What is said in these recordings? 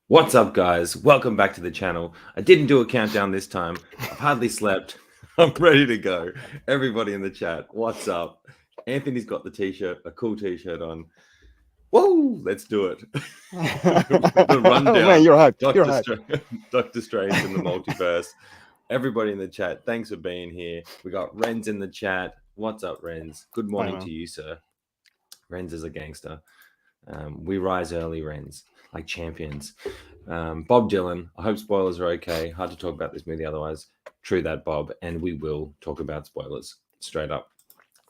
What's up, guys? Welcome back to the channel. I didn't do a countdown this time. I've hardly slept. I'm ready to go. Everybody in the chat, what's up? Anthony's got the t-shirt, a cool t-shirt on. Whoa, let's do it. The Oh man, rundown. you're hyped. You're Doctor, hyped. Doctor Strange in the multiverse. Everybody in the chat, thanks for being here. We got Renz in the chat. What's up, Renz? Good morning man. to you, sir. Renz is a gangster. We rise early, Renz, like champions. Bob Dylan, I hope spoilers are okay. Hard to talk about this movie otherwise. True that, Bob, and we will talk about spoilers straight up.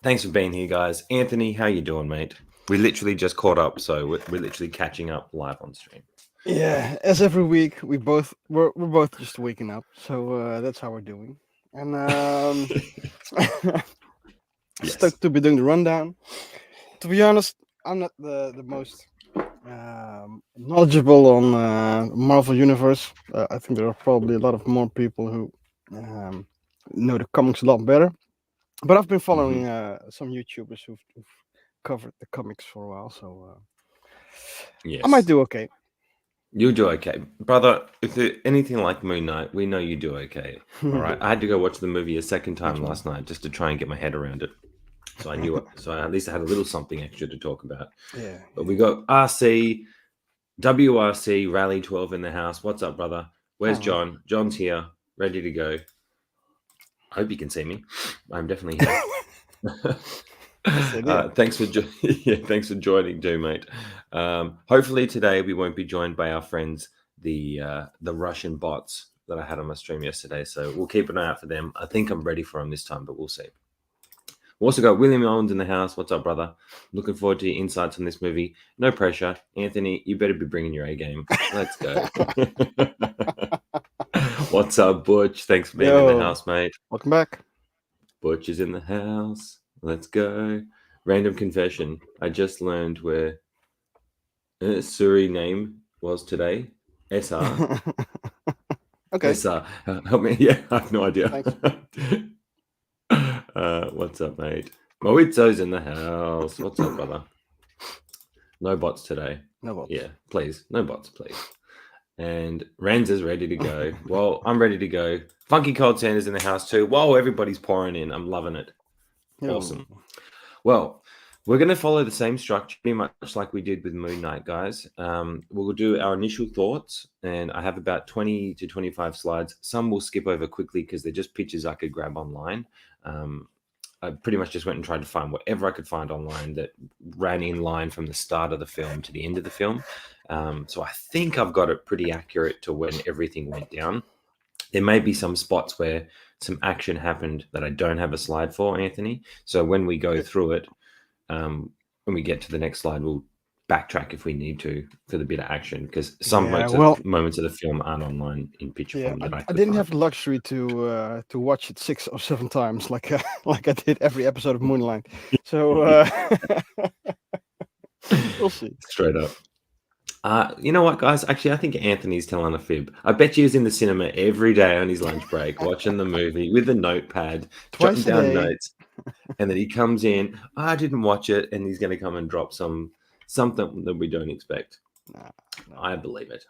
Thanks for being here, guys. Anthony, how you doing, mate? We literally just caught up, so we're literally catching up live on stream. Yeah, as every week, we're both just waking up, so that's how we're doing. And Yes. stoked to be doing the rundown. To be honest, I'm not the most knowledgeable on Marvel Universe. I think there are probably a lot of more people who know the comics a lot better. But I've been following some YouTubers who've covered the comics for a while, so Yes. I might do okay. You'll do okay. Brother, if they're anything like Moon Knight, we know you do okay. All right. I had to go watch the movie a second time last night just to try and get my head around it. So I knew it. So at least I had a little something extra to talk about. Yeah. But we got RC, WRC, Rally 12 in the house. What's up, brother? Where's John? John's here, ready to go. I hope you can see me. I'm definitely here. Thanks for thanks for joining too, mate. Hopefully today we won't be joined by our friends, the Russian bots that I had on my stream yesterday. So we'll keep an eye out for them. I think I'm ready for them this time, but we'll see. We also got William Owens in the house. What's up, brother? Looking forward to your insights on this movie. No pressure. Anthony, you better be bringing your A game. Let's go. What's up, Butch? Thanks for being in the house, mate. Welcome back. Butch is in the house. Let's go. Random confession. I just learned where Suri name was today. SR. Okay. SR. Help me. Yeah, I have no idea. Thanks. What's up, mate? Moitzo's in the house. What's up, brother? No bots today. No bots. Yeah, please. No bots, please. And Renz is ready to go. Well, I'm ready to go. Funky Cold Santa's in the house too. Whoa, everybody's pouring in. I'm loving it. Awesome. Well, we're going to follow the same structure, pretty much like we did with Moon Knight, guys. We'll do our initial thoughts, and I have about 20 to 25 slides. Some we'll skip over quickly because they're just pictures I could grab online. I pretty much just went and tried to find whatever I could find online that ran in line from the start of the film to the end of the film. So I think I've got it pretty accurate to when everything went down. There may be some spots where some action happened that I don't have a slide for, Anthony. So when we go through it, when we get to the next slide, we'll backtrack if we need to for the bit of action, because some moments of the film aren't online in picture form that I didn't have the luxury to watch it 6 or 7 times like I did every episode of Moonlight. So we'll see. Straight up. You know what, guys? Actually, I think Anthony's telling a fib. I bet he was in the cinema every day on his lunch break watching the movie with a notepad, jotting down notes, and then he comes in. I didn't watch it, and he's going to come and drop something that we don't expect. No. I believe it.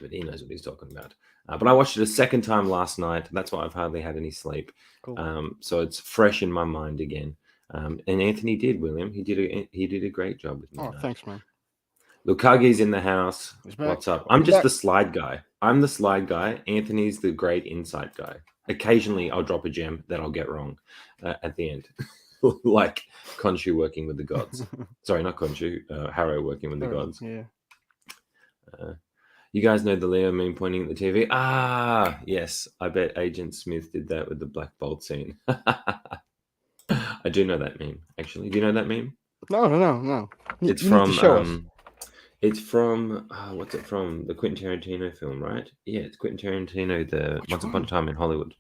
He knows what he's talking about. But I watched it a second time last night. That's why I've hardly had any sleep. Cool. So it's fresh in my mind again. And Anthony did, William. He did a great job with me. Oh, thanks, man. Lukagi's in the house. What's up? I'm just the slide guy. I'm the slide guy. Anthony's the great insight guy. Occasionally, I'll drop a gem that I'll get wrong at the end. Like Khonshu working with the gods. Sorry, not Khonshu. Harrow working with the gods. Yeah. You guys know the Leo meme pointing at the TV? Ah, yes. I bet Agent Smith did that with the Black Bolt scene. I do know that meme, actually. Do you know that meme? No. It's from... It's from, what's it from? The Quentin Tarantino film, right? Yeah, it's Quentin Tarantino, the Once Upon a Time in Hollywood.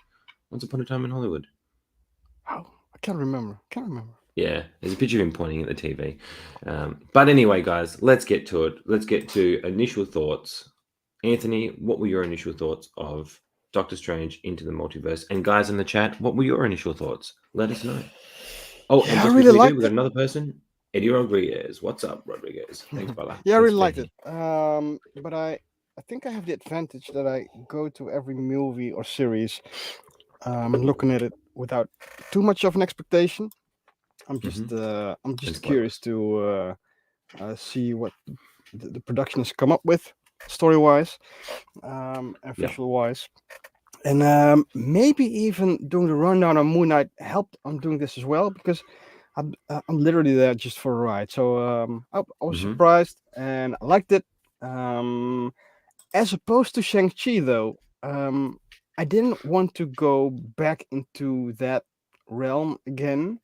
Once Upon a Time in Hollywood. Oh, I can't remember. Yeah, there's a picture of him pointing at the TV. But anyway, guys, let's get to it. Let's get to initial thoughts. Anthony, what were your initial thoughts of Doctor Strange Into the Multiverse? And guys in the chat, what were your initial thoughts? Let us know. Oh, yeah, and just we got another person. Eddie Rodriguez. What's up, Rodriguez? Thanks, brother. Yeah, I really liked it. But I I think I have the advantage that I go to every movie or series looking at it without too much of an expectation. Mm-hmm. I'm It's just curious close. to see what the production has come up with, story wise, and Yeah. visual wise. And maybe even doing the rundown on Moon Knight helped on doing this as well, because I'm literally there just for a ride. So I was Mm-hmm. surprised and I liked it. Um, as opposed to Shang-Chi, though, I didn't want to go back into that realm again.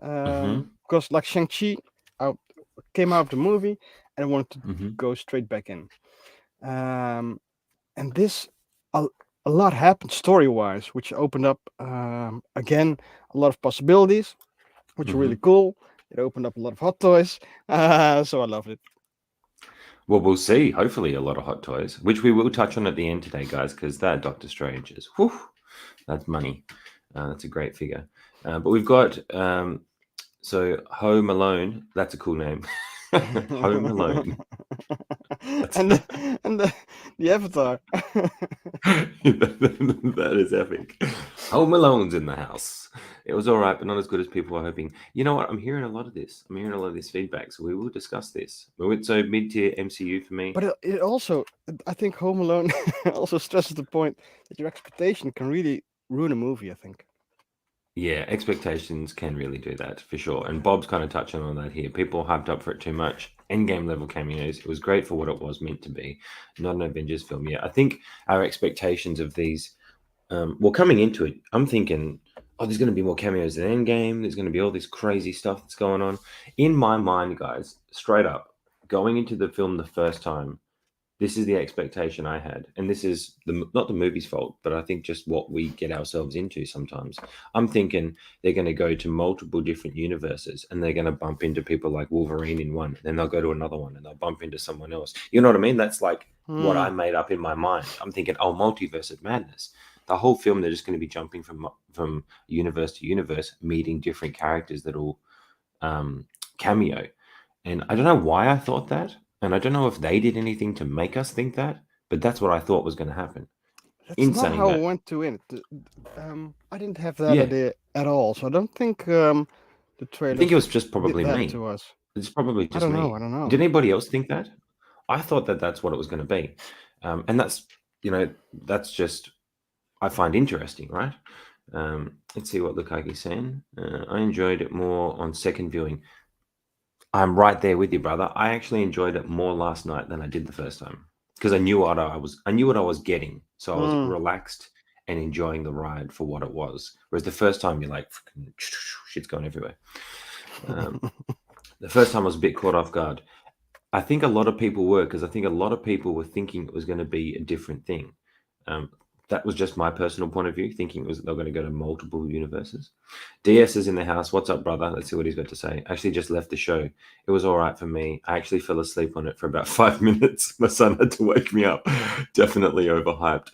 Mm-hmm. Because like Shang-Chi, I came out of the movie and I wanted to Mm-hmm. go straight back in. Um, and this, a, a lot happened story-wise, which opened up again a lot of possibilities, which are Mm-hmm. really cool. It opened up a lot of hot toys, so I loved it. Well, we'll see. Hopefully, a lot of hot toys, which we will touch on at the end today, guys, because that Doctor Strange is, whew, that's money. That's a great figure. But we've got so Home Alone. That's a cool name. Home Alone. That's and the Avatar. that is epic. Home Alone's in the house. It was all right, but not as good as people were hoping. You know what? I'm hearing a lot of this. I'm hearing a lot of this feedback, so we will discuss this. So mid-tier MCU for me. But it also, I think Home Alone also stresses the point that your expectation can really ruin a movie, I think. Yeah, expectations can really do that for sure. And Bob's kind of touching on that here. People hyped up for it too much. Endgame level cameos. It was great for what it was meant to be. Not an Avengers film yet. I think our expectations of these, well, coming into it, I'm thinking, oh, there's going to be more cameos than Endgame. There's going to be all this crazy stuff that's going on. In my mind, guys, straight up, going into the film the first time, this is the expectation I had, and this is not the movie's fault, but I think just what we get ourselves into sometimes. I'm thinking they're going to go to multiple different universes, and they're going to bump into people like Wolverine in one, then they'll go to another one, and they'll bump into someone else. You know what I mean? That's like what Hmm. I made up in my mind. I'm thinking, oh, multiverse of madness. The whole film, they're just going to be jumping from universe to universe, meeting different characters that'll cameo. And I don't know why I thought that. And I don't know if they did anything to make us think that, but that's what I thought was going to happen. That's In not saying how I that, went to it. I didn't have that yeah, idea at all, so I don't think the I think it trailers was just did probably that me. to us. It's probably I just don't know. me. I don't know. Did anybody else think that? I thought that that's what it was going to be. And that's, that's just, I find interesting, right? Let's see what Lukaku's saying. I enjoyed it more on second viewing. I'm right there with you, brother. I actually enjoyed it more last night than I did the first time because I knew what I knew what I was getting, so I was Hmm. relaxed and enjoying the ride for what it was. Whereas the first time you're like, shit's going everywhere. Um, the first time I was a bit caught off guard. I think a lot of people were because I think a lot of people were thinking it was going to be a different thing. Um, that was just my personal point of view, thinking it was they're going to go to multiple universes. DS is in the house. What's up, brother? Let's see what he's got to say. Actually, just left the show. It was all right for me. I actually fell asleep on it for about 5 minutes. My son had to wake me up. Definitely overhyped.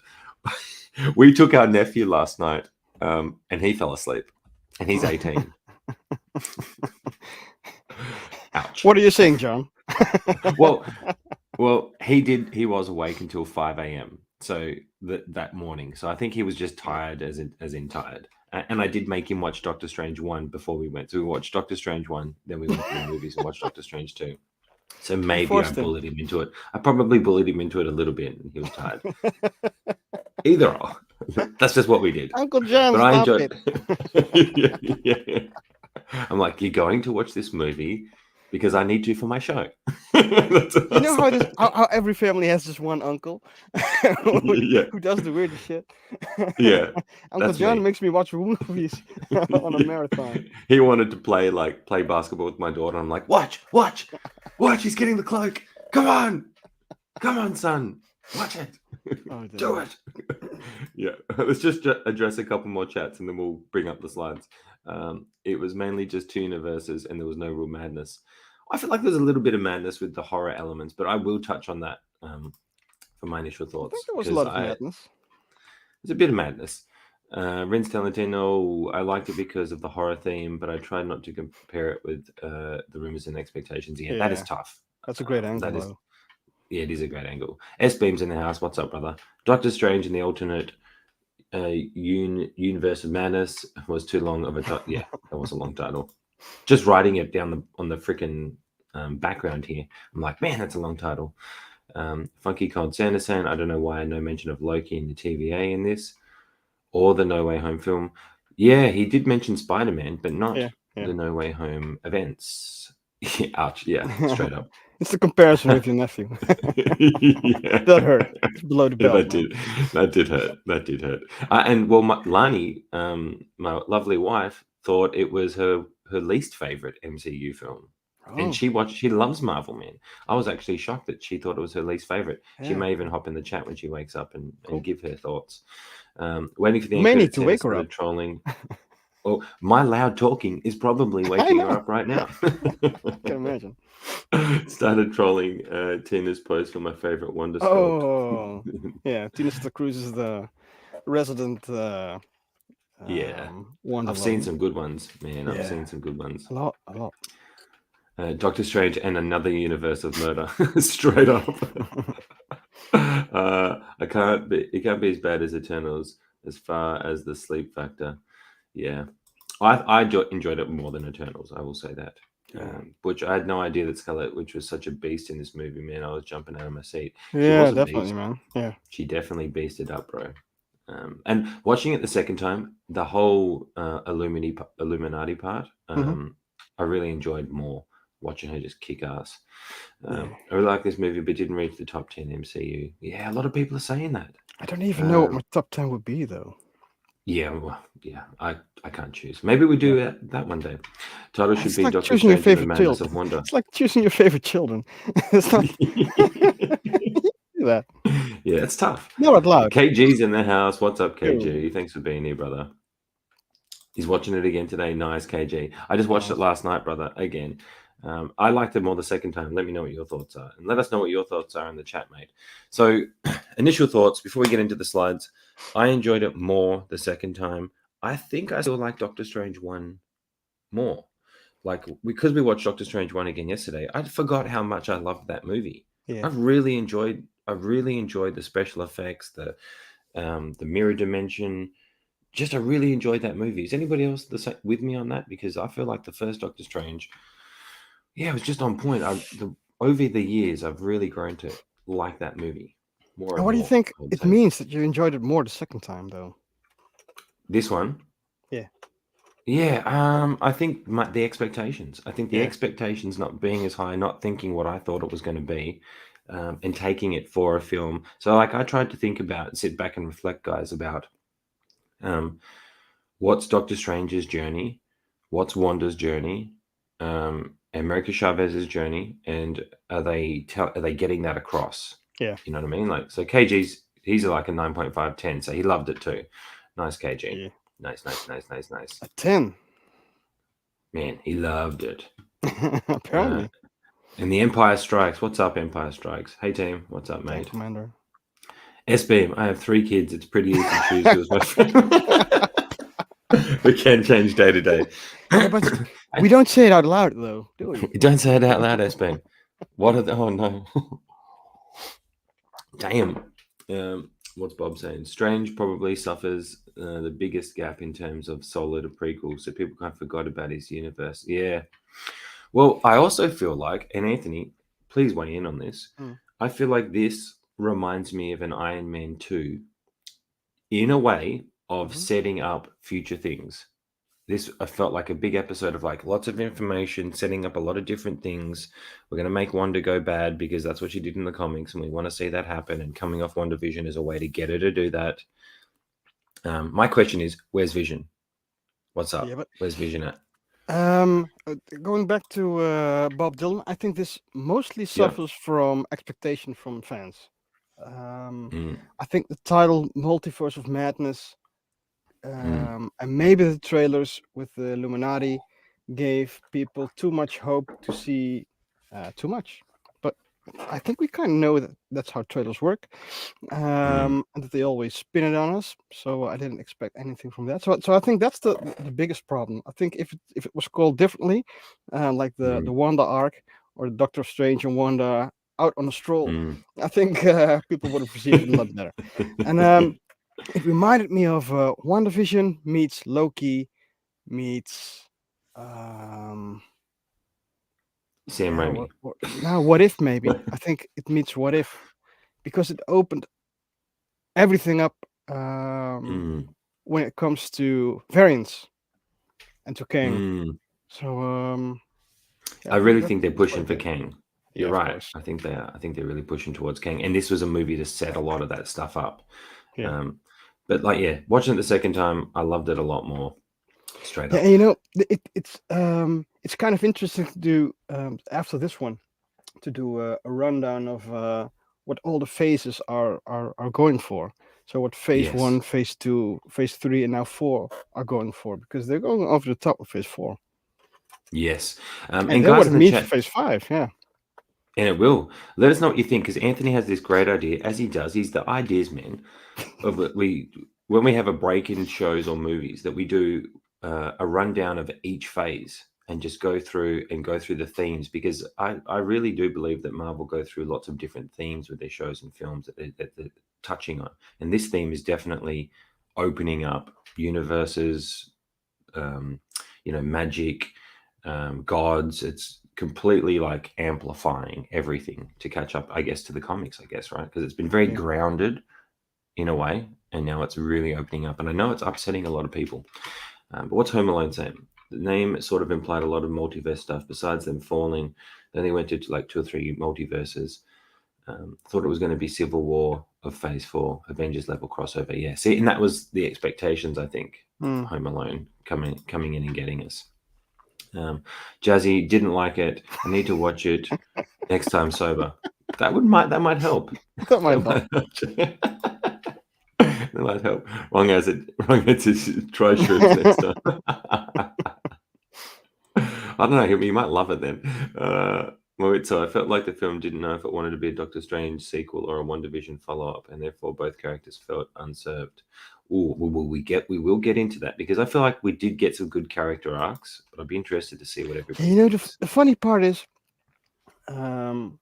We took our nephew last night, and he fell asleep, and he's 18. Ouch. What are you saying, John? Well, Well, he did. He was awake until 5 a.m. So that morning. So I think he was just tired, as in tired. And I did make him watch Doctor Strange 1 before we went. So we watched Doctor Strange 1, then we went to the movies and watched Doctor Strange 2. So You maybe I forced him. bullied him into it. I probably bullied him into it a little bit, and he was tired. Either or. That's just what we did. Uncle John, But I stop enjoyed. it. Yeah. I'm like, you're going to watch this movie because I need to for my show. That's You know how awesome. how every family has just one uncle who, Yeah. who does the weirdest shit. Yeah, Uncle that's John me. makes me watch movies on a marathon. He wanted to play basketball with my daughter. I'm like, watch. He's getting the cloak. Come on, son. Watch it. Oh Do damn. it. Yeah. Let's just address a couple more chats and then we'll bring up the slides. It was mainly just two universes and there was no real madness. I feel like there's a little bit of madness with the horror elements, but I will touch on that for my initial I think thoughts there was a because lot of madness. there's a bit of madness. Rince Talentino, I liked it because of the horror theme, but I tried not to compare it with the rumors and expectations. Yeah, that is Yeah, tough. that's a great angle That is, though. Yeah, it is a great angle. S Beam's in the house. What's up, brother? Doctor Strange in the alternate universe of madness was too long of a title. Yeah, that was a long title. Just writing it down on the freaking background here, I'm like, man, that's a long title. Funky Cold Sanderson. I don't know why no mention of Loki in the TVA in this, or the No Way Home film. Yeah, he did mention Spider-Man, but not Yeah, yeah. the No Way Home events. Ouch. Yeah, straight up. It's the comparison with your nephew. Yeah. That hurt. It's below the Yeah, belt, that man. did. That did hurt. That did hurt. And well, Lani, my lovely wife, thought it was her least favorite MCU film, and Oh, she loves Marvel, man. I was actually shocked that she thought it was her least favorite. She yeah. may even hop in the chat when she wakes up and Cool. give her thoughts. Waiting for the You may end need credit to scene, wake her started up. trolling. Oh, my loud talking is probably I waking her know. up right now. I can imagine. Started trolling Tina's post for my favorite Wonder sculpt. Oh, yeah. Tina Cruz is the resident Yeah. Wanda I've seen lover. some good ones, man. I've Yeah, seen some good ones. a lot, a lot. Doctor Strange and another universe of murder, straight up. It can't be as bad as Eternals as far as the sleep factor. Yeah, I enjoyed it more than Eternals. I will say that. Yeah. Which I had no idea that Scarlet Witch was such a beast in this movie, man. I was jumping out of my seat. She Yeah, was a definitely, beast. man. Yeah. She definitely beasted up, bro. And watching it the second time, the whole Illuminati part, Mm-hmm. I really enjoyed more watching her just kick ass. Yeah. I really like this movie, but didn't reach the top 10 MCU. Yeah, a lot of people are saying that. I don't even know what my top 10 would be, though. Yeah, well, yeah, I can't choose. Maybe we do that one day. Title should It's be like Doctor choosing your Strange and the favorite Madness child. of Wanda. It's like choosing your favorite children. It's not do that. Yeah, it's tough. Not out loud. KG's in the house. What's up, Yo. KG? Thanks for being here, brother. He's watching it again today. Nice, KG. I just watched it Nice. last night, brother, again. I liked it more the second time. Let me know what your thoughts are. And let us know what your thoughts are in the chat, mate. So, initial thoughts before we get into the slides. I enjoyed it more the second time. I think I still like Doctor Strange 1 more. Like, because we watched Doctor Strange 1 again yesterday, I forgot how much I loved that movie. Yeah. I really enjoyed the special effects, the mirror dimension. Just I really enjoyed that movie. Is anybody else with me on that? Because I feel like the first Doctor Strange, yeah, it was just on point. Over the years, I've really grown to like that movie more And and what do you more. think I would it say. means that you enjoyed it more the second time, though? This one, Yeah. yeah. I think the expectations. I think the Yeah. expectations not being as high, not thinking what I thought it was going to be, and taking it for a film. So, like, I tried to think about, sit back and reflect, guys, about what's Doctor Strange's journey, what's Wanda's journey, America Chavez's journey, and are they getting that across? Yeah. You know what I mean? Like, so KG's he's like a 9.5, 10, so he loved it too. Nice, KG. Yeah. Nice. A 10. Man, he loved it. Apparently. And the Empire Strikes. What's up, Empire Strikes? Hey team, what's up, Tank mate? Commander. SBM, I have 3 kids. It's pretty easy to choose who's my favorite. We can change day to day. Yeah, but we don't say it out loud, though, do we? Don't say it out loud, SBM. What are the? Oh no! Damn. What's Bob saying? Strange probably suffers the biggest gap in terms of solo to prequel, so people kind of forgot about his universe. Yeah. Well, I also feel like, and Anthony, please weigh in on this. I feel like this reminds me of an Iron Man 2 in a way of setting up future things. This I felt like a big episode of like lots of information, setting up a lot of different things. We're going to make Wanda go bad because that's what she did in the comics, and we want to see that happen. And coming off WandaVision is a way to get her to do that. My question is, where's Vision? What's up? Yeah, but where's Vision at? Going back to Bob Dylan, I think this mostly suffers from expectation from fans. I think the title Multiverse of Madness and maybe the trailers with the Illuminati gave people too much hope to see too much. But I think we kind of know that that's how trailers work, and that they always spin it on us. So I didn't expect anything from that. So I think that's the biggest problem. I think if it was called differently, like the Wanda arc or the Doctor Strange and Wanda out on a stroll, Mm. I think people would have received it a lot better. And it reminded me of WandaVision meets Loki meets um, Sam yeah, Raimi. now what if maybe? I think it meets what if because it opened everything up Mm. when it comes to variants and to Kang. Mm. So yeah, I I think really think they're that's quite pushing for good. Kang. Yeah, You're of right. course. I think they are. I think they're really pushing towards Kang. And this was a movie to set a lot of that stuff up. Yeah. Um, but like, yeah, watching it the second time, I loved it a lot more. Straight Yeah, up. and it's kind of interesting to do after this one to do a rundown of what all the phases are going for. So what phase Yes. one, phase two, phase three, and now four are going for because they're going over the top of phase four, Yes. and And then what guys it in the means for chat, phase five. Yeah, and it will let us know what you think because Anthony has this great idea, as he does. He's the ideas man. Of it. We when we have a break in shows or movies that we do a rundown of each phase and just go through the themes because I really do believe that Marvel go through lots of different themes with their shows and films that they're touching on, and this theme is definitely opening up universes, um, magic, gods. It's completely like amplifying everything to catch up, I guess, to the comics, I guess, right? Because it's been very yeah. grounded in a way, and now it's really opening up. And I know it's upsetting a lot of people. But what's Home Alone saying? The name sort of implied a lot of multiverse stuff. Besides them falling, then they went to like 2 or 3 multiverses. Thought it was going to be Civil War of Phase 4, Avengers level crossover. Yeah, see, and that was the expectations, I think. Hmm. Home Alone coming in and getting us. Jazzy didn't like it. I need to watch it next time sober. That might help. That might That help. might help. That might help. Wrong answer. Try shrooms next time. I don't know. You might love it then. So I felt like the film didn't know if it wanted to be a Doctor Strange sequel or a WandaVision follow-up, and therefore both characters felt unserved. Ooh, we will get into that because I feel like we did get some good character arcs, but I'd be interested to see what Yeah, everybody thinks. the funny part is, um,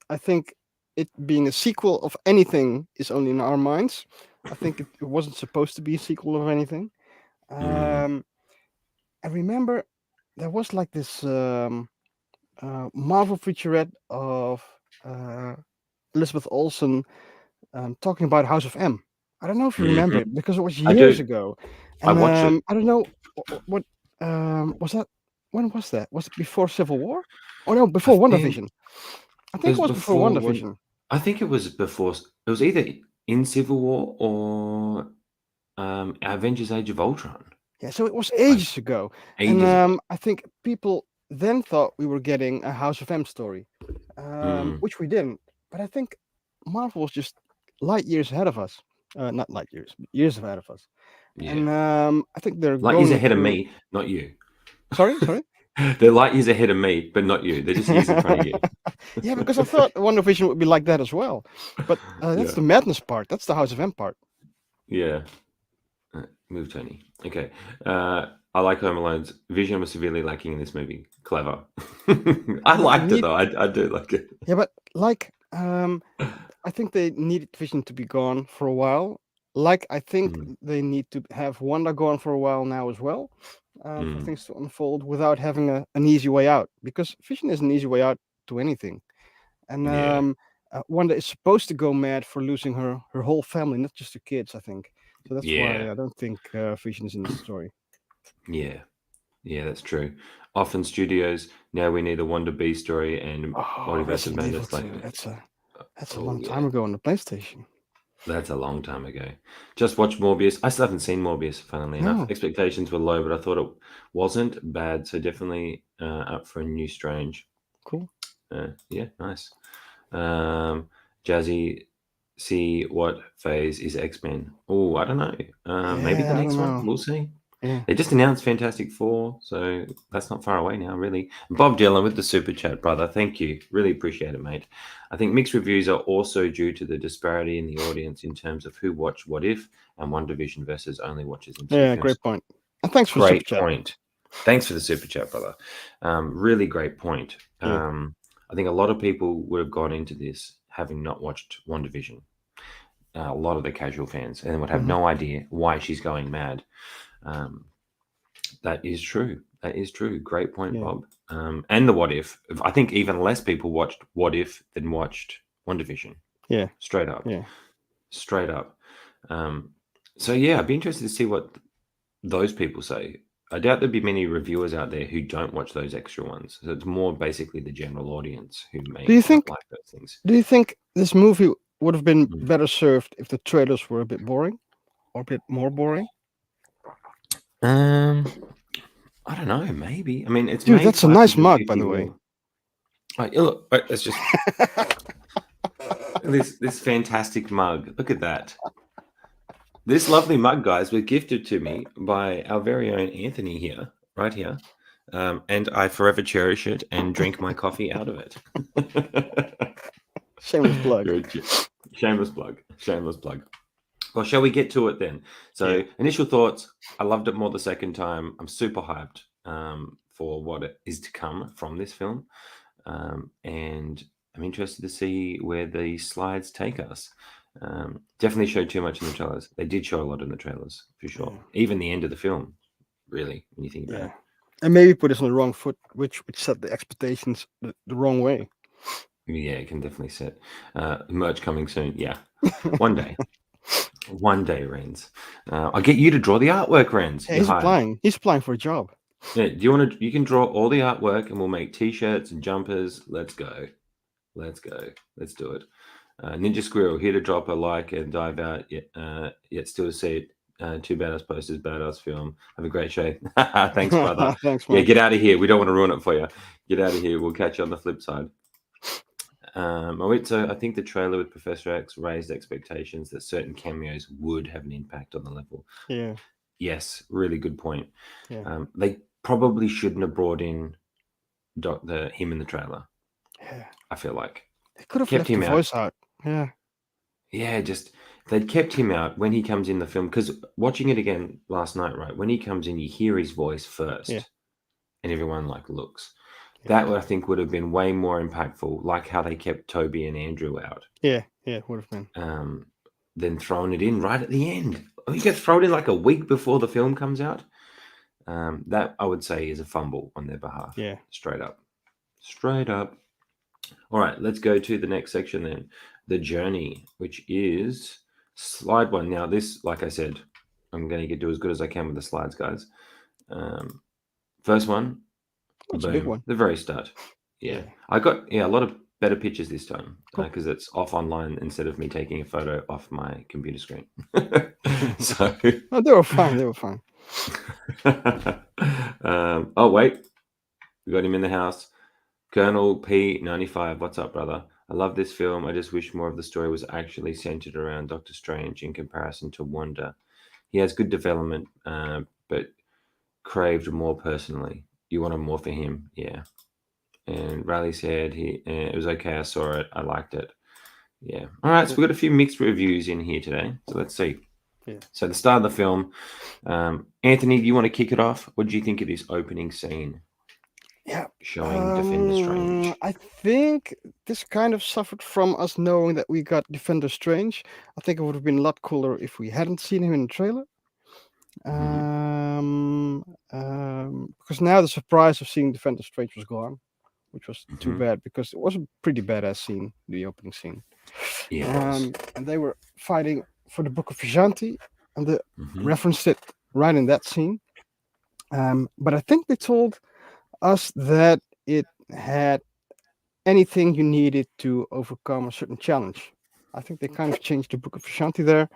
I think it being a sequel of anything is only in our minds. I think it wasn't supposed to be a sequel of anything. Mm. I remember there was like this Marvel featurette of uh, Elizabeth Olsen talking about House of M. I don't know if you remember Mhm. it because it was I years do. ago, I and watched it. I don't know what was that. When was that? Was it before Civil War? Oh no, I before think WandaVision. I it think it was was before before one. WandaVision. I think it was before. It was either in Civil War or Avengers: Age of Ultron. Yeah, so it was Like ages ago, and ages ago. I think people then thought we were getting a House of M story, Mm, which we didn't. But I think Marvel was just light years ahead of us. Not light years, but years ahead of us. yeah. And I think they're Light years going ahead of through. me, not you. Sorry. They're light years ahead of me, but not you. They're just years in front of you. Yeah, because I thought WandaVision would be like that as well. But that's Yeah. the madness part. That's the House of M part. Yeah. Move Tony. Okay. I like Home Alone's vision was severely lacking in this movie. Clever. I Yeah, but liked it though. I do like it. yeah, but like I think they needed Vision to be gone for a while. Like I think Mm, they need to have Wanda gone for a while now as well, for mm, things to unfold without having an easy way out. Because Vision is an easy way out to anything, and yeah. Wanda is supposed to go mad for losing her whole family, not just her kids. I think so. That's Yeah. why I don't think Vision is in the story. Yeah. Yeah, that's true. Often studios now we need a Wonder B story and Oh, Multiverse of Resident Evil Madness. Like, 2. That's a oh long yeah, time ago on the PlayStation. that's a long time ago. Just watch Morbius. I still haven't seen Morbius. Funnily enough, No, expectations were low, but I thought it wasn't bad. So definitely up for a new Strange. cool. Yeah, nice. Um, Jazzy, see what phase is X Men? Oh, I don't know. Maybe the Yeah, I don't next one. know. We'll see. Yeah. They just announced Fantastic Four, so that's not far away now, really. Bob Dylan with the super chat, brother. Thank you. Really appreciate it, mate. I think mixed reviews are also due to the disparity in the audience in terms of who watched What If and One Division versus only watches MCU Yeah, films. great point. And thanks for the super Great chat. point. Thanks for the super chat, brother. Really great point. Yeah. I think a lot of people would have gone into this having not watched WandaVision. A lot of the casual fans, and would have Mhm. no idea why she's going mad. Um, that is true. That is true. Great point, Yeah. Bob. And the What If. I think even less people watched What If than watched WandaVision. Yeah. Straight up. Yeah. Straight up. So yeah, I'd be interested to see what those people say. I doubt there'd be many reviewers out there who don't watch those extra ones. So it's more basically the general audience who may Do you not think? like those things. Do you think this movie would have been Mm. better served if the trailers were a bit boring, or a bit more boring? I don't know. Maybe. I mean, it's Dude, made that's a nice mug, by 550 the way. more. Look, let's just this fantastic mug. Look at that. This lovely mug, guys, was gifted to me by our very own Anthony here, right here. And I forever cherish it and drink my coffee out of it. Shameless plug. Shameless plug. Shameless plug. Well, shall we get to it then? So, Yeah. initial thoughts. I loved it more the second time. I'm super hyped for what it is to come from this film. And I'm interested to see where the slides take us. Definitely showed too much in the trailers. They did show a lot in the trailers, for sure. Yeah. Even the end of the film, really, when you think about Yeah. it. And maybe put us on the wrong foot, which set the expectations the wrong way. Yeah, it can definitely set. Merch coming soon. Yeah, one day. One day, Renz. I'll get you to draw the artwork, Renz. Yeah, You're hired. He's applying for a job. Yeah, do you want to? You can draw all the artwork, and we'll make T-shirts and jumpers. Let's go. Let's go. Let's do it. Ninja Squirrel here to drop a like and dive out. Yet still see it. Two badass posters, badass film. Have a great show. Thanks, brother. Thanks, man. Yeah, get out of here. We don't want to ruin it for you. Get out of here. We'll catch you on the flip side. So I think the trailer with Professor X raised expectations that certain cameos would have an impact on the level. Yeah. Yes, really good point. Yeah. They probably shouldn't have brought in him in the trailer. Yeah. I feel like They could have kept left him the out. voice out. Yeah. Yeah, just they'd kept him out when he comes in the film, because watching it again last night, right, when he comes in, you hear his voice first, Yeah. and everyone like looks. Yeah. That I think would have been way more impactful, like how they kept Toby and Andrew out. Yeah, it would have been. Than throwing it in right at the end. You get thrown in like a week before the film comes out. That I would say is a fumble on their behalf. Yeah. Straight up. Straight up. All right, let's go to the next section then. The journey, which is slide one. Now, this, like I said, I'm going to do as good as I can with the slides, guys. First one. That's a big one. The very start. Yeah. I got a lot of better pictures this time because it's off online instead of me taking a photo off my computer screen. So Oh, they were fine. They were fine. Oh, wait. We got him in the house. Colonel P95. What's up, brother? I love this film. I just wish more of the story was actually centered around Doctor Strange in comparison to Wanda. He has good development, but craved more personally. You wanted more for him, yeah. And Riley said it was okay. I saw it. I liked it. Yeah. All right. So we've got a few mixed reviews in here today. So let's see. Yeah. So the start of the film. Anthony, do you want to kick it off? What do you think of this opening scene? Yeah. Showing Defender Strange. I think this kind of suffered from us knowing that we got Defender Strange. I think it would have been a lot cooler if we hadn't seen him in the trailer. Because now the surprise of seeing Defender Strange was gone, which was too bad because it was a pretty badass scene, the opening scene. Yeah. And they were fighting for the Book of Vishanti, and they referenced it right in that scene. But I think they told us that it had anything you needed to overcome a certain challenge. I think they kind of changed the Book of Vishanti there.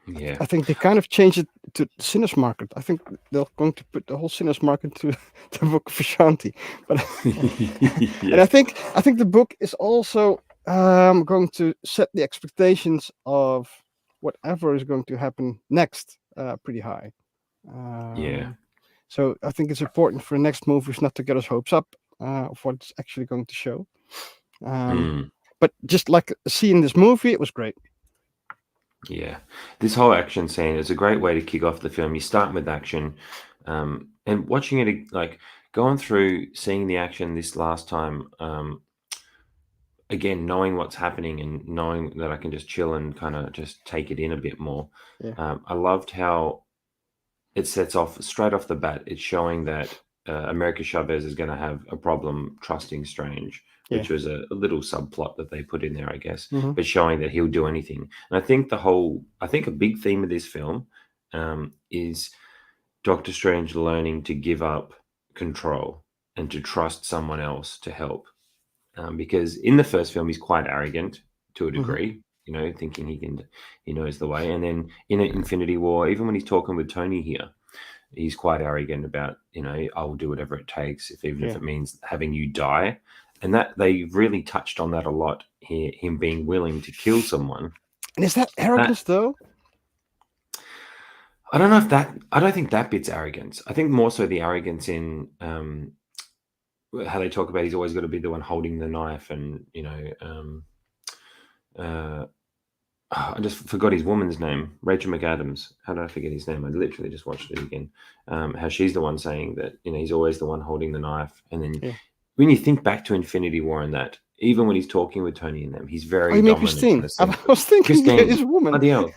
Yeah. I think they kind of changed it to the Sinners Market. I think they're going to put the whole Sinners Market to the Book of Vishanti. But and I think the book is also going to set the expectations of whatever is going to happen next pretty high. So I think it's important for the next movies not to get us hopes up of what it's actually going to show. But just like seeing this movie, it was great. Yeah, this whole action scene is a great way to kick off the film. You start with action. and watching it, like going through, seeing the action this last time, again, knowing what's happening and knowing that I can just chill and kind of just take it in a bit more. Yeah. I loved how it sets off straight off the bat. It's showing that America Chavez is going to have a problem trusting Strange, Yeah. which was a little subplot that they put in there, I guess, Hmm. but showing that he'll do anything. And I think a big theme of this film is Doctor Strange learning to give up control and to trust someone else to help. Because in the first film he's quite arrogant to a Hmm. degree, thinking he knows the way. And then in Infinity War, even when he's talking with Tony here, he's quite arrogant about, I will do whatever it takes, even if Yeah. it means having you die. And that they really touched on that a lot here, him being willing to kill someone. And is that That arrogance though? I don't know if that I don't think that bit's arrogance. I think more so the arrogance in how they talk about he's always got to be the one holding the knife, and uh, I just forgot his woman's name, Rachel McAdams. How did I forget his name? I literally just watched it again. How she's the one saying that he's always the one holding the knife, and then Yeah. when you think back to Infinity War and that, even when he's talking with Tony and them, he's Oh, very you mean dominant in Christine? the I sense that was thinking, yeah, Christine, it's a woman. bloody hell,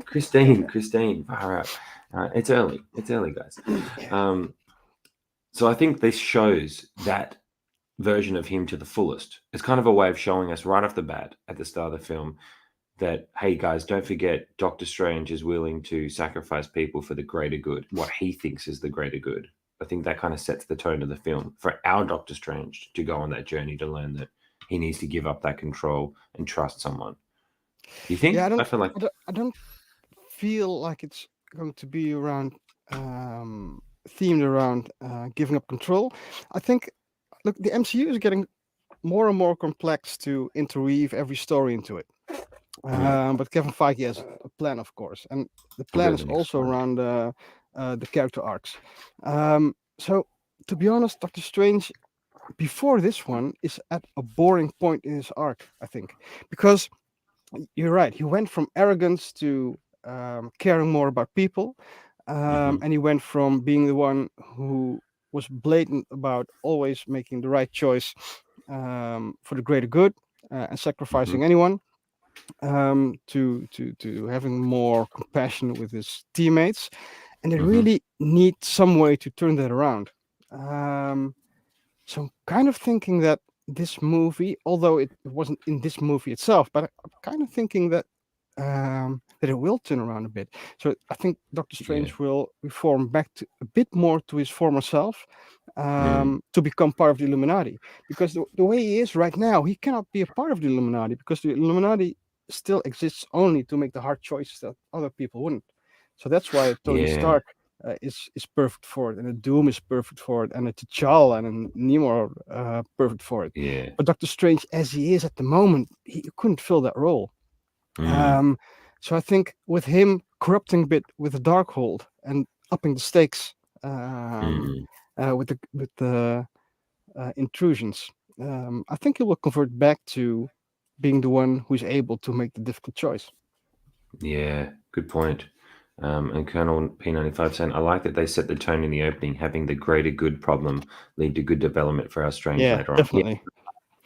Christine. Christine, far out. It's early, guys. Yeah. So I think this shows that version of him to the fullest. It's kind of a way of showing us right off the bat at the start of the film that, hey guys, don't forget Doctor Strange is willing to sacrifice people for the greater good, what he thinks is the greater good. I think that kind of sets the tone of the film for our Doctor Strange to go on that journey to learn that he needs to give up that control and trust someone. You Yeah, think? I feel like, I don't feel like it's going to be around themed around giving up control. I think, look, the MCU is getting more and more complex to interweave every story into it. But Kevin Feige has a plan, of course, and the I'll plan go to is the next also slide. around the character arcs. So, to be honest, Doctor Strange before this one is at a boring point in his arc, I think, because you're right. He went from arrogance to caring more about people, Mm-hmm. and he went from being the one who was blatant about always making the right choice for the greater good and Mm-hmm. sacrificing anyone, to having more compassion with his teammates, and they Mm-hmm. really need some way to turn that around. So I'm kind of thinking that this movie, although it wasn't in this movie itself, but I'm kind of thinking that that it will turn around a bit. So I think Doctor Yeah. Strange will reform back to a bit more to his former self, Mm. to become part of the Illuminati. Because the way he is right now, he cannot be a part of the Illuminati because the Illuminati still exists only to make the hard choices that other people wouldn't. So that's why Tony Yeah. Stark is perfect for it, and a Doom is perfect for it, and a T'Challa and a Nemo are perfect for it. Yeah. But Doctor Strange, as he is at the moment, he couldn't fill that role. Mm. Um, so I think with him corrupting a bit with the Darkhold and upping the stakes Mm. with the intrusions, I think he will convert back to being the one who's able to make the difficult choice. Yeah. Good point. And Colonel P95 saying, I like that they set the tone in the opening, having the greater good problem lead to good development for our Strange Yeah, later on. Yeah, definitely.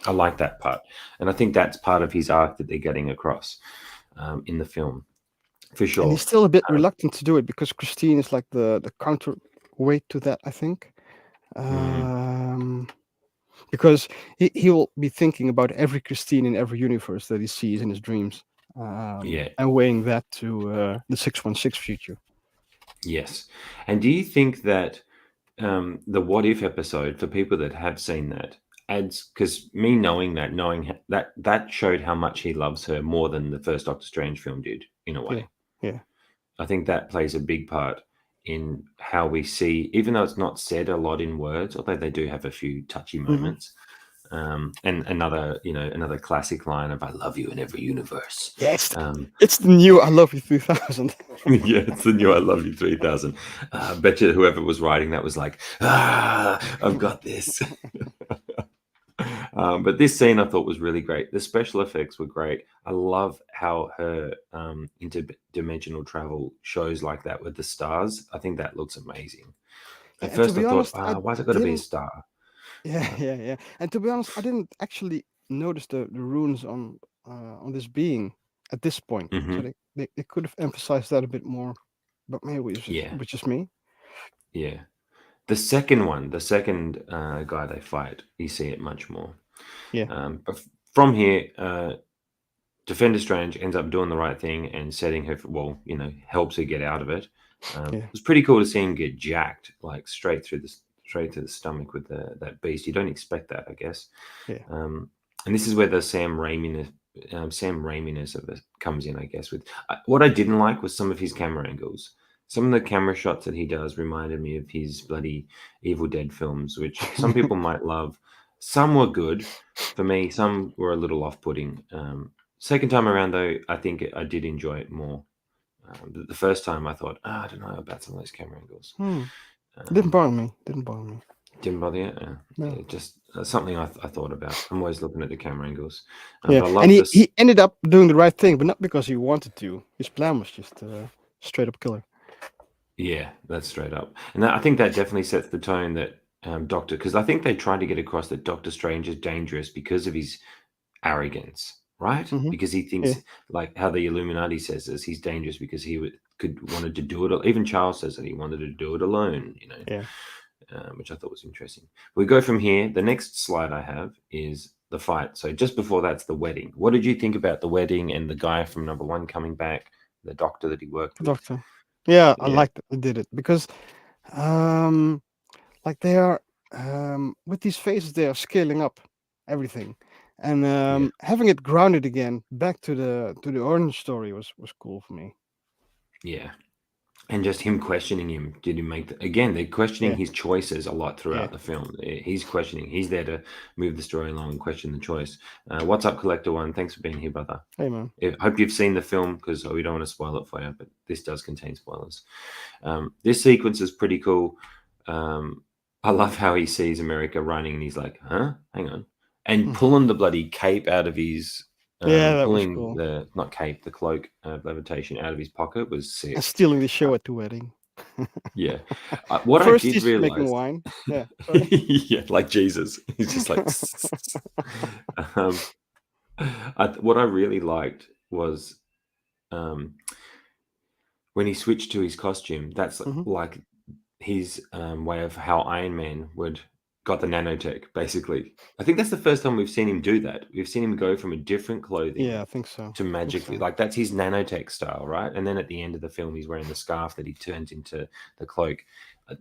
I like that part. And I think that's part of his arc that they're getting across in the film, for And he's sure. still a bit reluctant to do it because Christine is like the counterweight to that, I think. Mm, Um, because he will be thinking about every Christine in every universe that he sees in his dreams, yeah. and weighing that to the 616 future. Yes. And do you think that the What If episode, for people that have seen that, adds, because me knowing that showed how much he loves her more than the first Doctor Strange film did, in a Yeah, way. yeah. I think that plays a big part in how we see, even though it's not said a lot in words, although they do have a few touchy Hmm. moments. And another classic line of "I love you in every universe." Yes, Um, it's the new "I Love You 3000." yeah, it's the new "I love you 3000." Bet you whoever was writing that was like, I've got this. But this scene I thought was really great. The special effects were great. I love how her interdimensional travel shows like that with the stars. I think that looks amazing. At And to first, I be thought, honest, I why's it got to be a didn't. star? Yeah, yeah, yeah. And to be honest, I didn't actually notice the runes on this being at this point. So Hmm. they could have emphasized that a bit more, but maybe Yeah, which is me. yeah. The second one, the second guy they fight, you see it much more. Yeah, But from here, Defender Strange ends up doing the right thing and setting her, well, helps her get out of it. It yeah, was pretty cool to see him get jacked, like straight through the stomach with that beast. You don't expect that, I guess. yeah. And this is where the Sam Raiminess of it comes in, I guess. With what I didn't like was some of his camera angles. Some of the camera shots that he does reminded me of his bloody Evil Dead films, which some people might love. Some were good for me. Some were a little off-putting. Second time around, though, I think I did enjoy it more. But the first time, I thought, I don't know about some of those camera angles. Hmm. Didn't Um, bother me. Didn't bother me. didn't bother you? No. Just something I thought about. I'm always looking at the camera angles. Yeah, But I and love he this. he ended up doing the right thing, but not because he wanted to. His plan was just straight up killer. Yeah, that's straight up. And I think that definitely sets the tone that because I think they tried to get across that Doctor Strange is dangerous because of his arrogance, right? Hmm. Because he Yeah, thinks, like how the Illuminati says this, he's dangerous because he could wanted to do it. Even Charles says that he wanted to do it alone, yeah. which I thought was interesting. We go from here. The next slide I have is the fight. So just before that's the wedding. What did you think about the wedding and the guy from number one coming back, the doctor that he worked The with? doctor. Yeah, I Yeah, liked that they did it because, um, like they are, with these phases, they are scaling up everything, and yeah. having it grounded again back to the orange story was cool for me. Yeah. And just him questioning him. Did he make again? They're questioning Yeah, his choices a lot yeah. throughout the film. He's questioning. He's there to move the story along and question the choice. What's up, Collector One? Thanks for being here, brother. Hey man. I hope you've seen the film because we don't want to spoil it for you, but this does contain spoilers. This sequence is pretty cool. I love how he sees America running and he's like, "Huh? Hang on," and pulling the bloody cape out of his, Yeah, that was pulling cool. the not cape, the cloak of levitation out of his pocket was And sick. stealing the show at the wedding. Yeah. What I First did he's making realize, wine. Yeah, sorry. yeah, like Jesus, he's just like, um, what I really liked was um, when he switched to his costume. That's Hmm. like his way of how Iron Man would got the nanotech. Basically, I think that's the first time we've seen him do that. We've seen him go from a different Yeah, clothing I think so. to I think magically, so. like that's his nanotech style, right? And then at the end of the film, he's wearing the scarf that he turns into the cloak.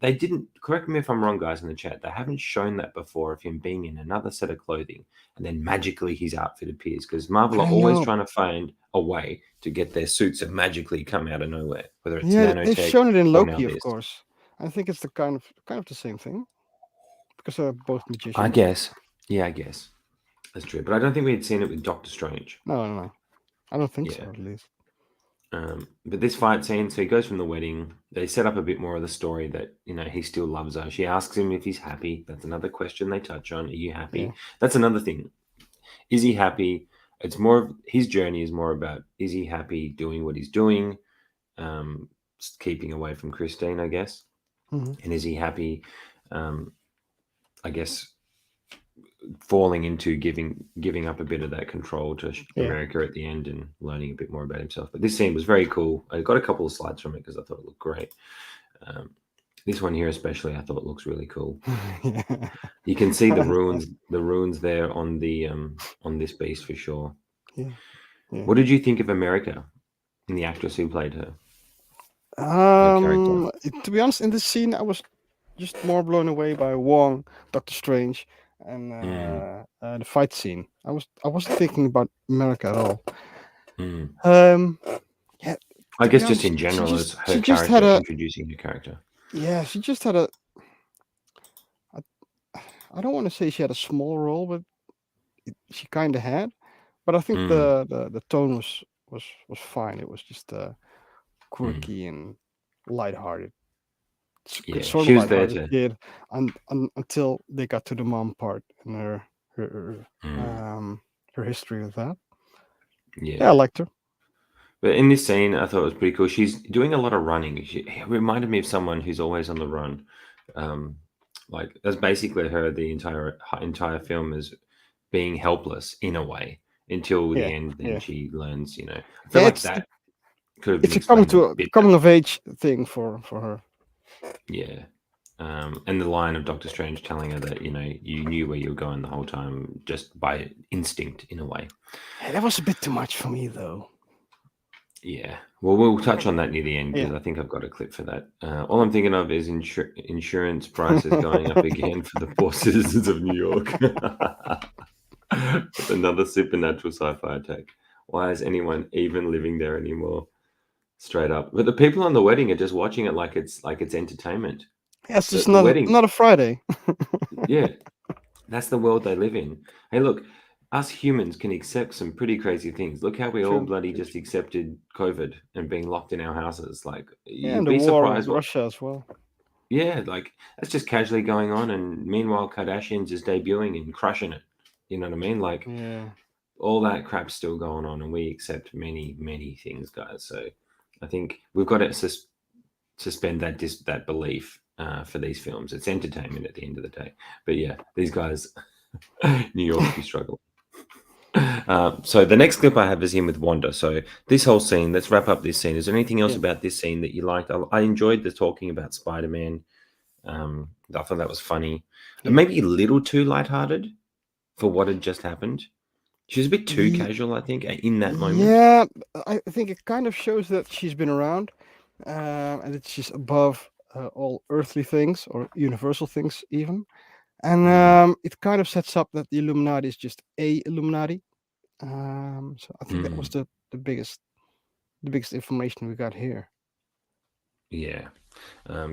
They didn't, correct me if I'm wrong, guys in the chat. They haven't shown that before of him being in another set of clothing and then magically his outfit appears because Marvel I are don't always know. trying to find a way to get their suits to magically come out of nowhere, whether it's Yeah, they've nanotech shown it in or now Loki, of this. course. I think it's the kind of the same thing because they're both I magicians. guess. Yeah, I guess. That's true. But I don't think we had seen it with Doctor Strange. No, no, no. I don't think so, Yeah. at least. But this fight scene, so he goes from the wedding. They set up a bit more of the story that he still loves her. She asks him if he's happy. That's another question they touch on. Are you Yeah, happy? That's another thing. Is he happy? It's more of his journey is more about is he happy doing what he's doing, keeping away from Christine, I guess, hmm, and is he happy? Um, I guess falling into giving up a bit of that control to yeah. America at the end and learning a bit more about himself. But this scene was very cool. I got a couple of slides from it because I thought it looked great. Um, this one here especially, I thought looks really cool. Yeah. You can see the Nice. runes there on the on this beast for sure. Yeah, yeah. What did you think of America and the actress who played her character? To be honest, in this scene, I was just more blown away by Wong, Doctor Strange, and Mm, the fight scene. I wasn't thinking about America at all. mm. Um, yeah. I To be guess just honest, in she general just as her she just had character, a introducing her character. yeah. She just had a. I, I don't want to say she had a small role, but she kind of had. But I think Mm, the tone was fine. It was just mm. quirky and lighthearted. Yeah, Sort she of was there lighthearted to. kid, until they got to the mom part and her Mm, her history with that. Yeah, I yeah. liked her. But in this scene, I thought it was pretty cool. She's doing a lot of running. She it reminded me of someone who's always on the run. Like that's basically her. The entire film is being helpless in a way until the Yeah, end. Then yeah, she learns. I feel yeah. like that could have been It's a coming explained a to bit better. coming of age thing for her. Yeah. And the line of Doctor Strange telling her that you knew where you were going the whole time just by instinct in a way. Yeah, that was a bit too much for me though. Yeah. Well, we'll touch on that near the end Yeah. because I think I've got a clip for that. All I'm thinking of is insurance prices going up again for the poor citizens of New York. With another supernatural sci-fi attack. Why is anyone even living there anymore? Straight up. But the people on the wedding are just watching it like it's entertainment. Yeah, it's just The wedding, not a Friday. yeah, that's the world they live in. Hey, look, us humans can accept some pretty crazy things. Look how we all True, bloody true, just true. accepted COVID and being locked in our houses. Like, Yeah, you'd and the be war with surprised what, Russia as well. yeah, like that's just casually going on. And meanwhile, Kardashians is debuting and crushing it. You know what I mean? Like, Yeah. all that crap's still going on, and we accept many, many things, guys. So I think we've got to suspend that belief for these films. It's entertainment at the end of the day. But yeah, these guys, New York, be struggling. So the next clip I have is him with Wanda. So this whole scene, let's wrap up this scene. Is there anything else Yeah. about this scene that you liked? I enjoyed the talking about Spider-Man. I thought that was funny. And Yeah. maybe a little too lighthearted for what had just happened. She was a bit too Ye- casual, I think, in that moment. Yeah, I think it kind of shows that she's been around, and that she's above all earthly things or universal things even. And Mm, it kind of sets up that the Illuminati is just a Illuminati. So I think that was mm, the biggest information we got here. yeah.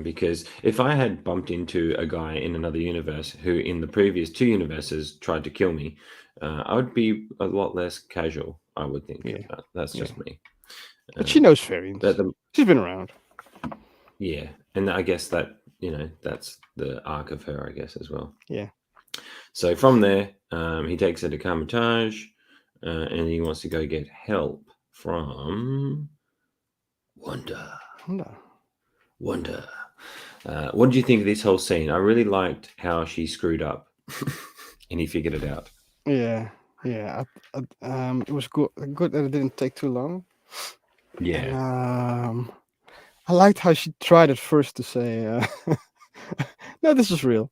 Because if I had bumped into a guy in another universe who, in the previous two universes, tried to kill me, I would be a lot less casual. I would think. Yeah, That's yeah. just me. But she Um, knows but variants. She's been around. yeah, and I guess that that's the arc of her, I guess, as well. Yeah. So from there, he takes her to Carmitage, and he wants to go get help from Wanda. No. Wanda. What did you think of this whole scene? I really liked how she screwed up, and he figured it out. Yeah. Yeah. It was good that it didn't take too long. And Yeah, I liked how she tried at first to say, "No, this is real.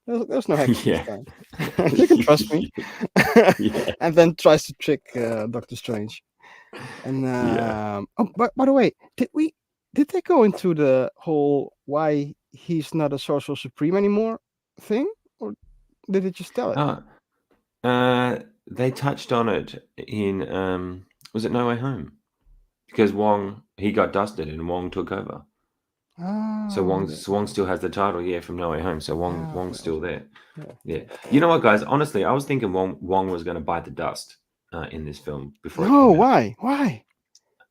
There's no hacks this yeah, time. You can trust me." yeah, And then tries to trick Doctor Strange. And yeah. oh, by the way, did they go into the whole why he's not a Sorcerer Supreme anymore thing, or did they just tell it? Oh, they touched on it in was it No Way Home? Because Wong he got dusted and Wong took over. So Oh, Wong still has the title, yeah, from No Way Home. So Wong's okay, still there. yeah, Yeah. yeah. You know what, guys? Honestly, I was thinking Wong was going to bite the dust in this film before it No, came out. why? Why?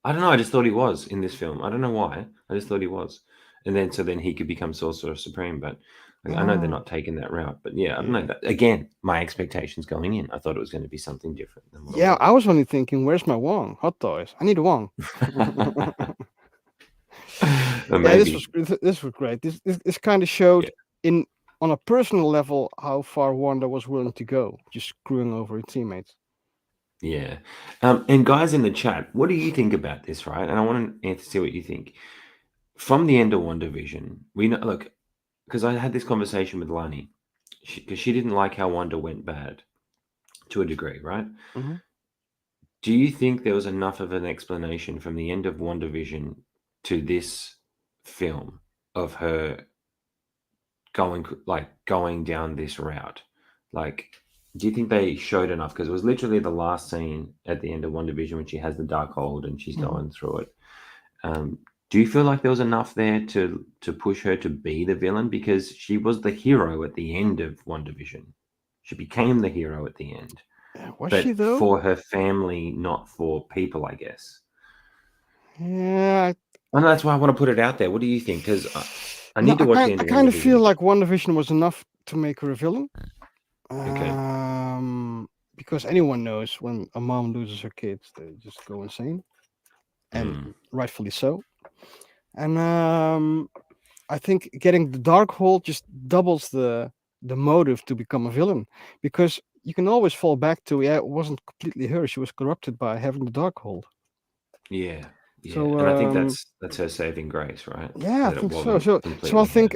I don't know. I just thought he was in this film. I don't know why. I just thought he was, and then he could become Sorcerer Supreme. But like, I know they're Oh, not taking that route. But yeah, I don't know. yeah. That, again, my expectations going in, I thought it was going to be something different than what it Yeah, was. I was only thinking, where's my Wong? Hot toys. I need a Wong. Yeah, Maybe. this was great. This kind of Yeah. showed in on a personal level how far Wanda was willing to go, just screwing over her teammates. Yeah. And guys in the chat, what do you think about this? Right, and I want to see what you think. From the end of One Division, we know. Look, because I had this conversation with Lani, because she didn't like how Wanda went bad to a degree, right? Hmm. Do you think there was enough of an explanation from the end of WandaVision to this film of her going down this route? Like, do you think they showed enough? Because it was literally the last scene at the end of WandaVision when she has the dark hold and she's Hmm. going through it. Do you feel like there was enough there to push her to be the villain? Because she was the hero at the end of WandaVision. She became the hero at the end, Was she but though? for her family, not for people, I guess. Yeah, And that's why I want to put it out there. What do you think? Because I no, need to watch the end I of kind of WandaVision feel again. like WandaVision was enough to make her a villain. Okay. Because anyone knows when a mom loses her kids, they just go insane, and Mm, rightfully so. And I think getting the Darkhold just doubles the motive to become a villain, because you can always fall back to, yeah, it wasn't completely her. She was corrupted by having the Darkhold. Yeah, yeah, So and I think that's her saving grace, right? yeah, I That it think so. wasn't So I completely her. think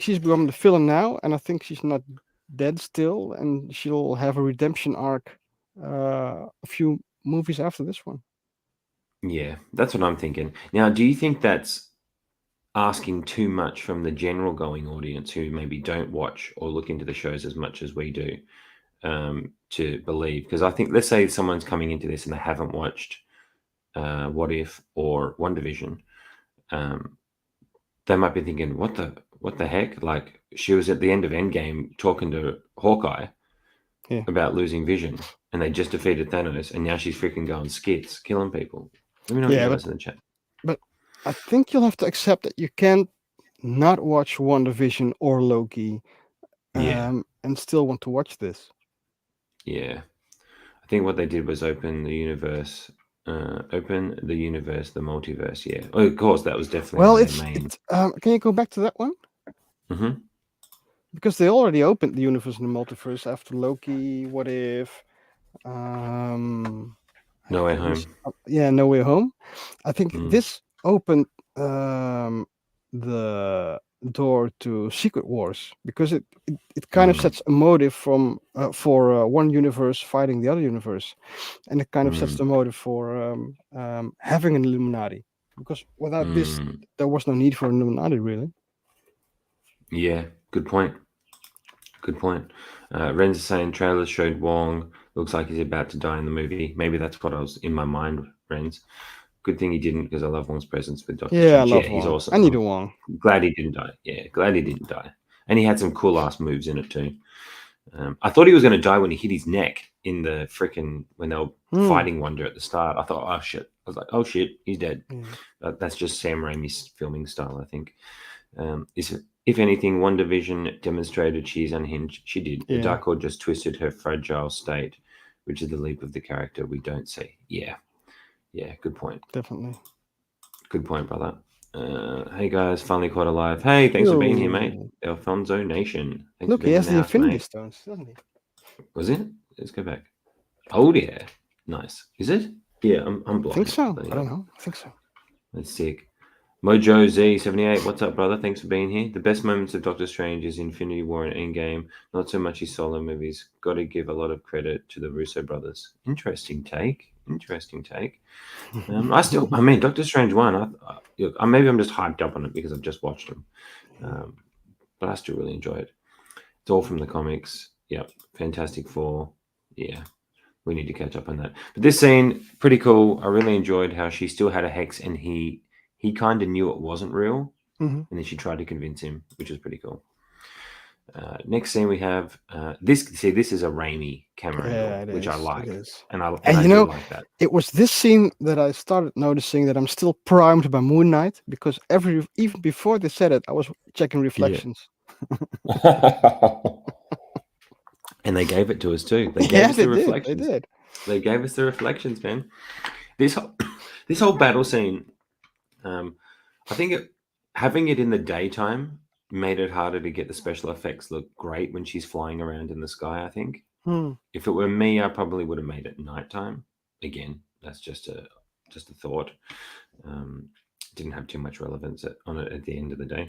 she's become the villain now, and I think she's not dead still, and she'll have a redemption arc a few movies after this one. Yeah, that's what I'm thinking. Now, do you think that's asking too much from the general going audience who maybe don't watch or look into the shows as much as we do, to believe? Because I think, let's say someone's coming into this and they haven't watched What If or WandaVision, um, they might be thinking, what the heck? Like, she was at the end of Endgame talking to Hawkeye Yeah. about losing Vision, and they just defeated Thanos, and now she's freaking going skits, killing people. Let me know what you Yeah, guys in the chat. but I think you'll have to accept that you can't not watch WandaVision or Loki, Yeah, and still want to watch this. yeah. I think what they did was open the universe, the multiverse. Yeah, oh, of course, that was definitely Well, one of their main. can you go back to that one? Hmm. Because they already opened the universe and the multiverse after Loki. What If? Um, No Way let me Home. see. Yeah, No Way Home. I think Mm, this opened the door to Secret Wars, because it kind of mm, sets a motive from for one universe fighting the other universe, and it kind of sets mm, the motive for having an Illuminati. Because without this, mm. there was no need for an Illuminati, really. Yeah, good point. Good point. Ren's saying trailers showed Wong. Looks like he's about to die in the movie. Maybe that's what I was in my mind, Ren's. Good thing he didn't, because I love Wong's presence with Doctor Yeah, I Strange. Yeah, love he's Wong. awesome. I need I'm a Wong. glad he didn't die. Yeah, glad he didn't die. And he had some cool ass moves in it too. I thought he was going to die when he hit his neck in the freaking, when they were fighting Wanda at the start. I thought, oh shit. I was like, oh shit, he's dead. Yeah. That's just Sam Raimi's filming style, I think. If anything, WandaVision demonstrated she's unhinged. She did. The Yeah. Darkhold just twisted her fragile state, which is the leap of the character we don't see. Yeah. Yeah, good point. Definitely. Good point, brother. Hey guys, finally caught alive. Hey, thanks for being here, mate. Alfonso Nation. Thanks Look, for he being has in the the house, Infinity mate. Stones, doesn't he? Was it? Let's go back. Oh yeah, nice. Is it? Yeah, I'm blind. I think so. I don't know. I think so. That's sick. Mojo Z78, what's up, brother? Thanks for being here. The best moments of Doctor Strange is Infinity War and Endgame, not so much his solo movies. Got to give a lot of credit to the Russo brothers. Interesting take. Interesting take. I mean, Doctor Strange 1, maybe I'm just hyped up on it because I've just watched them. But I still really enjoy it. It's all from the comics. Yep. Fantastic Four. Yeah. We need to catch up on that. But this scene, pretty cool. I really enjoyed how she still had a hex, and he kind of knew it wasn't real, and then she tried to convince him, which was pretty cool. Next scene we have this. See, this is a Raimi camera angle, which I like, and I do like that. It was this scene that I started noticing that I'm still primed by Moon Knight, because even before they said it, I was checking reflections. Yeah. And they gave it to us too. They gave us the reflections. They did. They gave us the reflections, man. This whole battle scene, I think having it in the daytime made it harder to get the special effects look great when she's flying around in the sky, I think. If it were me, I probably would have made it nighttime. Again, that's just a thought. Didn't have too much relevance on it at the end of the day.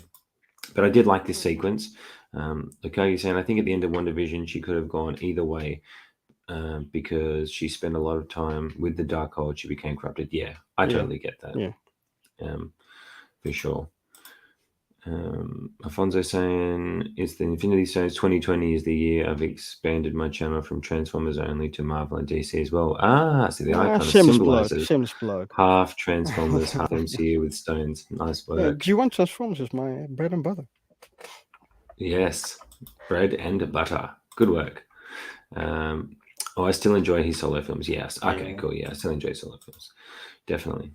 But I did like this sequence. Okay, you're saying I think at the end of WandaVision she could have gone either way, because she spent a lot of time with the Darkhold. She became corrupted. Yeah, I totally get that. Yeah. For sure. Alfonso saying it's the Infinity Stones. 2020 is the year I've expanded my channel from Transformers only to Marvel and DC as well. So the icon symbolizes half Transformers, half MCU with stones. Nice work. G1 Transformers is my bread and butter. Yes, bread and butter. Good work. I still enjoy his solo films. Yes. Okay, cool. Yeah, I still enjoy solo films. Definitely.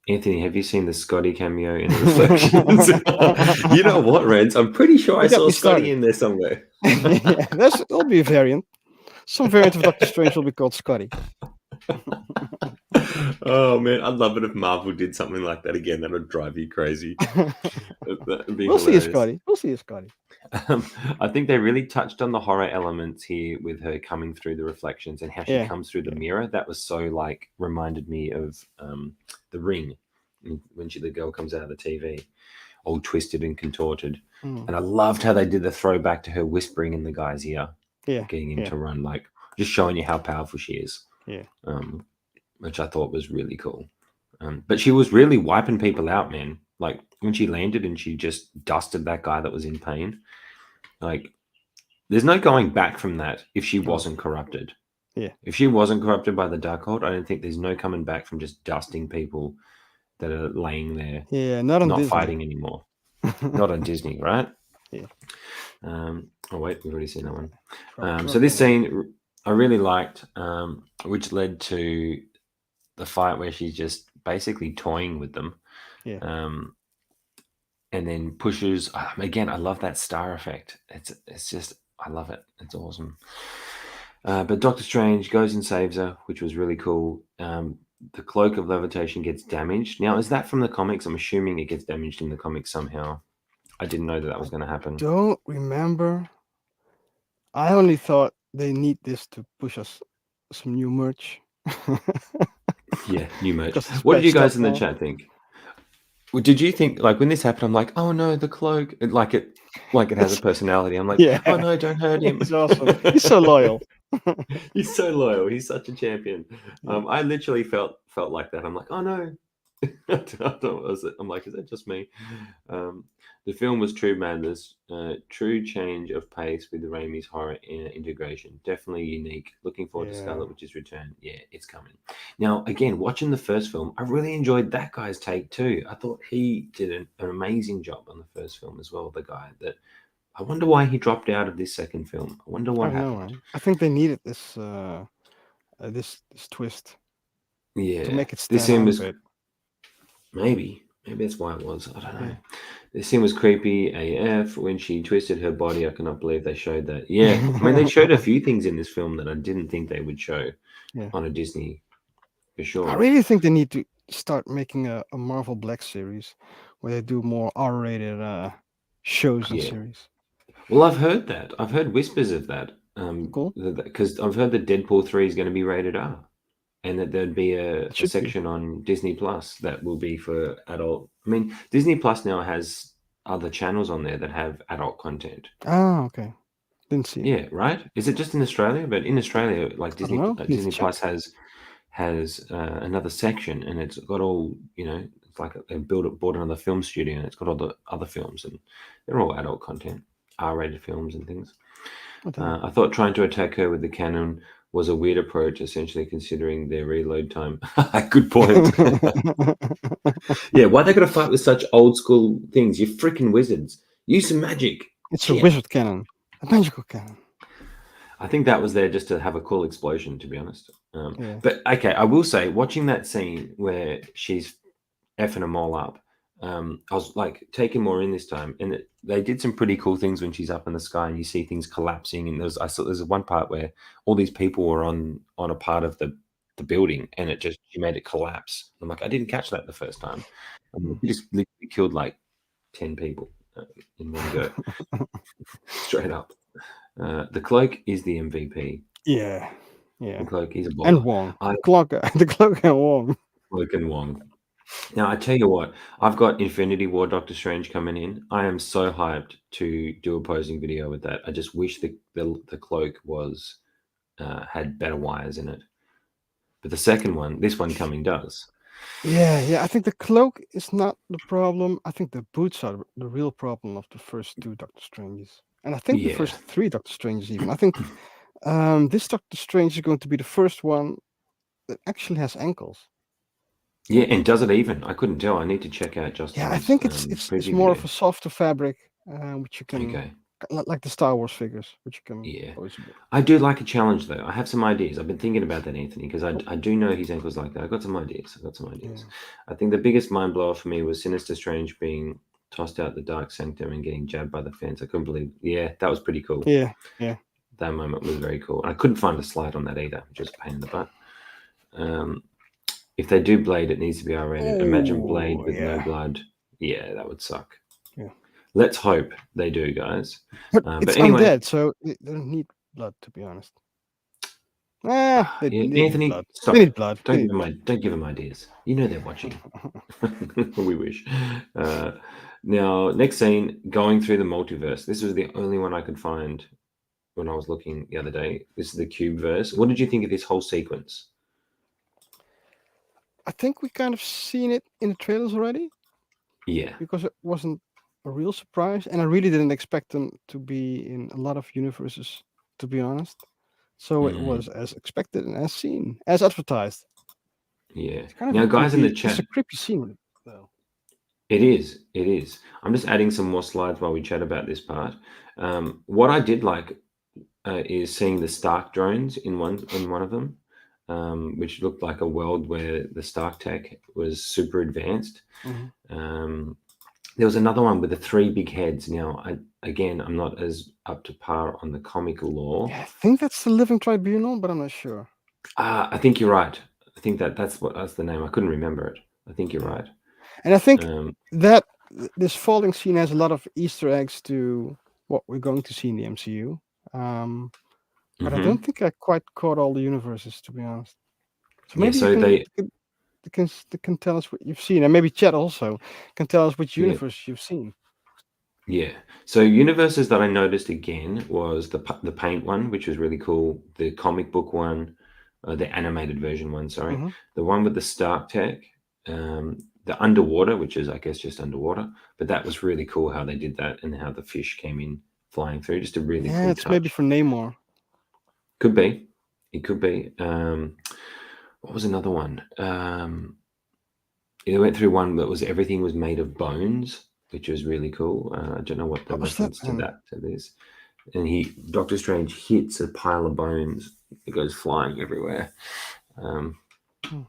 Anthony, have you seen the Scotty cameo in Reflections? You know what, Reds? I'm pretty sure I saw Scotty in there somewhere. Yeah, there'll be a variant. Some variant of Doctor Strange will be called Scotty. Oh man, I'd love it if Marvel did something like that again. That would drive you crazy. That would be We'll see you, hilarious. Scotty. We'll see you, Scotty. I think they really touched on the horror elements here with her coming through the reflections and how she Yeah. comes through the mirror. That was so like reminded me of The Ring when the girl comes out of the TV, all twisted and contorted. Mm. And I loved how they did the throwback to her whispering in the guy's ear, Yeah. getting him Yeah. to run, like just showing you how powerful she is. Yeah. Which I thought was really cool. But she was really wiping people out, man. Like when she landed and she just dusted that guy that was in pain. Like there's no going back from that if she wasn't corrupted. Yeah. If she wasn't corrupted by the Darkhold, I don't think there's no coming back from just dusting people that are laying there, Yeah. Not on not Disney. fighting anymore. Not on Disney, right? Yeah. Oh wait, we've already seen that one. So this scene I really liked, which led to the fight where she's just basically toying with them. Yeah. And then pushes again. I love that star effect. It's just I love it. It's awesome. But Doctor Strange goes and saves her, which was really cool. The cloak of levitation gets damaged. Now, is that from the comics? I'm assuming it gets damaged in the comics somehow. I didn't know that was going to happen. Don't remember. I only thought they need this to push us some new merch. Yeah, new merch. Because it's What did you patched guys up in the now. chat think? Did you think like when this happened? I'm like, oh no, the cloak, like it has a personality. I'm like, Yeah. oh no, don't hurt him. He's awesome. He's so loyal. He's so loyal. He's such a champion. Yeah. I literally felt like that. I'm like, oh no. I'm like, is that just me? The film was true madness, true change of pace with Raimi's horror integration. Definitely unique. Looking forward to Scarlet Witch's return. Yeah, it's coming. Now, again, watching the first film, I really enjoyed that guy's take too. I thought he did an amazing job on the first film as well. The guy that I wonder why he dropped out of this second film. I wonder what happened. I think they needed this this twist Yeah, to make it this stand scene out was a bit. maybe that's why it was. I don't know. Yeah. This scene was creepy AF when she twisted her body. I cannot believe they showed that. Yeah, I mean they showed a few things in this film that I didn't think they would show on a Disney for sure. I really think they need to start making a Marvel Black series where they do more R-rated shows and series. Well, I've heard that. I've heard whispers of that. Cool. Because I've heard that Deadpool 3 is going to be rated R, and that there'd be a section on Disney Plus that will be for adult. I mean, Disney Plus now has other channels on there that have adult content. Oh, okay. Didn't see it. Yeah, right. Is it just in Australia? But in Australia, like Disney Plus has another section, and it's got all It's like they bought another film studio, and it's got all the other films, and they're all adult content, R-rated films and things. I thought trying to attack her with the cannon was a weird approach, essentially considering their reload time. Good point. Yeah, why they got to fight with such old school things? You freaking wizards! Use some magic. It's a wizard cannon, a magical cannon. I think that was there just to have a cool explosion, to be honest. But okay, I will say, watching that scene where she's effing them all up, I was like taking more in this time, and they did some pretty cool things when she's up in the sky and you see things collapsing. And there's one part where all these people were on a part of the building, and she made it collapse. I'm like, I didn't catch that the first time. She just literally killed like 10 people in one go, straight up. The cloak is the MVP. Yeah. The cloak, he's a baller. And Wong. The cloak and Wong. Cloak and Wong. Now, I tell you what, I've got Infinity War Doctor Strange coming in. I am so hyped to do a posing video with that. I just wish the cloak was had better wires in it. But this one coming does. Yeah. I think the cloak is not the problem. I think the boots are the real problem of the first 2 Doctor Stranges. And I think the first 3 Doctor Stranges even. I think this Doctor Strange is going to be the first one that actually has ankles. Yeah, and does it even? I couldn't tell. I need to check out Justin's. Yeah, I think it's more of a softer fabric, which you can like the Star Wars figures, which you can. Yeah, I do like a challenge though. I have some ideas. I've been thinking about that, Anthony, because I do know his ankles like that. I got some ideas. Yeah. I think the biggest mind blower for me was Sinister Strange being tossed out the Dark Sanctum and getting jabbed by the fence. I couldn't believe. Yeah, that was pretty cool. Yeah. That moment was very cool. And I couldn't find a slide on that either, which was a pain in the butt. If they do Blade, it needs to be R-rated. Imagine Blade Oh with no yeah, blood. Yeah, that would suck. yeah. Let's hope they do, guys. But But it's anyway, undead, so they don't need blood. To be honest, they need Anthony, blood. They stop. need blood. They need blood. Don't give them ideas. You know they're watching. We wish. Uh, Now, next scene, going through the multiverse. This was the only one I could find when I was looking the other day. This is the cube verse. What did you think of this whole sequence? I think we kind of seen it in the trailers already Yeah. because it wasn't a real surprise, and I really didn't expect them to be in a lot of universes. To be honest, so it Mm, was as expected and as seen, as advertised. yeah. It's kind of a Now, guys in the creepy. It's a chat, creepy scene, though. it is. It is. I'm just adding some more slides while we chat about this part. What I did like is seeing the Stark drones in one of them, which looked like a world where the Stark tech was super advanced. Um, there was another one with the three big heads. Now, I'm not as up to par on the comical lore. Yeah, I think that's the Living Tribunal, but I'm not sure. I think you're right. I think that's the name. I couldn't remember it. I think you're right. And I think Um, that this falling scene has a lot of Easter eggs to what we're going to see in the MCU. But I mhm. don't think I quite caught all the universes, to be honest. So Yeah. maybe So they. you can tell us what you've seen, and maybe Chet also can tell us which Yeah. universe you've seen. Yeah. So universes that I noticed again was the paint one, which was really cool. The comic book one, the animated version one. Sorry, Mm-hmm. the one with the Stark tech, the underwater, which is I guess just underwater. But that was really cool how they did that and how the fish came in flying through. Just a really Yeah, cool it's maybe touch. for Namor. Could be. It could be. What was another one? It went through one that was everything was made of bones, which was really cool. I don't know what the What was that? reference to that is. And Doctor Strange hits a pile of bones. It goes flying everywhere. Um, Hmm.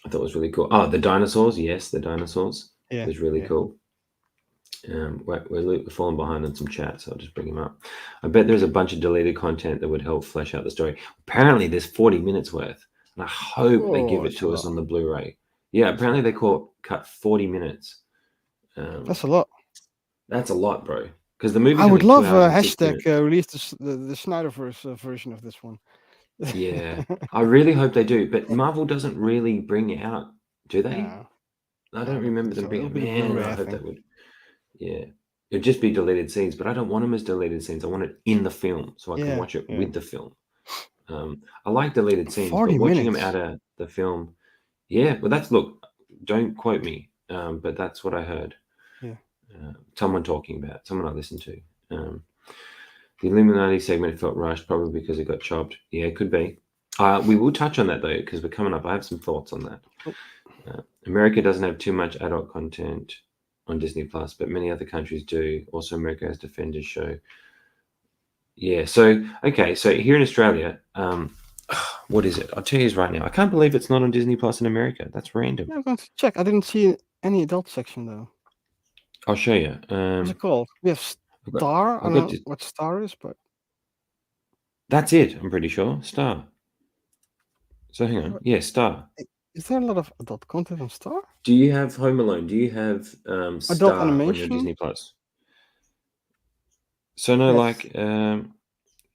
I thought it was really cool. Oh, the dinosaurs. Yes, the dinosaurs. Yeah, It was really yeah. cool. We're falling behind on some chat, so I'll just bring them up. I bet there's a bunch of deleted content that would help flesh out the story. Apparently, there's 40 minutes worth, and I hope they give Oh, it it's a to us lot. on the Blu-ray. Yeah, apparently they cut 40 minutes. That's a lot. That's a lot, bro. Because the movie's I would only 2 love hours a and 6 minutes. release the Snyderverse version of this one. Yeah, I really hope they do. But Marvel doesn't really bring it out, do they? No, I no, don't but remember them it'll bringing. be the Man, Blu-ray, I I hope they think. would. Yeah, it'd just be deleted scenes, but I don't want them as deleted scenes. I want it in the film so I can Yeah, watch it yeah. with the film. I like deleted scenes, but 40 watching them minutes. out of the film, yeah. Well, look. Don't quote me, but that's what I heard. Yeah. Someone talking about someone I listened to. The Illuminati segment felt rushed, probably because it got chopped. Yeah, it could be. We will touch on that though, because we're coming up. I have some thoughts on that. Oh. America doesn't have too much adult content on Disney Plus, but many other countries do. Also, America has Defenders show. Yeah. So okay. So here in Australia, what is it? I'll tell you this right now. I can't believe it's not on Disney Plus in America. That's random. Yeah, I'm going to check. I didn't see any adult section though. I'll show you. What's it called? We have I've got, Star. I I've don't got know what Star is, but that's it. I'm pretty sure. Star. So hang on. what- Yeah, Star. is there a lot of adult content on Star? Do you have Home Alone? Do you have Adult Star on your animation? Disney Plus? So no, Yes. like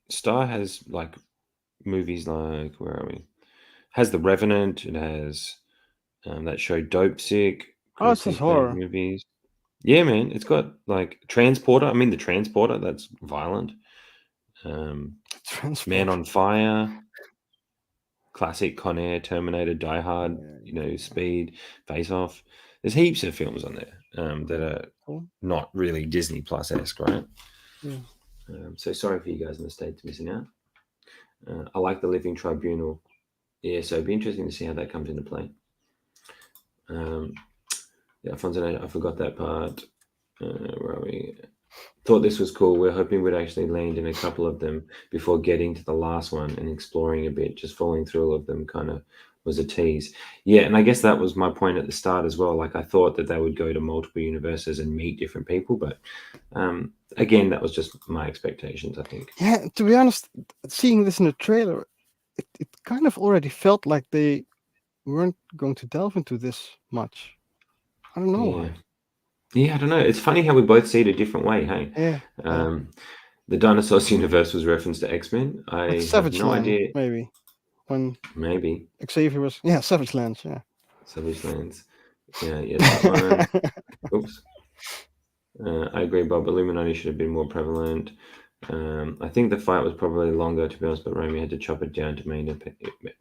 Star has like movies like where are we? Has The Revenant. It has that show Dope Sick. Oh, it Chris says Sinclair's horror. movies. Yeah, man. It's got like Transporter. I mean, the Transporter. That's violent. Man Transport. on Fire. Classic Con Air, Terminator, Die Hard. Speed, Face Off. There's heaps of films on there that are Cool. not really Disney Plus esque, right? Yeah. So sorry for you guys in the States missing out. I like the Living Tribunal. Yeah, so it'd be interesting to see how that comes into play. Yeah, Alfonso, I forgot that part. Where are we? Thought this was cool. We're hoping we'd actually land in a couple of them before getting to the last one and exploring a bit. Just following through all of them kind of was a tease. Yeah, and I guess that was my point at the start as well. Like I thought that they would go to multiple universes and meet different people, but again, that was just my expectations, I think. Yeah, to be honest, seeing this in the trailer, it kind of already felt like they weren't going to delve into this much. I don't know Yeah. why. Yeah, I don't know. It's funny how we both see it a different way, hey? Yeah, yeah. The Dinosaurs universe was referenced to X-Men. Like I have Savage no Land, idea. maybe when Maybe Xavier was. Yeah, Savage Lands. Yeah. Savage Lands. Yeah, yes, that one. Oops. I agree, Bob. Illuminati should have been more prevalent. I think the fight was probably longer, to be honest, but Raimi had to chop it down to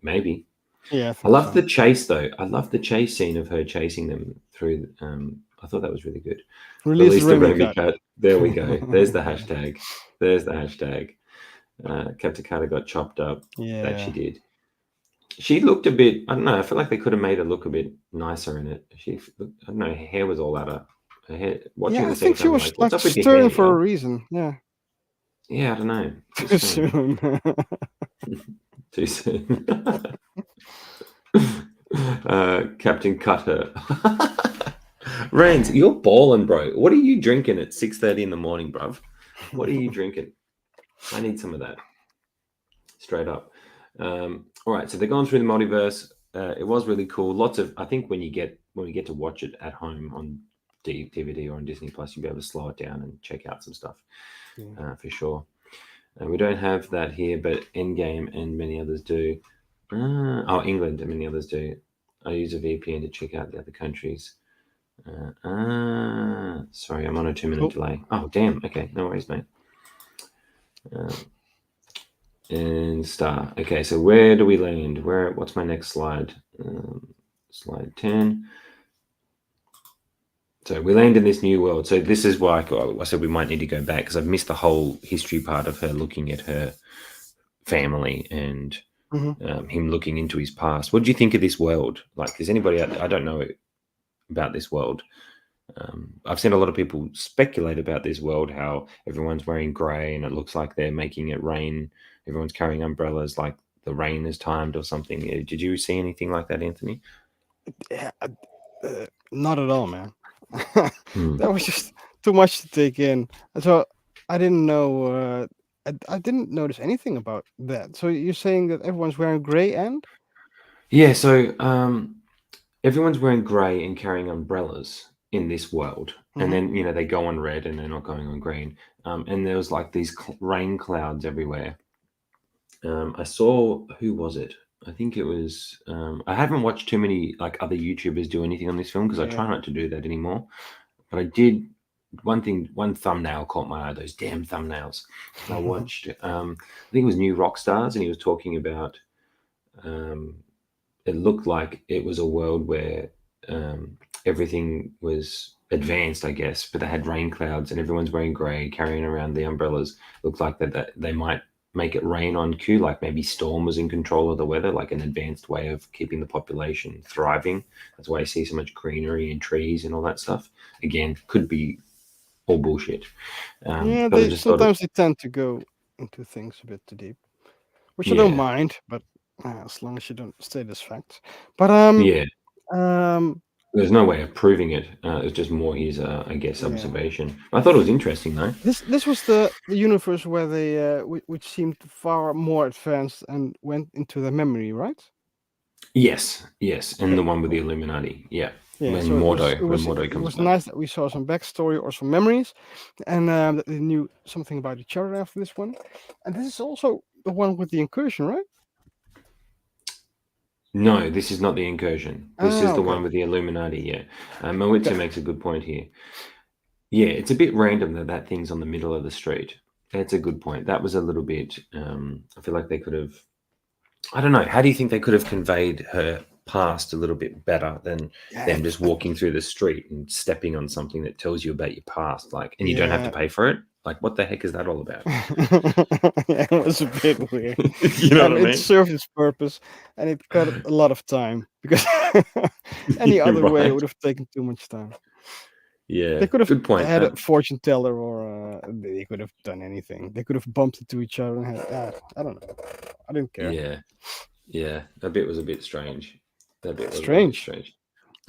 maybe. Yeah, I I think love so. the chase, though. I love the chase scene of her chasing them through. I thought that was really good. Release the Release the Raimi Raimi cut. cut. There we go. There's the hashtag. There's the hashtag. Captain Carter got chopped up. That she Yeah. did. She looked a bit. I don't know. I feel like they could have made her look a bit nicer in it. I don't know. Her hair was all out of her hair. Watching Yeah, it I the second think she time, I'm was like, "What's like up with your hair, stern for a yo?" reason. Yeah. Yeah, I don't know. Too Too soon. soon. Too soon. Captain Cutter. Rand, you're balling, bro. What are you drinking at 6:30 in the morning, bruv? What are you drinking? I need some of that. Straight up. All right, so they're going through the multiverse. It was really cool. Lots of, I think when we get to watch it at home on DVD or on Disney Plus, you'll be able to slow it down and check out some stuff for sure. We don't have that here, but Endgame and many others do. England and many others do. I use a VPN to check out the other countries. Sorry, I'm on a 2-minute delay. Oh, damn. Okay, no worries, mate. And star. Okay, so where do we land? What's my next slide? Slide 10. So we land in this new world. So this is why I said we might need to go back, because I've missed the whole history part of her looking at her family and him looking into his past. What do you think of this world? Like, is anybody? I don't know about this world. I've seen a lot of people speculate about this world, how everyone's wearing grey and it looks like they're making it rain. Everyone's carrying umbrellas, like the rain is timed or something. Did you see anything like that, Anthony? Yeah, not at all, man. That was just too much to take in. So I didn't know. I didn't notice anything about that. So you're saying that everyone's wearing grey and? Yeah, so everyone's wearing grey and carrying umbrellas in this world. And then, they go on red and they're not going on green. And there was like these rain clouds everywhere. I saw, who was it? I think it was, I haven't watched too many like other YouTubers do anything on this film because I try not to do that anymore. But I did, one thumbnail caught my eye, those damn thumbnails. And I watched, I think it was New Rockstars, and he was talking about, it looked like it was a world where everything was advanced, I guess, but they had rain clouds and everyone's wearing grey, carrying around the umbrellas. Looked like that they might make it rain on cue, like maybe Storm was in control of the weather, like an advanced way of keeping the population thriving. That's why you see so much greenery and trees and all that stuff. Again, could be all bullshit. Yeah, but I they just thought sometimes they tend to go into things a bit too deep, which I don't yeah, mind, but as long as you don't state as facts. But yeah. um, There's no way of proving it. It's just more his, I guess, yeah. observation. I thought it was interesting, though. This was the universe where they which seemed far more advanced and went into the memory, right? Yes, and Okay, the one with the cool. Illuminati. Yeah, Yeah, when so it was Mordo it comes was back. nice that we saw some backstory or some memories, and that they knew something about each other after this one. And this is also the one with the incursion, right? No, this is not the incursion. This is the Okay. one with the Illuminati. Yeah, Mawitsu Okay. makes a good point here. Yeah, it's a bit random that thing's on the middle of the street. That's a good point. That was a little bit. I feel like they could have. I don't know. How do you think they could have conveyed her past a little bit better than them just walking through the street and stepping on something that tells you about your past, like, and you don't have to pay for it? Like, what the heck is that all about? Yeah, it was a bit weird, You know and what I it mean? served its purpose, and it cut a lot of time because any You're other way right. would have taken too much time. Yeah, They could have good point. had a fortune teller, or they could have done anything. They could have bumped into each other and had. I don't know. I didn't care. Yeah, that bit was a bit strange. That bit was a little bit Strange. strange.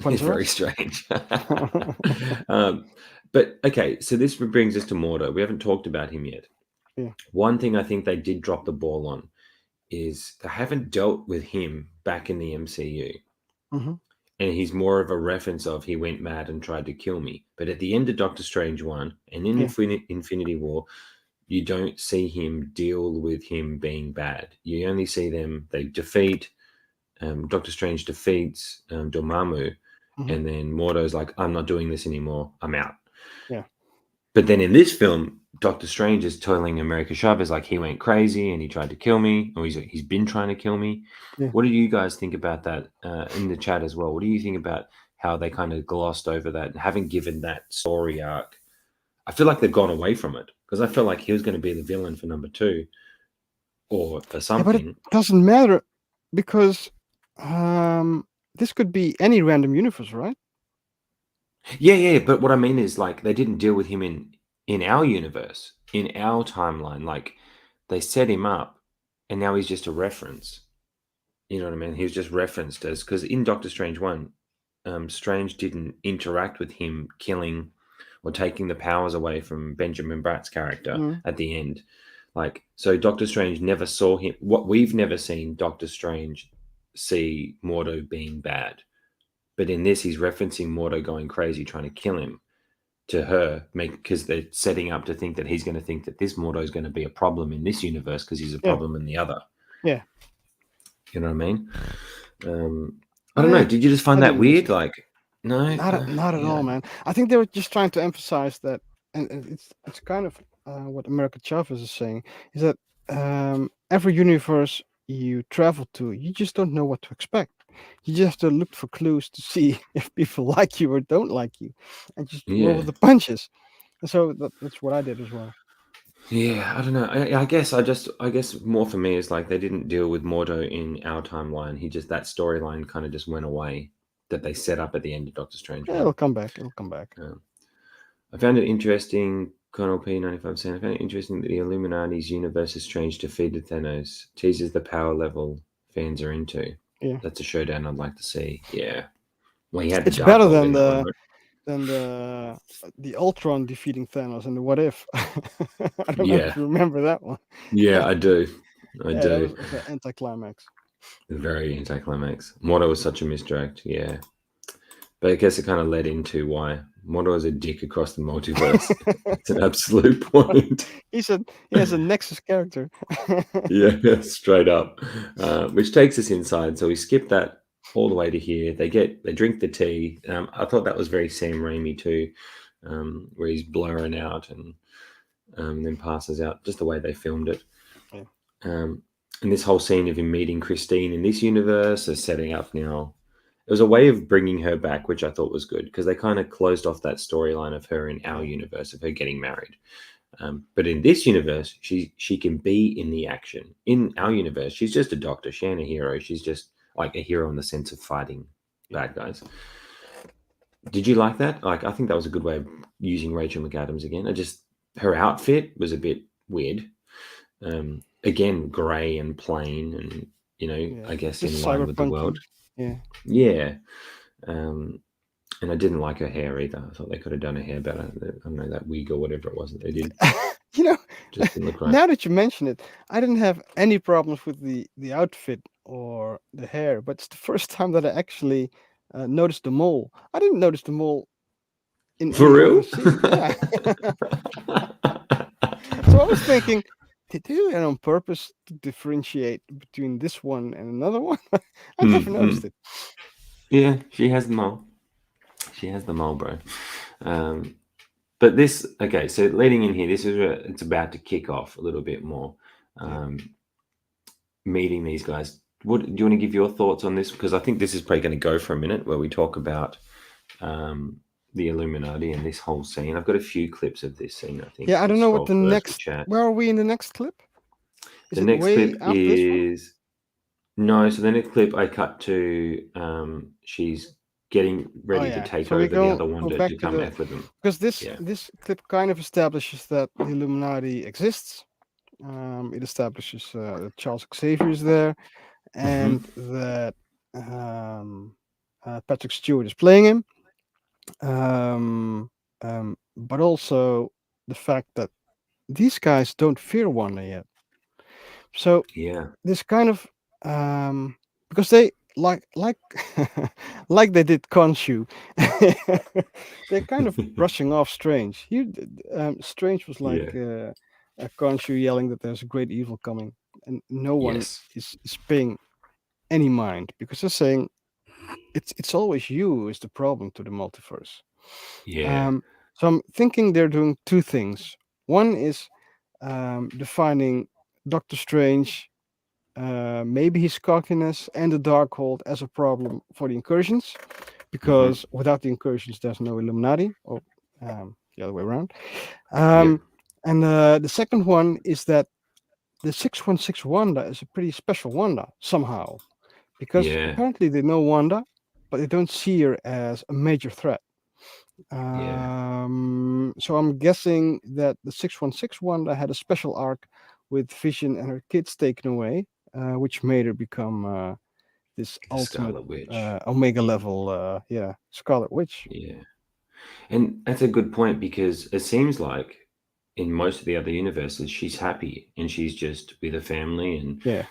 Fun It's for very us. strange. But okay, so this brings us to Mordo. We haven't talked about him yet. Yeah. One thing I think they did drop the ball on is they haven't dealt with him back in the MCU. Hmm. and he's more of a reference of he went mad and tried to kill me. But at the end of Doctor Strange 1 and in Yeah. Infinity War, you don't see him deal with him being bad. You only see them, they defeat, Doctor Strange defeats Dormammu, Hmm. and then Mordo's like, I'm not doing this anymore, I'm out. Yeah. But then in this film, Doctor Strange is telling America Chavez like he went crazy and he tried to kill me, or he's been trying to kill me. Yeah. What do you guys think about that in the chat as well? What do you think about how they kind of glossed over that and haven't given that story arc? I feel like they've gone away from it because I felt like he was going to be the villain for number two or Yeah, but it something. doesn't matter because um, this could be any random universe, right? Yeah, yeah. But what I mean is like they didn't deal with him in our universe, in our timeline. Like they set him up, and now he's just a reference. You know what I mean? He was just referenced as because in Doctor Strange 1, Strange didn't interact with him killing or taking the powers away from Benjamin Bratt's character Mm. at the end. Like, so Doctor Strange never saw him. What we've never seen Doctor Strange see Mordo being bad. But in this, he's referencing Mordo going crazy, trying to kill him to her, make because they're setting up to think that he's going to think that this Mordo is going to be a problem in this universe because he's a Yeah. problem in the other. Yeah. You know what I mean? I Oh don't know. yeah. Did you just I find that didn't miss weird? it. Like, no, Not at yeah, all, man. I think they were just trying to emphasize that, and it's kind of what America Chavez is saying is that every universe you travel to, you just don't know what to expect. You just have to look for clues to see if people like you or don't like you, and just roll yeah, with the punches. And so that's what I did as well. yeah. I don't know. I guess more for me is like they didn't deal with Mordo in our timeline. He just that storyline kind of just went away that they set up at the end of Doctor Strange Yeah, one. it'll come back. It'll come back. Um, I found it interesting. Colonel P95 I found it interesting that the Illuminati's universe is strange defeated Thanos. Teases the power level fans are into. Yeah, That's a showdown I'd like to see. Yeah. Well, he had the it's better Darkhold in that one, right? than the Ultron defeating Thanos and the What If. I don't know if Yeah. you remember that one. Yeah, I do. I Yeah, that do. was an anticlimax. Very anticlimax. Mordo was such a misdirect. Yeah. But I guess it kind of led into why Mordo is a dick across the multiverse. It's an absolute point. He has a Nexus character. Yeah, straight up. Which takes us inside. So we skip that all the way to here. They drink the tea. I thought that was very Sam Raimi too, where he's blurring out and then passes out. Just the way they filmed it. Yeah. And this whole scene of him meeting Christine in this universe is setting up now. It was a way of bringing her back, which I thought was good because they kind of closed off that storyline of her in our universe of her getting married. But in this universe, she can be in the action. In our universe, she's just a doctor. She ain't a hero. She's just like a hero in the sense of fighting bad guys. Did you like that? Like, I think that was a good way of using Rachel McAdams again. Her outfit was a bit weird. Again, grey and plain, and Yeah, I guess in just line with the cyberpunky. world. Yeah. Yeah. And I didn't like her hair either. I thought they could have done her hair better. I don't know, that wig or whatever it was that they did. You know, Just didn't look right. now that you mention it, I didn't have any problems with the outfit or the hair, but it's the first time that I actually noticed the mole. I didn't notice the mole in For any other real? scene. Yeah. So I was thinking, did they do it on purpose to differentiate between this one and another one? I never noticed it. Yeah, she has the mole. She has the mole, bro. But this, okay, so leading in here, this is where it's about to kick off a little bit more. Yeah. Meeting these guys. What do you want to give your thoughts on this? Because I think this is probably going to go for a minute where we talk about the Illuminati and this whole scene. I've got a few clips of this scene, I think. Yeah, I don't know what the Scroll through as we next. chat. Where are we in the next clip? Is The it next way clip after this one? is no. So the next clip I cut to she's getting ready to take So we over the other go Wanda back to to come the F with them. because this Yeah. this clip kind of establishes that the Illuminati exists. It establishes that Charles Xavier is there, and that Patrick Stewart is playing him. But also the fact that these guys don't fear Wanda yet. So Yeah. this kind of because they like like they did Khonshu. They're kind of brushing off Strange. Strange was like Yeah. Khonshu yelling that there's a great evil coming, and no one Yes. is paying any mind because they're saying it's always you who is the problem to the multiverse. Yeah. Um, so I'm thinking they're doing two things. One is defining Doctor Strange, maybe his cockiness and the Darkhold as a problem for the incursions, Hmm. because without the incursions, there's no Illuminati, or the other way around. Yep. Um, and the second one is that the 616 Wanda is a pretty special Wanda somehow, because Yeah. apparently they know Wanda, but they don't see her as a major threat. Yeah. So I'm guessing that the 616 Wanda had a special arc with Vision and her kids taken away, which made her become this The ultimate Scarlet Witch. Omega level, Scarlet Witch. Yeah. And that's a good point because it seems like in most of the other universes, she's happy and she's just with her family. And Yeah,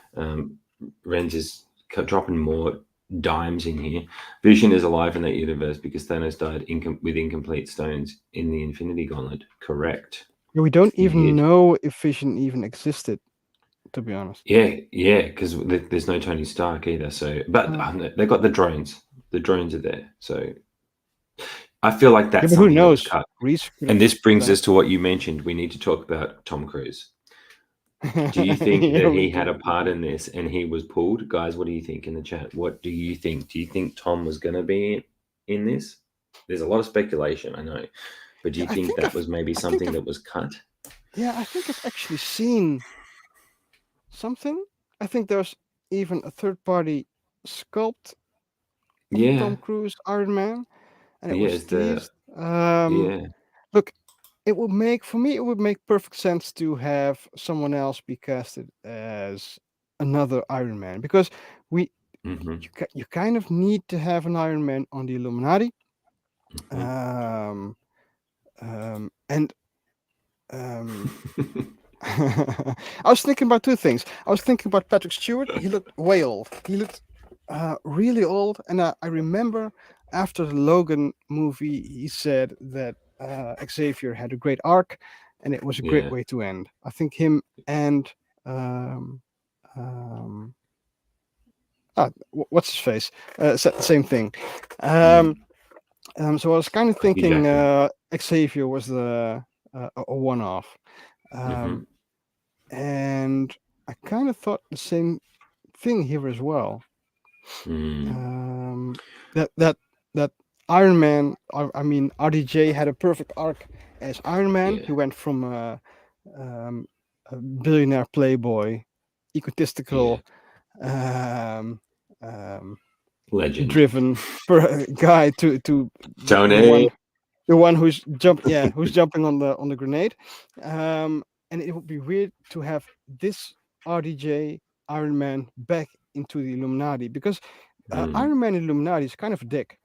Renz is dropping more dimes in here. Vision is alive in that universe because Thanos died with incomplete stones in the Infinity Gauntlet. Correct. we don't He even did. know if Vision even existed, to be honest. Yeah, yeah, because there's no Tony Stark either. So, but Uh, they got the drones. The drones are there. So I feel like yeah, that's but who something that was knows? cut. Reese could And have. this Could brings have. us to what you mentioned. We need to talk about Tom Cruise. Do you think Yeah, that we he had a do. part in this and he was pulled? Guys, what do you think in the chat? What do you think? Do you think Tom was going to be in this? There's a lot of speculation, I know. But do Yeah, you think that was maybe I think something I've, that was cut? yeah, I think I've actually seen something. I think there's even a third party sculpt of a Yeah. Tom Cruise Iron Man, and it Yeah, was is the teased. yeah. Look, it would make for me. It would make perfect sense to have someone else be casted as another Iron Man because we Mm-hmm. you kind of need to have an Iron Man on the Illuminati. Mm-hmm. Um, and I was thinking about two things. I was thinking about Patrick Stewart. He looked way old. He looked really old. And I remember after the Logan movie, he said that Xavier had a great arc and it was a great Yeah. way to end. I think him and um, um, what's his face said the same thing. Um, Mm. so I was kind of Hugh thinking Jackman. Xavier was a one-off. Mm-hmm. Um, and I kind of thought the same thing here as well. Mm. Um, that Iron Man, I mean RDJ had a perfect arc as Iron Man. Yeah. He went from um, a billionaire playboy, Yeah. egotistical, um, um, Legend. driven guy to the Tony. one who's jumping on the grenade. And it would be weird to have this RDJ Iron Man back into the Illuminati because Mm. Iron Man Illuminati is kind of a dick.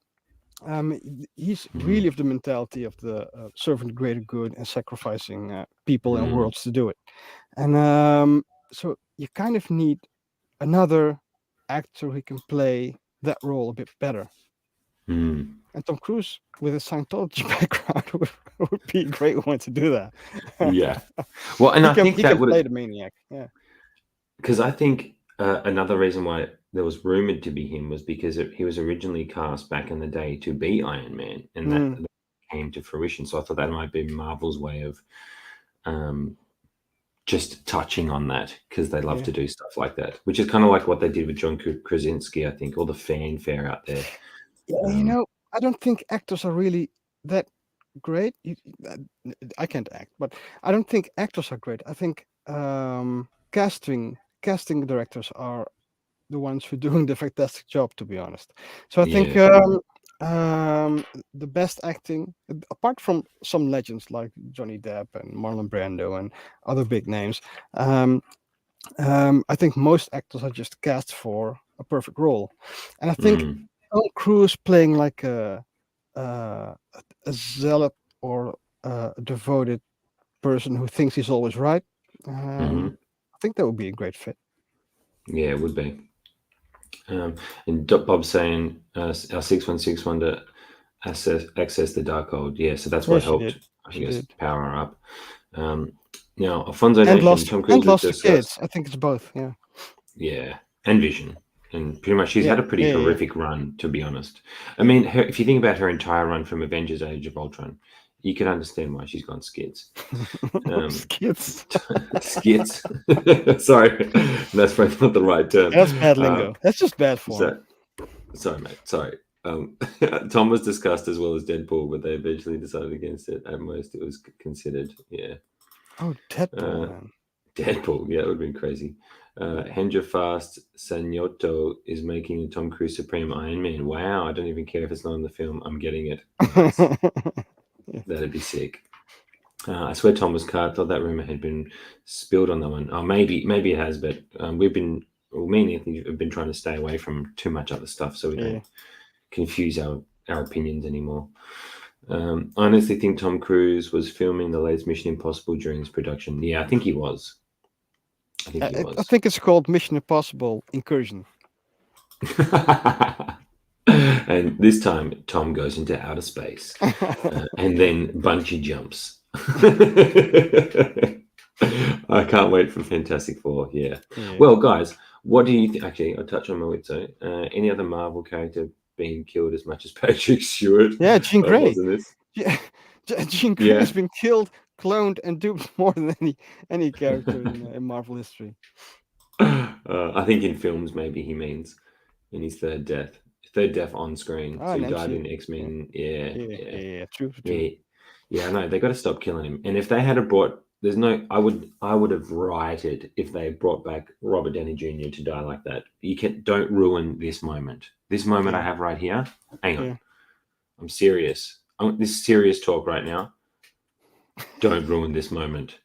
He's Mm. really of the mentality of the servant the greater good and sacrificing people and Mm. worlds to do it. And so you kind of need another actor who can play that role a bit better. Mm. And Tom Cruise, with a Scientology background, would be a great one to do that. Yeah. Well, and he I can think he that can would play the maniac. Yeah. because I think another reason why there was rumored to be him was because he was originally cast back in the day to be Iron Man, and that Mm, came to fruition. So I thought that might be Marvel's way of um, just touching on that because they love yeah. to do stuff like that, which is kind of like what they did with John Krasinski. I think all the fanfare out there. Yeah. Um, I don't think actors are really that great. Uh, I can't act, but I don't think actors are great. I think casting directors are the ones who are doing the fantastic job, to be honest. So I think yeah. the best acting, apart from some legends like Johnny Depp and Marlon Brando and other big names, um, I think most actors are just cast for a perfect role. And I think Mm, Tom Cruise playing like uh, a zealot or a devoted person who thinks he's always right. hmm I think that would be a great fit. Yeah, it would be. And Bob's saying our 616 Wonder access the Darkhold. Yeah, so that's Yeah, what she helped, did. I She guess, did. power her up. Now, Alfonso Nation, Tom Cruise And was lost the discussed. kids. I think it's both. Yeah. Yeah, and Vision. And pretty much she's Yeah. had a pretty Yeah. Yeah. horrific run, to be honest. I Yeah. mean, if you think about her entire run from Avengers Age of Ultron, you can understand why she's gone skids. Kids. Skits. Sorry, that's probably not the right term. That's bad lingo. That's just bad form. So, sorry, mate. Sorry. Tom was discussed as well as Deadpool, but they eventually decided against it. At most, it was considered. Yeah. Oh, Deadpool, Uh, man. Deadpool. Yeah, it would have been crazy. Yeah. Hendra Fast Sanyoto is making a Tom Cruise Supreme Iron Man. Wow. I don't even care if it's not in the film. I'm getting it. Nice. Yeah. That'd be sick. I swear Tom was cut. I thought that rumor had been spilled on that one. Oh, maybe it has, but me and Anthony have been trying to stay away from too much other stuff so we Yeah. don't confuse our opinions anymore. I honestly think Tom Cruise was filming the latest Mission Impossible during his production. Yeah, I think he was. I think he I was. think it's called Mission Impossible Incursion. And this time, Tom goes into outer space and then bungee jumps. I can't wait for Fantastic Four. Yeah. Yeah. Well, guys, what do you think? Actually, I'll touch on Mawitzo. Any other Marvel character being killed as much as Patrick Stewart Yeah, Jean Grey. was in this? Yeah, Jean Grey Yeah. has been killed, cloned, and duped more than any character in Marvel history. I think in films, maybe he means in his third death on screen. Ah, So an he died MCU. in X Yeah, Men. Yeah, yeah, yeah. yeah, yeah. True, true. Yeah, yeah, I know. They got to stop killing him. And if they had brought, I would have rioted if they brought back Robert Downey Jr. to die like that. Don't ruin this moment. This moment I Yeah. have right here. Hang on, Yeah. I'm serious. This is serious talk right now. Don't ruin this moment,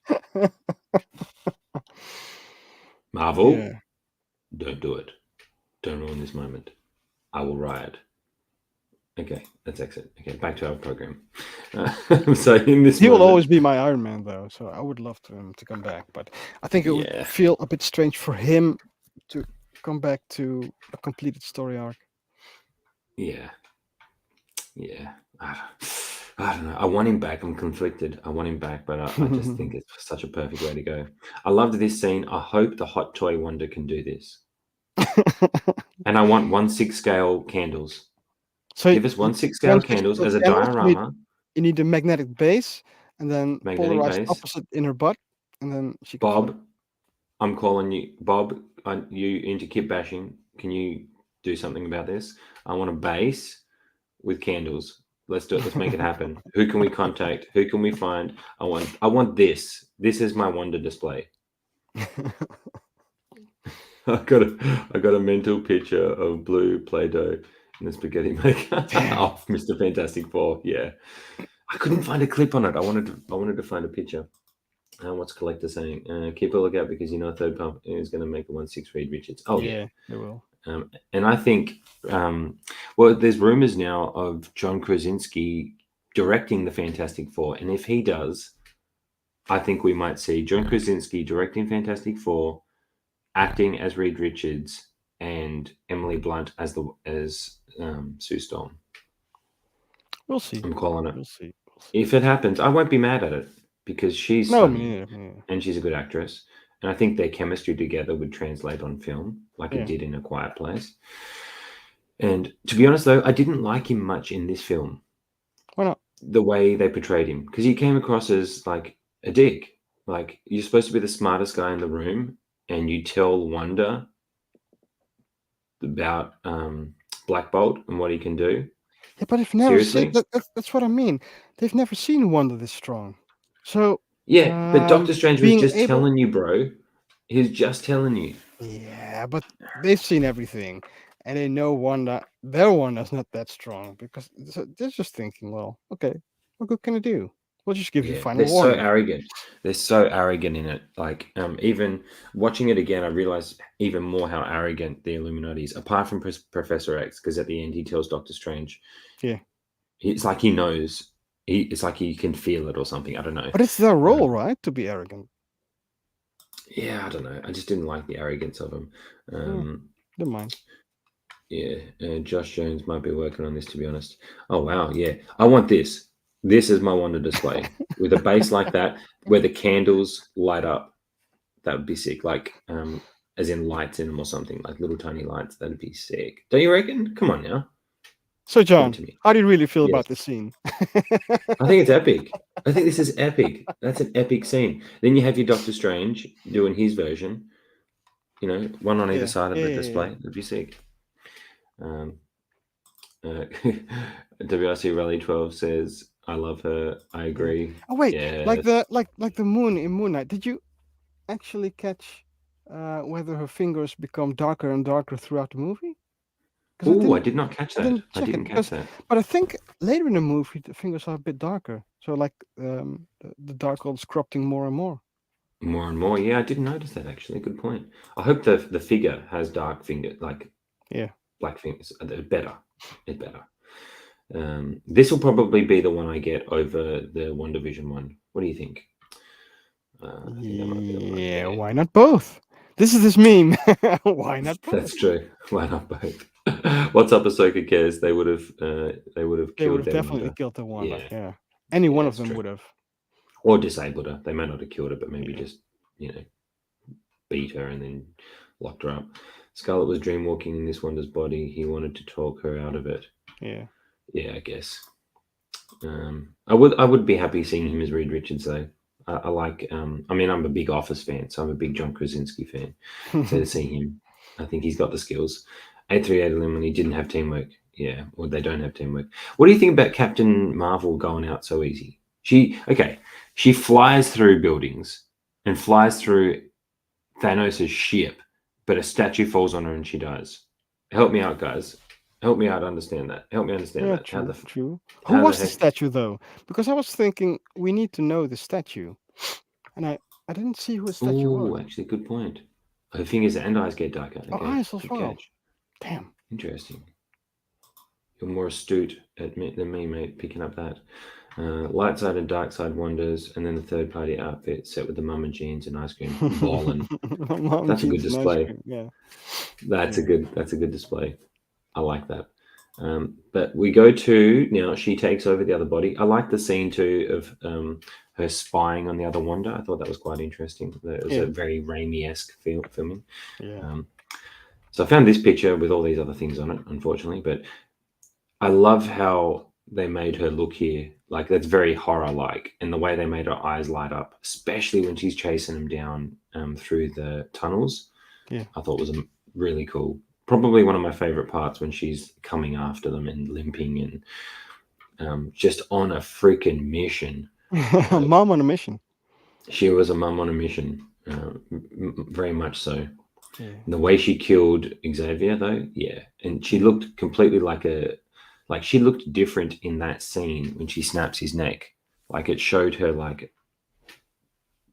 Marvel. Yeah. Don't do it. Don't ruin this moment. I will riot. Okay, let's exit. Okay, back to our program. So in this, He will moment, always be my Iron Man, though. So I would love him to come back, but I think it would yeah, feel a bit strange for him to come back to a completed story arc. yeah. I don't know. I want him back. I'm conflicted. I want him back, but I just think it's such a perfect way to go. I loved this scene. I hope the Hot Toy Wonder can do this. And I want 1/6 scale candles. So Give us 1/6 scale candles as a diorama. You need a magnetic base, and then Magnetic polarized base. opposite in her butt, and then she can Bob, float. I'm calling you. Bob, you into kit bashing. Can you do something about this? I want a base with candles. Let's do it. Let's make it happen. Who can we contact? Who can we find? I want this. This is my wonder display. I got a mental picture of blue Play-Doh in the spaghetti maker of Mr. Fantastic Four. Yeah. I couldn't find a clip on it. I wanted to find a picture. What's collector saying? Keep a lookout because you know third pump is going to make a 1/6 Reed Richards. Oh yeah, it will. And I think, well, there's rumors now of John Krasinski directing the Fantastic Four, and if he does, I think we might see John Krasinski directing Fantastic Four, acting as Reed Richards, and Emily Blunt as Sue Storm. We'll see. I'm calling it. We'll see. If it happens, I won't be mad at it because she's funny and she's a good actress. And I think their chemistry together would translate on film like it did in A Quiet Place. And to be honest, though, I didn't like him much in this film. Why not? The way they portrayed him. Because he came across as like a dick. Like you're supposed to be the smartest guy in the room and you tell Wanda about Black Bolt and what he can do. Yeah, but I've never seen that's what I mean. They've never seen Wanda this strong. So yeah, but Doctor Strange was just telling you, bro. He was just telling you. Yeah, but they've seen everything, and they know their Wanda's not that strong because they're just thinking, well, okay, what good can it do? We'll just give you final warning. They're so arrogant. They're so arrogant in it. Like, even watching it again, I realized even more how arrogant the Illuminati is. Apart from Professor X, because at the end he tells Doctor Strange, yeah, it's like he knows. It's like he can feel it or something. I don't know. But it's their role, right, to be arrogant. Yeah, I don't know. I just didn't like the arrogance of him. Don't mind. Yeah, Josh Jones might be working on this, to be honest. Oh wow, yeah, I want this. This is my Wanda display with a base like that, where the candles light up. That would be sick. Like, as in lights in them or something, like little tiny lights. That'd be sick. Don't you reckon? Come on now, So, give it John, to me. how do you really feel Yes, about this scene? I think it's epic. I think this is epic. That's an epic scene. Then you have your Doctor Strange doing his version. You know, one on either Yeah, side of yeah, the yeah, display. yeah. That'd be sick. Um, Uh, WRC Rally 12 says, I love her. I Yeah. agree. Oh wait, Yes. like the moon in Moon Knight. Did you actually catch whether her fingers become darker and darker throughout the movie? Because Oh, I did not catch I that. didn't I check didn't it catch because, that. but I think later in the movie the fingers are a bit darker. So like the dark one's corrupting more and more. More and more. Yeah, I didn't notice that actually. Good point. I hope the figure has dark finger, like Yeah. black fingers. They're better. It's better. This will probably be the one I get over the One Division one. What do you think? I think that might be the one. Yeah. Yeah. Why not both? This is this meme. Why not both? That's true. Why not both? What's up, Ahsoka cares? They would have They would killed have their definitely Wanda. killed the Wanda. Yeah, Yeah. Any yeah, one of it's them true. would have. Or disabled her. They may not have killed her, but maybe Yeah. just beat her and then locked her up. Scarlet was dreamwalking in this Wanda's body. He wanted to talk her out of it. Yeah. Yeah, I guess. I would be happy seeing him as Reed Richards though. I like. I mean, I'm a big Office fan, so I'm a big John Krasinski fan. So to see him, I think he's got the skills. 838 when he didn't have teamwork. Yeah, or they don't have teamwork. What do you think about Captain Marvel going out so easy? She flies through buildings and flies through Thanos' ship, but a statue falls on her and she dies. Help me out, guys. Help me out understand that. Help me understand Yeah, that. true, true. Who How the was the heck? statue though? Because I was thinking we need to know the statue, and I didn't see who the statue was. Oh, actually, good point. Her fingers and eyes get darker. Oh, Okay, eyes as good well. catch. Damn. Interesting. You're more astute than me, mate, picking up that. Light side and dark side wonders, and then the third party outfit set with the mum and jeans and ice cream. Ballin'. Mom That's a good jeans and ice display. cream. Yeah. That's a Yeah. good display. I like that. But we go to now. She takes over the other body. I like the scene too of her spying on the other Wanda. I thought that was quite interesting. It was a Yeah. very Raimi-esque filming. Yeah. So I found this picture with all these other things on it, unfortunately, but I love how they made her look here. Like that's very horror-like, and the way they made her eyes light up, especially when she's chasing him down through the tunnels. Yeah. I thought was really cool. Probably one of my favorite parts when she's coming after them and limping and just on a freaking mission. Mom on a mission. She was a mum on a mission, very much so. Yeah. And the way she killed Xavier, though, yeah, and she looked completely like she looked different in that scene when she snaps his neck. Like it showed her like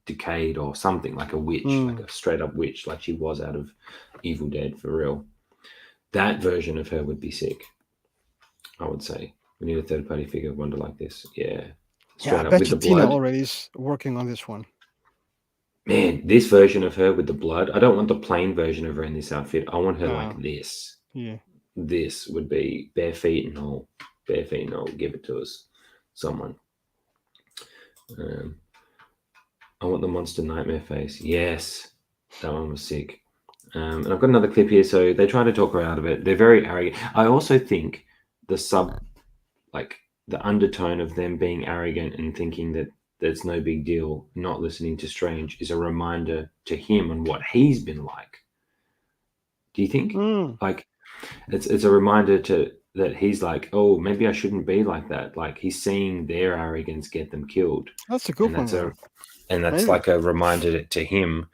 decayed or something, like a witch, like a straight up witch, like she was out of Evil Dead for real. That version of her would be sick. I would say we need a third party figure of Wonder like this. Yeah, Yeah. I straight up bet with you the Tina blood. already is working on this one. Man, this version of her with the blood. I don't want the plain version of her in this outfit. I want her No. like this. Yeah. This would be bare feet and all. Bare feet and all. Give it to us, someone. I want the monster nightmare face. Yes, that one was sick. And I've got another clip here. So they try to talk her out of it. They're very arrogant. I also think like the undertone of them being arrogant and thinking that there's no big deal, not listening to Strange, is a reminder to him on what he's been like. Do you think? Like, it's a reminder that he's like, oh, maybe I shouldn't be like that. Like he's seeing their arrogance get them killed, That's a good one though. that's Maybe. like a reminder to him.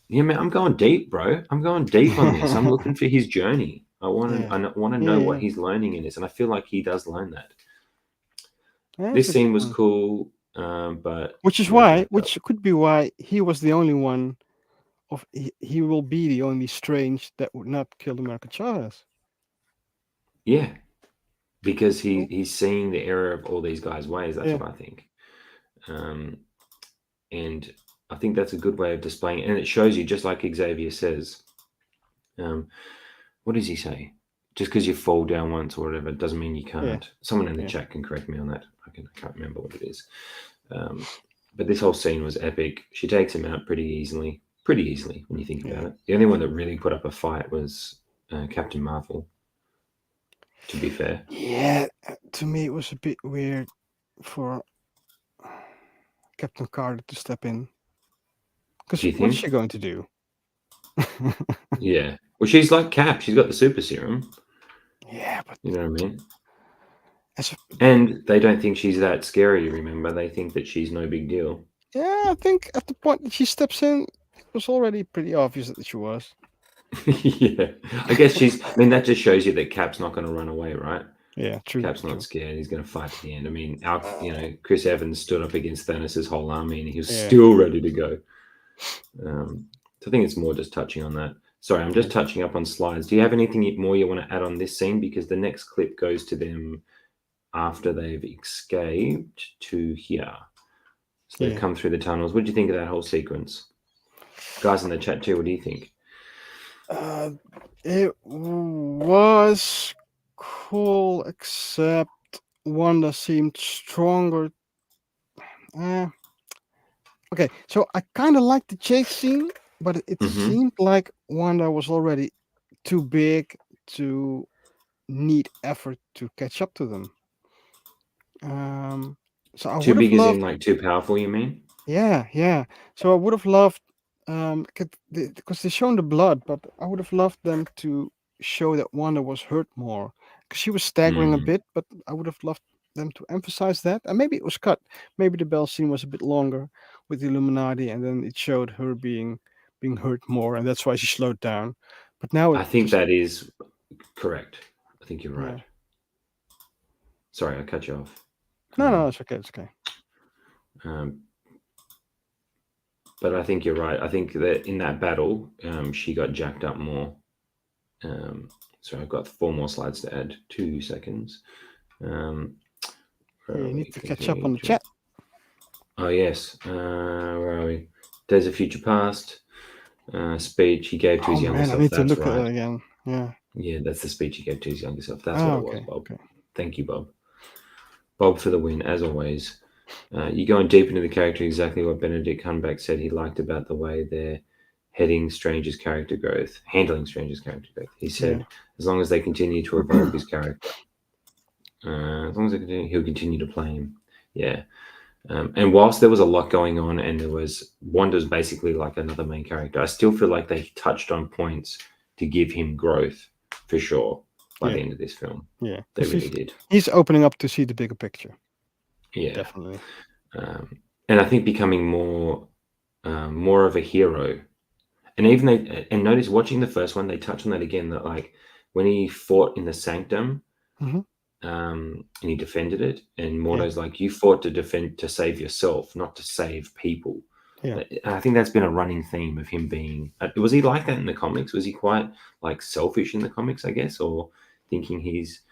Yeah, man, I'm going deep, bro. I'm going deep on this. I'm looking for his journey. I want to know what he's learning in this, and I feel like he does learn that. This scene was cool, but which could be why he was the only one he will be the only Strange that would not kill America Chavez. Yeah, because he's seeing the error of all these guys' ways. That's what I think, and I think that's a good way of displaying it. And it shows you, just like Xavier says. What does he say? just because you fall down once or whatever doesn't mean you Yeah, can't. Someone in the yeah, chat can correct me on that. I can't remember what it is. But this whole scene was epic. She takes him out pretty easily when you think about yeah. it. The only one that really put up a fight was Captain Marvel. To be fair, Yeah, to me it was a bit weird for Captain Carter to step in. Because do you what's think? she going to do? Yeah. Well, she's like Cap. She's got the super serum. Yeah, but You know what I mean? as a, And they don't think she's that scary. Remember, they think that she's no big deal. yeah, I think at the point that she steps in, it was already pretty obvious that she was. Yeah, I guess she's. I mean, that just shows you that Cap's not going to run away, right? Yeah, true, Cap's not true. scared. He's going to fight to the end. I mean, Chris Evans stood up against Thanos' whole army, and he was Yeah, still ready to go. So I think it's more just touching on that. Sorry, I'm just yeah, touching up on slides. Do you have anything more you want to add on this scene? Because the next clip goes to them after they've escaped to here. So they've yeah. come through the tunnels. What do you think of that whole sequence? Guys in the chat too, what do you think? It was cool, except Wanda seemed stronger. Okay, so I kind of liked the chase scene, but it Mm-hmm. seemed like Wanda was already too big to need effort to catch up to them. So I Too would have big as in loved, like too powerful, you mean? yeah. So I would have loved, because they shown the blood, but I would have loved them to show that Wanda was hurt more, because she was staggering a Mm. bit. But I would have loved them to emphasize that, and maybe it was cut. Maybe the Bell scene was a bit longer with the Illuminati, and then it showed her being hurt more, and that's why she slowed down. But now it I think just, that is correct. I think you're right. yeah. Sorry, I cut you off. No, it's okay, it's okay. Um, but I think you're right. I think that in that battle, she got jacked up more. So I've got 4 more slides to add. 2 seconds. Yeah, you need to catch up on the chat. Oh yes. Where are we? Days of Future Past. Speech he gave to his younger Man, I self. need to That's look at right. that again. Yeah. Yeah, that's the speech he gave to his younger self. That's what it was, Okay. Bob. Okay. Thank you, Bob. Bob for the win, as always. You going deep into the character, exactly what Benedict Cumberbatch said he liked about the way they're handling Strange's character growth. He said, Yeah. as long as they continue to evolve his character, as long as they continue, he'll continue to play him. Yeah. And whilst there was a lot going on, and there was Wanda's basically like another main character, I still feel like they touched on points to give him growth for sure by the end of this film. Yeah. They really did. He's opening up to see the bigger picture. Yeah, Definitely. And I think becoming more of a hero. And even notice watching the first one, they touch on that again. That like when he fought in the Sanctum, and he defended it, and Mordo's like, you fought to save yourself, not to save people. Yeah. I think that's been a running theme of him being. Was he like that in the comics? Was he quite like selfish in the comics, I guess, or thinking he's,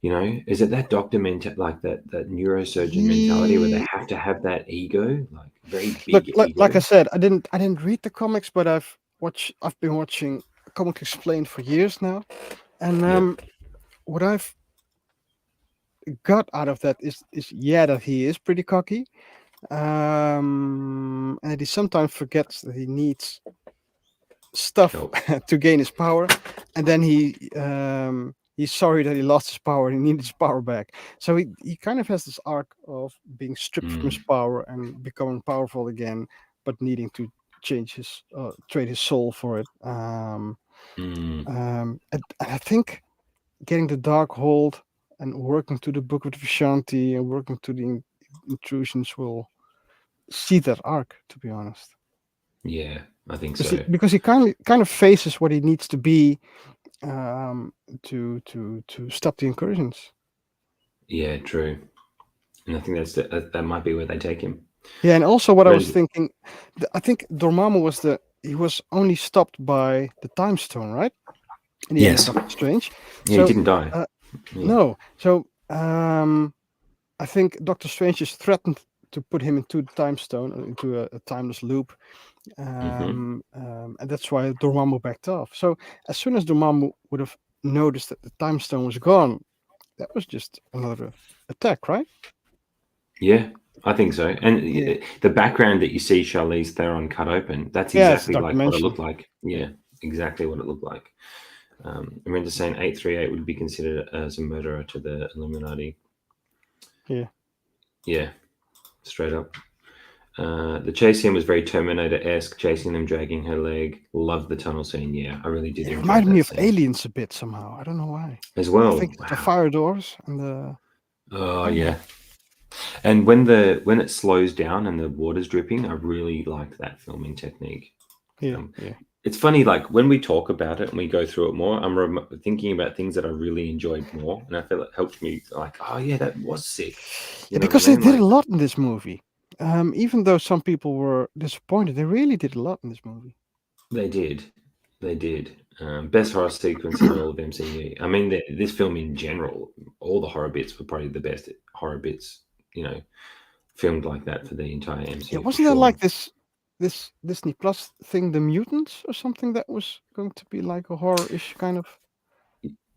is it that doctor like that neurosurgeon mentality where they have to have that ego, like very big ego? Like I said, I didn't read the comics, but I've been watching Comic Explained for years now, and what I've got out of that is that he is pretty cocky, and he sometimes forgets that he needs stuff to gain his power, and then he's sorry that he lost his power and he needs his power back. So he kind of has this arc of being stripped from his power and becoming powerful again, but needing to change his trade his soul for it. And I think getting the Dark Hold and working to the Book of Vishanti and working to the intrusions will see that arc, to be honest. Yeah, I think so. Because he kind of faces what he needs to be to stop the incursions. Yeah, true. And I think that might be where they take him. Yeah, and also what I was thinking, I think Dormammu was only stopped by the Time Stone, right? In the end of Doctor Strange. Yeah, he didn't die. No. So I think Doctor Strange is threatened to put him into the Time Stone, into a timeless loop. And that's why Dormammu backed off. So as soon as Dormammu would have noticed that the time stone was gone, that was just another attack, right? Yeah, I think so. And Yeah. the background that you see Charlize Theron cut open, that's Yeah, it's the exactly Dark like what it Dimension. looked like. Yeah. Yeah, exactly what it looked like. Remember saying 838 would be considered as a murderer to the Illuminati. Yeah. Yeah, straight up. The chase scene was very Terminator-esque, chasing them, dragging her leg. Loved the tunnel scene. Yeah, I really did It enjoy reminded me that of scene Aliens a bit somehow. I don't know why. as I well. think it's the Wow. fire doors and the. Oh I don't yeah. know. And when it slows down and the water's dripping, I really liked that filming technique. Yeah. Um, Yeah. it's funny, like when we talk about it and we go through it more, I'm thinking about things that I really enjoyed more, and I feel it helped me. Like, oh yeah, that was sick. You Yeah, know what because I they mean? did a Like, lot in this movie. Even though some people were disappointed, they really did a lot in this movie. they did, they did. Best horror sequence in all of MCU. I mean, this film in general, all the horror bits were probably the best horror bits. You know, filmed like that for the entire Yeah, MCU for wasn't there sure. like this Disney Plus thing, The Mutants, or something that was going to be like a horror-ish kind of?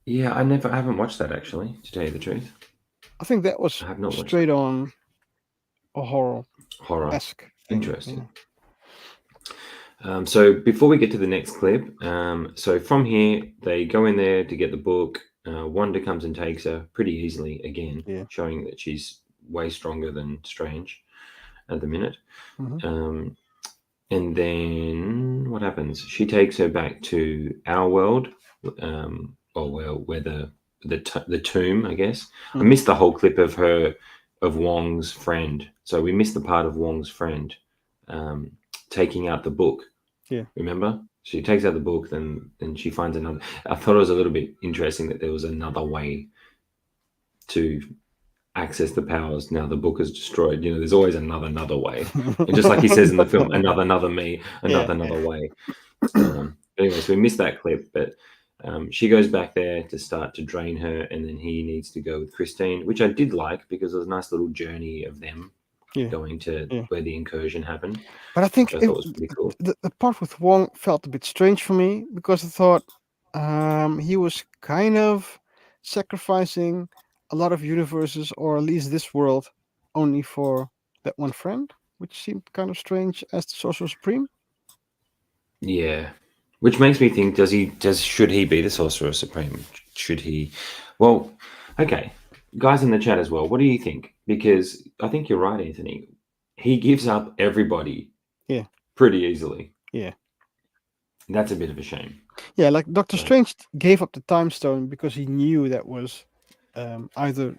Yeah, I haven't watched that actually. To tell you the truth, I think that I was have not watched straight on a horror. horror-esque thing. Interesting. Yeah. So before we get to the next clip, so from here they go in there to get the book. Wanda comes and takes her pretty easily again, Yeah. showing that she's way stronger than Strange at the minute. Hmm. And then what happens? She takes her back to our world, or well, where the tomb, I guess. I Hmm. missed the whole clip of Wong's friend. So we missed the part of Wong's friend taking out the book. Yeah. Remember? She takes out the book, then she finds another. I thought it was a little bit interesting that there was another way to access the powers. Now the book is destroyed. You know, there's always another way. And just like he says in the film, another me, Yeah. another way. Anyway, so we missed that clip, but she goes back there to start to drain her, and then he needs to go with Christine, which I did like because it was a nice little journey of them Yeah. going to Yeah. where the incursion happened, But I think which I thought was pretty cool. the part with Wong felt a bit strange for me because I thought he was kind of sacrificing a lot of universes, or at least this world, only for that one friend, which seemed kind of strange as the Sorcerer Supreme. Yeah, which makes me think: should he be the Sorcerer Supreme? Should he? Well, okay, guys in the chat as well. What do you think? Because I think you're right, Anthony. He gives up everybody, Yeah. pretty easily. Yeah. That's a bit of a shame. Yeah, like Doctor Right. Strange gave up the Time Stone because he knew that was either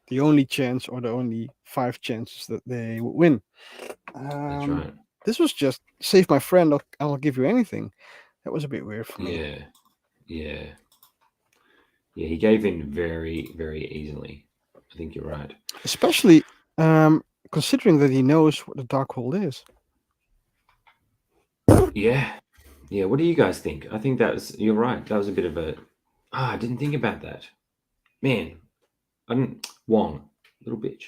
the only chance or the only 5 chances that they would win. That's right. This was just save my friend, I'll give you anything. That was a bit weird for me. Yeah, yeah, yeah. He gave in very, very easily. I think you're right. Especially considering that he knows what the Darkhold is. Yeah, yeah. What do you guys think? I think you're right. That was a bit of a. I didn't think about that. Man, Wong, little bitch.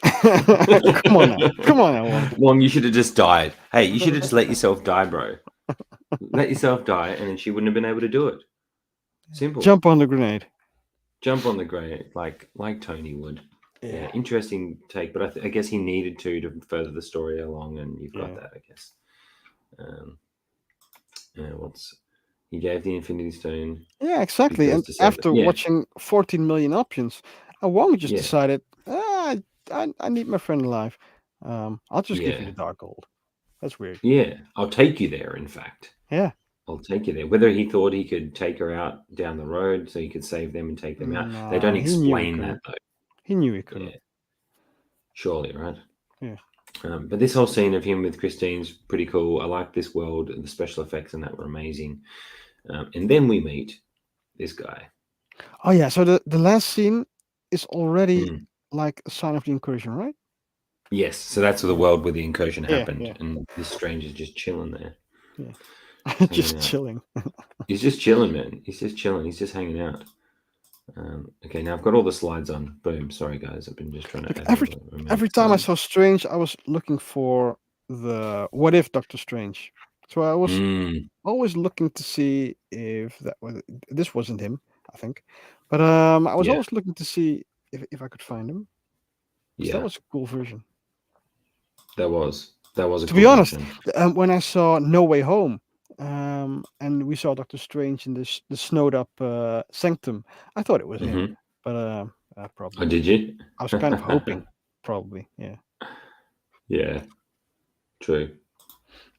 Come on now, Wong. Wong, you should have just died. Hey, you should have just let yourself die, bro. Let yourself die, and then she wouldn't have been able to do it. Simple. Jump on the grenade. Jump on the grenade, like Tony would. Yeah, interesting take, but I guess he needed to further the story along, and you've got that, I guess. He gave the Infinity Stone. Yeah, exactly. And after watching 14 million options, Wong just decided, I need my friend alive. I'll just give you the Darkhold. That's weird. Yeah, I'll take you there, in fact. Yeah. I'll take you there. Whether he thought he could take her out down the road so he could save them and take them out. They don't explain that, though. He knew he couldn't. Yeah. Surely, right? Yeah. But this whole scene of him with Christine's pretty cool. I like this world. The special effects and that were amazing. And then we meet this guy. Oh, yeah. So the last scene is already like a sign of the incursion, right? Yes. So that's the world where the incursion happened. Yeah. And this stranger's just chilling there. Yeah. Just chilling. He's just chilling, man. He's just chilling. He's just hanging out. Okay, now I've got all the slides on. Boom. Sorry, guys. I've been just trying to. Every time I saw Strange, I was looking for the what if Doctor Strange. So I was always looking to see if this wasn't him. I think. But I was Yeah, always looking to see if I could find him, because that yeah, was a cool version. that was a To be cool honest, version. when I saw No Way Home, and we saw Doctor Strange in the snowed up sanctum, I thought it was him, Hmm. but Oh, probably not. did you? I was kind of hoping, probably, yeah. Yeah, true.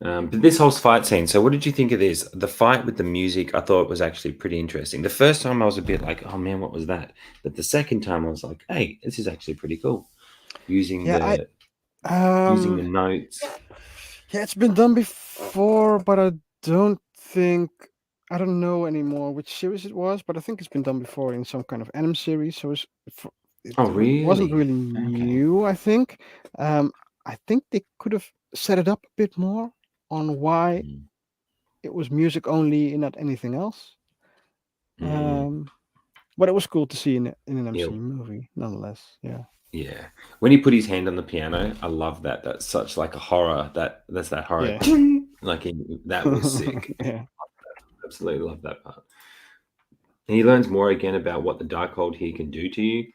But this whole fight scene. So, what did you think of this? The fight with the music, I thought was actually pretty interesting. The first time I was a bit like, "Oh man, what was that?" But the second time I was like, "Hey, this is actually pretty cool." Using Yeah, the using the um, notes. yeah, it's been done before, but don't think I don't know anymore which series it was, but I think it's been done before in some kind of anime series. So Oh, wasn't really? really Okay. new. I think. Um, I think they could have set it up a bit more on why Mm, it was music only and not anything else. mm, Um, but it was cool to see in an yeah, MCU movie, nonetheless. Yeah. yeah. When he put his hand on the piano, I love that. That's such like a horror. That's that horror. Yeah. Like that was sick. Yeah. Absolutely love that part. And he learns more again about what the Darkhold here can do to you.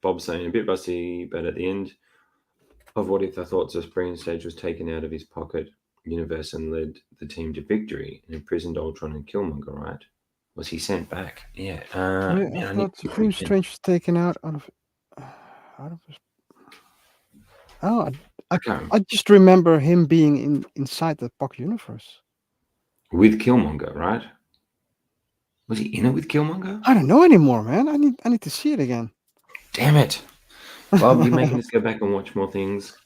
Bob's saying a bit rusty, but at the end of what if I thought the brain stage was taken out of his pocket universe and led the team to victory and imprisoned Ultron and Killmonger, right? Was he sent back? Yeah. I Man, I need thought to think Supreme again. Strange was taken out of his. Oh, I, I I can't. I just remember him being inside the Pocket universe. With Killmonger, right? Was he in it with Killmonger? I don't know anymore, man. I need to see it again. Damn it. Well, you're making us go back and watch more things.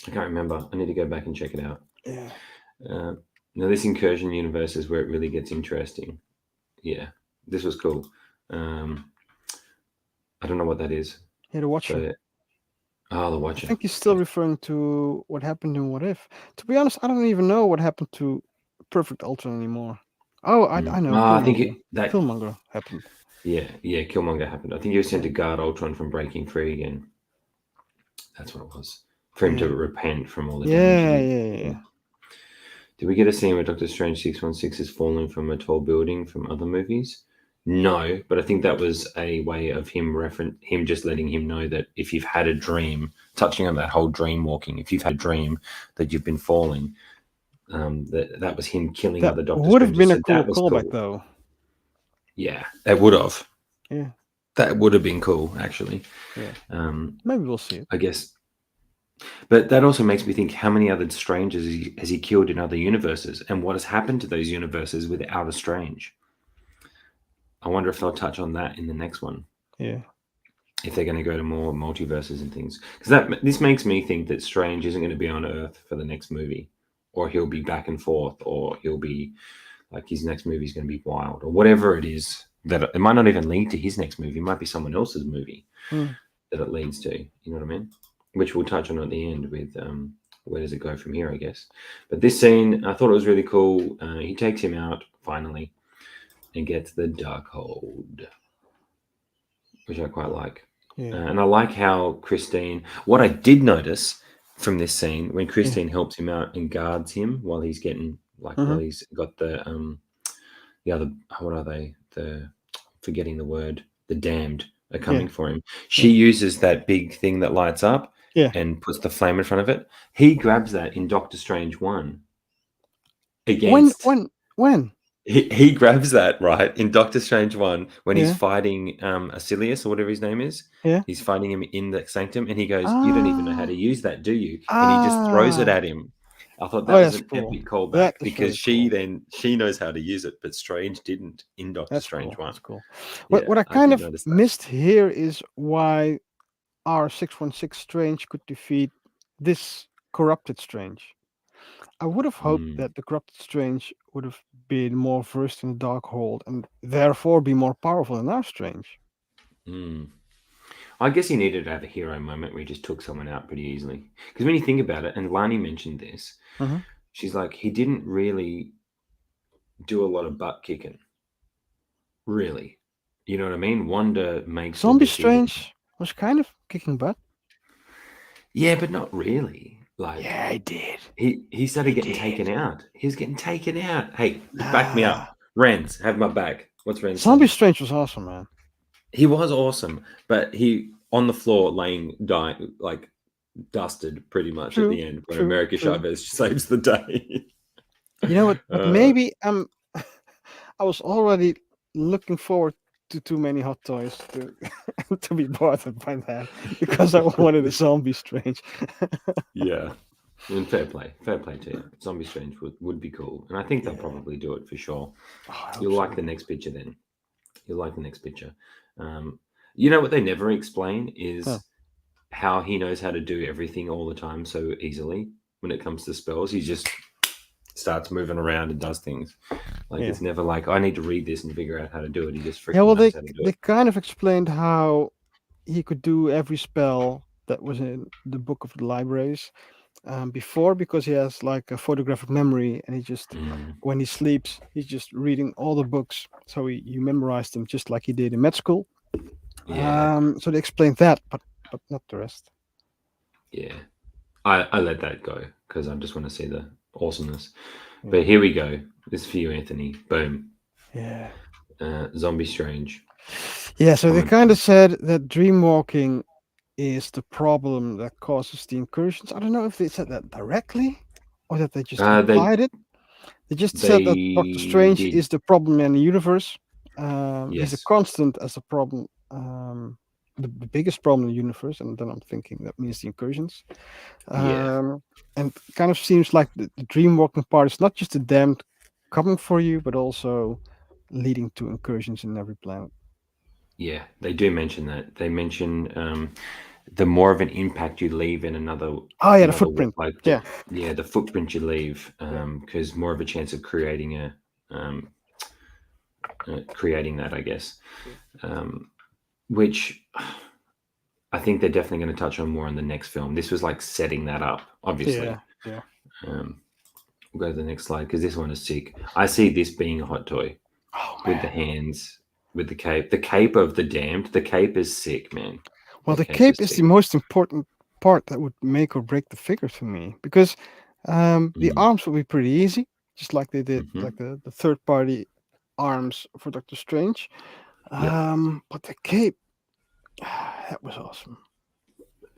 I can't remember. I need to go back and check it out. Yeah. Uh, Now, this incursion universe is where it really gets interesting. Yeah, this was cool. Um, I don't know what that is, Yeah, the Watcher. but the I Watcher. think he's still referring to what happened in What If. To be honest, I don't even know what happened to Perfect Ultra anymore. Oh, I know. I think Killmonger. Killmonger happened. yeah, Killmonger happened. I think he was sent Yeah. to guard Ultron from breaking free again. That's what it was. For him to Yeah. repent from all the damage he Yeah. did. Yeah. Yeah. Yeah. Did we get a scene where Doctor Strange 616 is falling from a tall building from other movies? No, but I think that was a way of him just letting him know that if you've had a dream, touching on that whole dream walking, if you've had a dream that you've been falling, that was him killing That other Doctor would have Strangers. been a So cool that was callback, cool. though. Yeah, that would have. Yeah. That would have been cool, actually. Yeah. Um, Maybe we'll see it. I guess. But that also makes me think how many other strangers has he killed in other universes and what has happened to those universes without a strange? I wonder if they'll touch on that in the next one. Yeah. If they're going to go to more multiverses and things. Because this makes me think that Strange isn't going to be on Earth for the next movie. Or he'll be back and forth, or he'll be like his next movie is going to be wild, or whatever it is. That it might not even lead to his next movie, it might be someone else's movie that it leads to. You know what I mean? Which we'll touch on at the end with where does it go from here, I guess. But this scene, I thought it was really cool. He takes him out finally and gets the Darkhold, which I quite like. Yeah. And I like how Christine. What I did notice from this scene when Yeah. Christine helps him out and guards him while he's getting while he's got the other, what are they, the forgetting the word, the damned are coming for him. She Yeah. uses that big thing that lights up Yeah. and puts the flame in front of it. He grabs that in Doctor Strange 1 When against. when when? He grabs that right in Doctor Strange 1 when he's Yeah. fighting Asilius or whatever his name is. Yeah. He's fighting him in the sanctum, and he goes, "You don't even know how Ah. to use that, do you?" And he just throws it Ah. at him. I thought Oh, that was that's an cool. epic callback That is because very cool. she knows how to use it, but Strange didn't in Doctor That's Strange cool. 1. That's cool. What Yeah, what I I kind did of notice that. missed here is why our 616 Strange could defeat this corrupted Strange. I would have hoped Mm, that the corrupted Strange would have been more versed in the dark hold and therefore be more powerful than our Strange. mm. I guess he needed to have a hero moment where he just took someone out pretty easily. Because when you think about it, and Lani mentioned this, Mhm. she's like, he didn't really do a lot of butt kicking. Really. You know what I mean? Wanda makes the Zombie decision. Strange was kind of kicking butt. Yeah, but not really. Like Yeah, I did. he started He getting did. taken out. He was getting taken out. Hey, back me Nah. up. Renz, have my back. What's Ren Zombie saying? Strange was awesome, man. He was awesome, but he on the floor laying, dying, like dusted pretty much at True, the end when true, America true. Chavez saves the day. You know what? But uh, maybe I was already looking forward to too many hot toys to to be bothered by that because I wanted a Zombie Strange. yeah, and fair play to you. Zombie Strange would be cool, and I think they'll Yeah. probably do it for sure. Oh, I hope You'll so, like the man. next picture then. You'll like the next picture. Um, you know what they never explain Huh. is how he knows how to do everything all the time so easily when it comes to spells. He just starts moving around and does things. Like Yeah. it's never like I need to read this and figure out how to do it. He just Yeah. freaking Well, knows how to do they it. kind of explained how he could do every spell that was in the book of the libraries before because he has like a photographic memory and he just Mm, when he sleeps he's just reading all the books so he memorized them just like he did in med school. yeah, So they explained that, but not the rest. yeah. I let that go because I just want to see the awesomeness. But Yeah. here we go. This is for you, Anthony. Boom. Yeah. Zombie Strange. Yeah. So they Comment. kind of said that dream walking is the problem that causes the incursions. I don't know if they said that directly or that they just They implied it. They just said that Doctor they Strange did. is the problem in the universe. He's a Yes. constant as a problem, the biggest problem in the universe. And then I'm thinking that means the incursions. Yeah. Um, and kind of seems like the dream walking part is not just the damned coming for you, but also leading to incursions in every planet. Yeah. They do mention that. They mention the more of an impact you leave in Oh yeah, the another footprint. like Yeah, the footprint you leave yeah, because more of a chance of creating um, creating that, I guess. Um, which I think they're definitely going to touch on more in the next film. This was like setting that up, yeah, obviously. yeah. Um, we'll go to the next slide because this one is sick. I see this being a hot toy Oh with man. the hands, with the cape. The cape of the damned. The cape is sick, man. Well, That the cape cape is is the sick. most important part that would make or break the figure for me because the Mm, arms would be pretty easy, just like they did, hmm. like the third party arms for Doctor Strange. Yep. But the cape, that was awesome.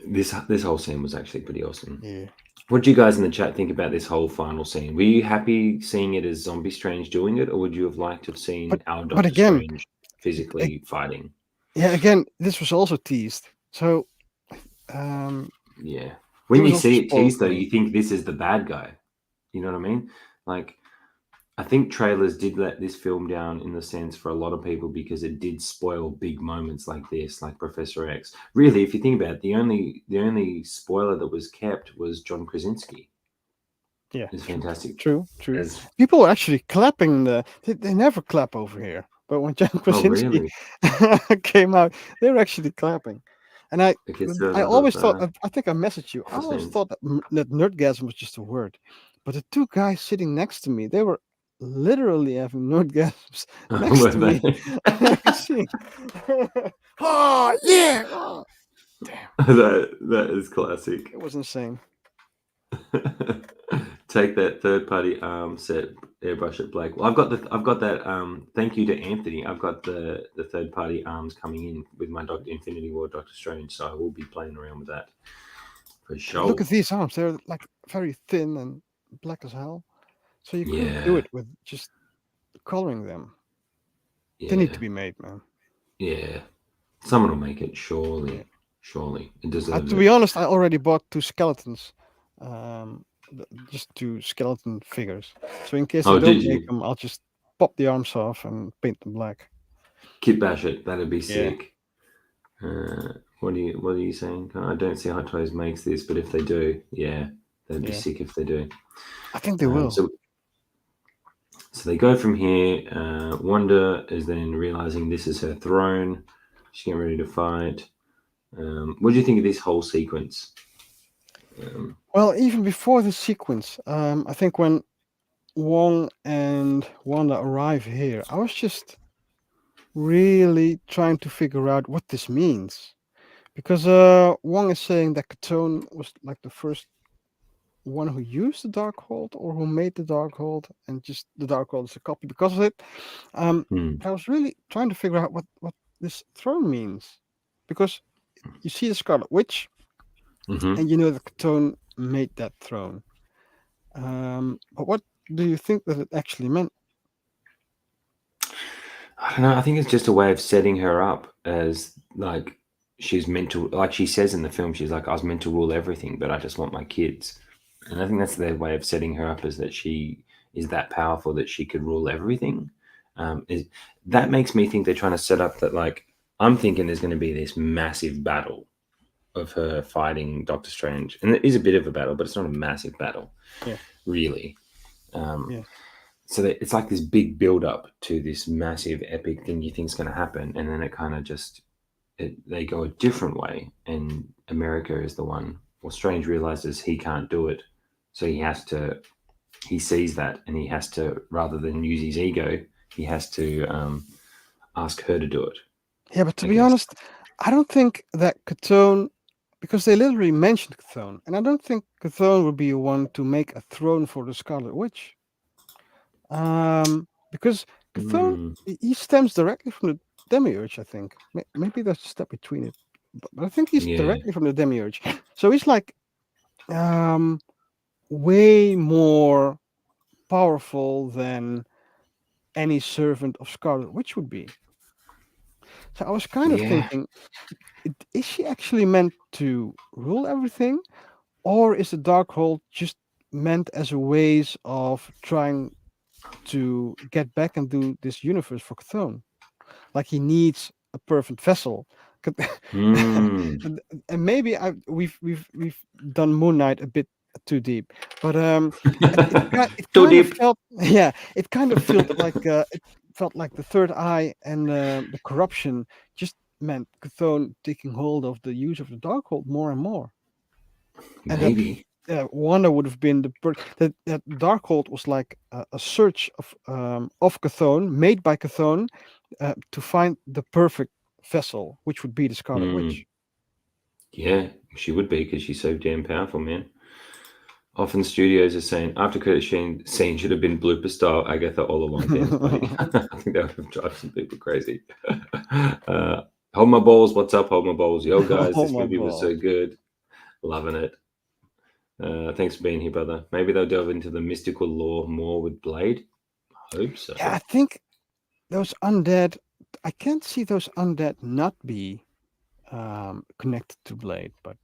This whole scene was actually pretty awesome. Yeah. What do you guys in the chat think about this whole final scene? Were you happy seeing it as Zombie Strange doing it, or would you have liked to have But seen our but Doctor again, Strange a- physically fighting? yeah, again, this was also teased, so um, Yeah. it When was you also see it spoiled teased, though, for me. you think this is the bad guy. You know what I mean? Like, I think trailers did let this film down in the sense for a lot of people because it did spoil big moments like this, like Professor X. Really, if you think about it, the only spoiler that was kept was John Krasinski. Yeah, It's true, fantastic. true, true. As People were actually clapping they never clap over here, but when John oh Krasinski really? came out, they were actually clapping. And Okay, so a I lot of always thought, I think I messaged you. I Just always fans. thought that that nerdgasm was just a word, but the two guys sitting next to me, they were literally having nerdgasms next Were to me. they? I could see. Oh yeah! Oh, damn, That is classic. it was insane. Take that third party set airbrush it black. Well, I've got that thank you to Anthony. I've got the third party arms coming in with my Doctor Infinity War Doctor Strange, so I will be playing around with that for But look sure. at these arms; they're like very thin and black as hell. So you couldn't do Yeah, it with just coloring them. They need yeah, to be made, man. yeah. Someone will make it, Yeah. surely. Surely. It deserves To it. be honest, I already bought two skeletons, just two skeleton figures. So in case they Oh, don't did make you? them, I'll just pop the arms off and paint them black. Kit bash it. That'd be Yeah, sick. What are you saying? I don't see Hot Toys makes this, but if they do, yeah, that'd be yeah. sick if they do. I think they will. So they go from here. Wanda is then realizing this is her throne. She's getting ready to fight. What do you think of this whole sequence? Well, even before the sequence, I think when Wong and Wanda arrive here, I was just really trying to figure out what this means. Because Wong is saying that Katone was like the first one who used the Darkhold or who made the Darkhold, and just the Darkhold is a copy because of it. Hmm. I was really trying to figure out what this throne means, because you see the Scarlet Witch, Hmm. and you know that Cthulhu made that throne. But what do you think that it actually meant? I don't know. I think it's just a way of setting her up as like she's meant to, like she says in the film, she's like, I was meant to rule everything, but I just want my kids. And I think that's their way of setting her up, is that she is that powerful that she could rule everything. Is that makes me think they're trying to set up that, like, I'm thinking there's going to be this massive battle of her fighting Doctor Strange, and it is a bit of a battle, but it's not a massive battle, Yeah, really. Um, yeah, so that it's like this big build up to this massive epic thing you think is going to happen, and then it kind of just they go a different way, and America is the one. Well, Strange realizes he can't do it, so he sees that, and he has to, rather than use his ego, he has to ask her to do it, yeah. But to I be guess. honest, I don't think that Cthulhu, because they literally mentioned Cthulhu, and I don't think Cthulhu would be one to make a throne for the Scarlet Witch. Because Cthulhu, Mm, he stems directly from the Demiurge. I think maybe there's a step between it, but I think he's yeah. directly from the Demiurge. So he's like um way more powerful than any servant of Scarlet Witch would be. So I was kind of Yeah. thinking, is she actually meant to rule everything, or is the Darkhold just meant as a ways of trying to get back and do this universe for Cthulhu? Like he needs a perfect vessel. Could- Mm. and, and maybe we've done Moon Knight a bit too deep, but it Too kind of deep. felt it kind of felt like it felt like the third eye and the corruption just meant Cthulhu taking hold of the use of the Darkhold more and more, and that Maybe. Wanda would have been that Darkhold was like a search of Chthon made by Chthon to find the perfect vessel, which would be the Scarlet Mm. Witch. Yeah, she would be, because she's so damn powerful, man. Often studios are saying after credit scene should have been blooper style Agatha all along. Damn funny. I think that would have driven some people crazy. uh, hold my balls. What's up? Hold my balls. Yo, guys, Oh this my movie was balls! so good. Loving it. Thanks for being here, brother. Maybe they'll delve into the mystical lore more with Blade. I hope so. Yeah, I think those undead. I can't see those undead not be connected to Blade, but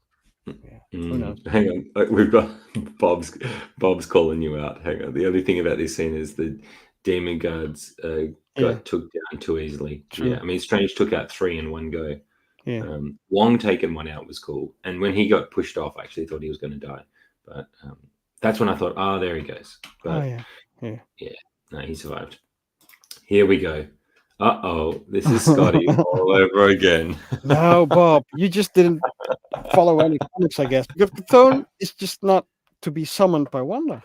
yeah, who knows? Hang on, we've got Bob's calling you out. Hang on. The only thing about this scene is the demon guards Yeah, got took down too easily. Yeah, true. I mean, Strange took out three in one go. Yeah. Wong taking one out was cool, and when he got pushed off, I actually thought he was going to die. But that's when I thought, oh, there he goes. Oh But yeah. Yeah. yeah, no, he survived. Here we go. Uh-oh, this is Scotty all over again. No, Bob, you just didn't follow any comics, I guess, because the tone is just not to be summoned by Wanda.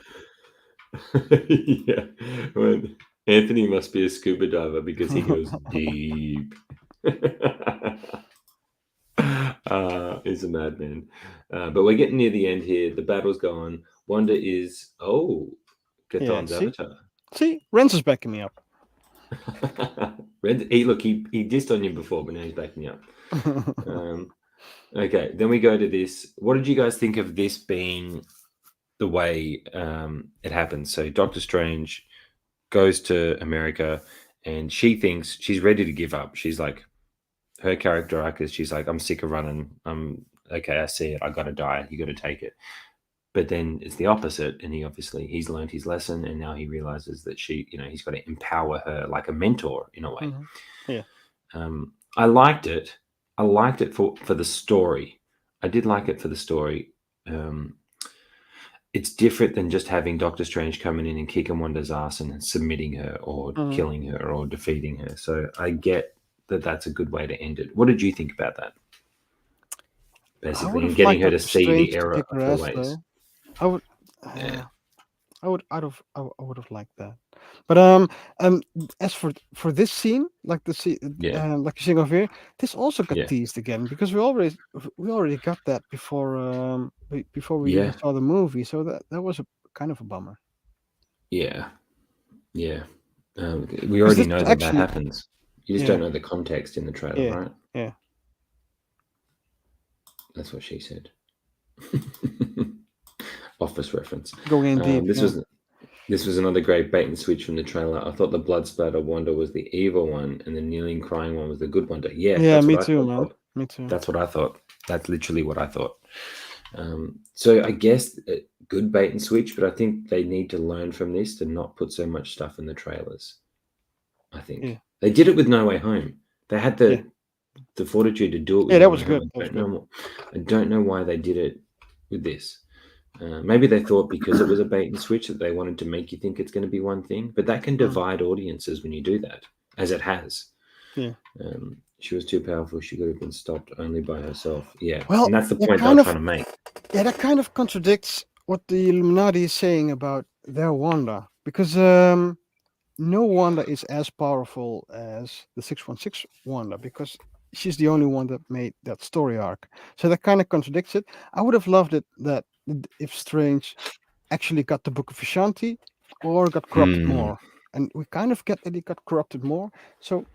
Yeah, when Anthony must be a scuba diver because he goes deep. He's a madman. But we're getting near the end here. The battle's gone. Wanda is Yeah, Chthon's see, avatar. Renz is backing me up. He dissed on you before, but now he's backing you up. Okay, then we go to this. What did you guys think of this being the way it happens? So Doctor Strange goes to America, and she thinks she's ready to give up. She's like, her character arc is, she's like, I'm sick of running. I'm okay. I see it. I got to die. You got to take it. But then it's the opposite, and he's learned his lesson, and now he realizes that he's got to empower her like a mentor in a way. Mhm. Yeah. I liked it. I liked it for the story. I did like it for the story. It's different than just having Doctor Strange coming in and kicking Wanda's ass and submitting her or Mhm. killing her or defeating her. So I get that that's a good way to end it. What did you think about that? I would Basically, and have getting liked her to Doctor see the Strange to error kick of her her ass, ways. though. I would. Yeah. I would have liked that. But um, as for this scene, like the scene, Yeah, like you're saying over here, this also got yeah, teased again because we already got that before before we even yeah, saw the movie. So that was a kind of a bummer yeah, yeah. We because already this know was that that actually happens. You just don't yeah know the context in the trailer, yeah right? yeah That's what she said. Office reference. going in deep. This Yeah, was another great bait and switch from the trailer. I thought the blood splatter Wanda was the evil one, and the kneeling, crying one was the good Wanda. Yeah, yeah, that's me what I too, thought, man. Bob. Me too. That's what I thought. That's literally what I thought. So I guess good bait and switch, but I think they need to learn from this to not put so much stuff in the trailers. I Yeah think they did it with No Way Home. They had yeah the fortitude to do it with yeah. That No Way was Home. good. That was good. I don't know why they did it with this. Maybe they thought because it was a bait and switch that they wanted to make you think it's going to be one thing, but that can Mm, divide audiences when you do that, as it has. yeah. She was too powerful. She could have been stopped only by herself. Yeah, Well, and that's the that point they were kind of trying to make. yeah, that kind of contradicts what the Illuminati is saying about their Wanda because no Wanda is as powerful as the 616 Wanda because she's the only one that made that story arc. So that kind of contradicts it. I would have loved it that if Strange actually got the Book of Vishanti or got corrupted Hmm. more. And we kind of get that he got corrupted more. So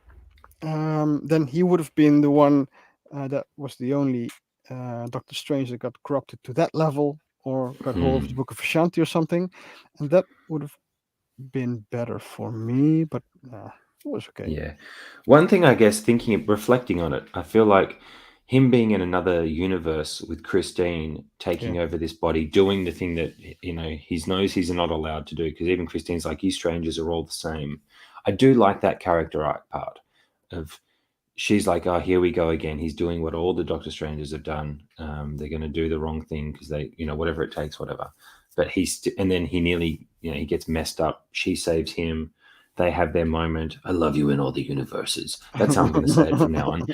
then he would have been the one that was the only Doctor Strange that got corrupted to that level or got hold of the Hmm. Book of Vishanti or something. And that would have been better for me, but it was okay. Yeah. One thing, I guess, reflecting on it, I feel like him being in another universe with Christine Yeah, taking over this body, doing the thing that, he knows he's not allowed to do, because even Christine's like, you strangers are all the same. I do like that character arc part of she's like, oh, here we go again. He's doing what all the Doctor Strangers have done. They're going to do the wrong thing because they, whatever it takes, whatever. But and then he nearly, he gets messed up. She saves him. They have their moment. I love you in all the universes. That's how I'm going to say it from now on.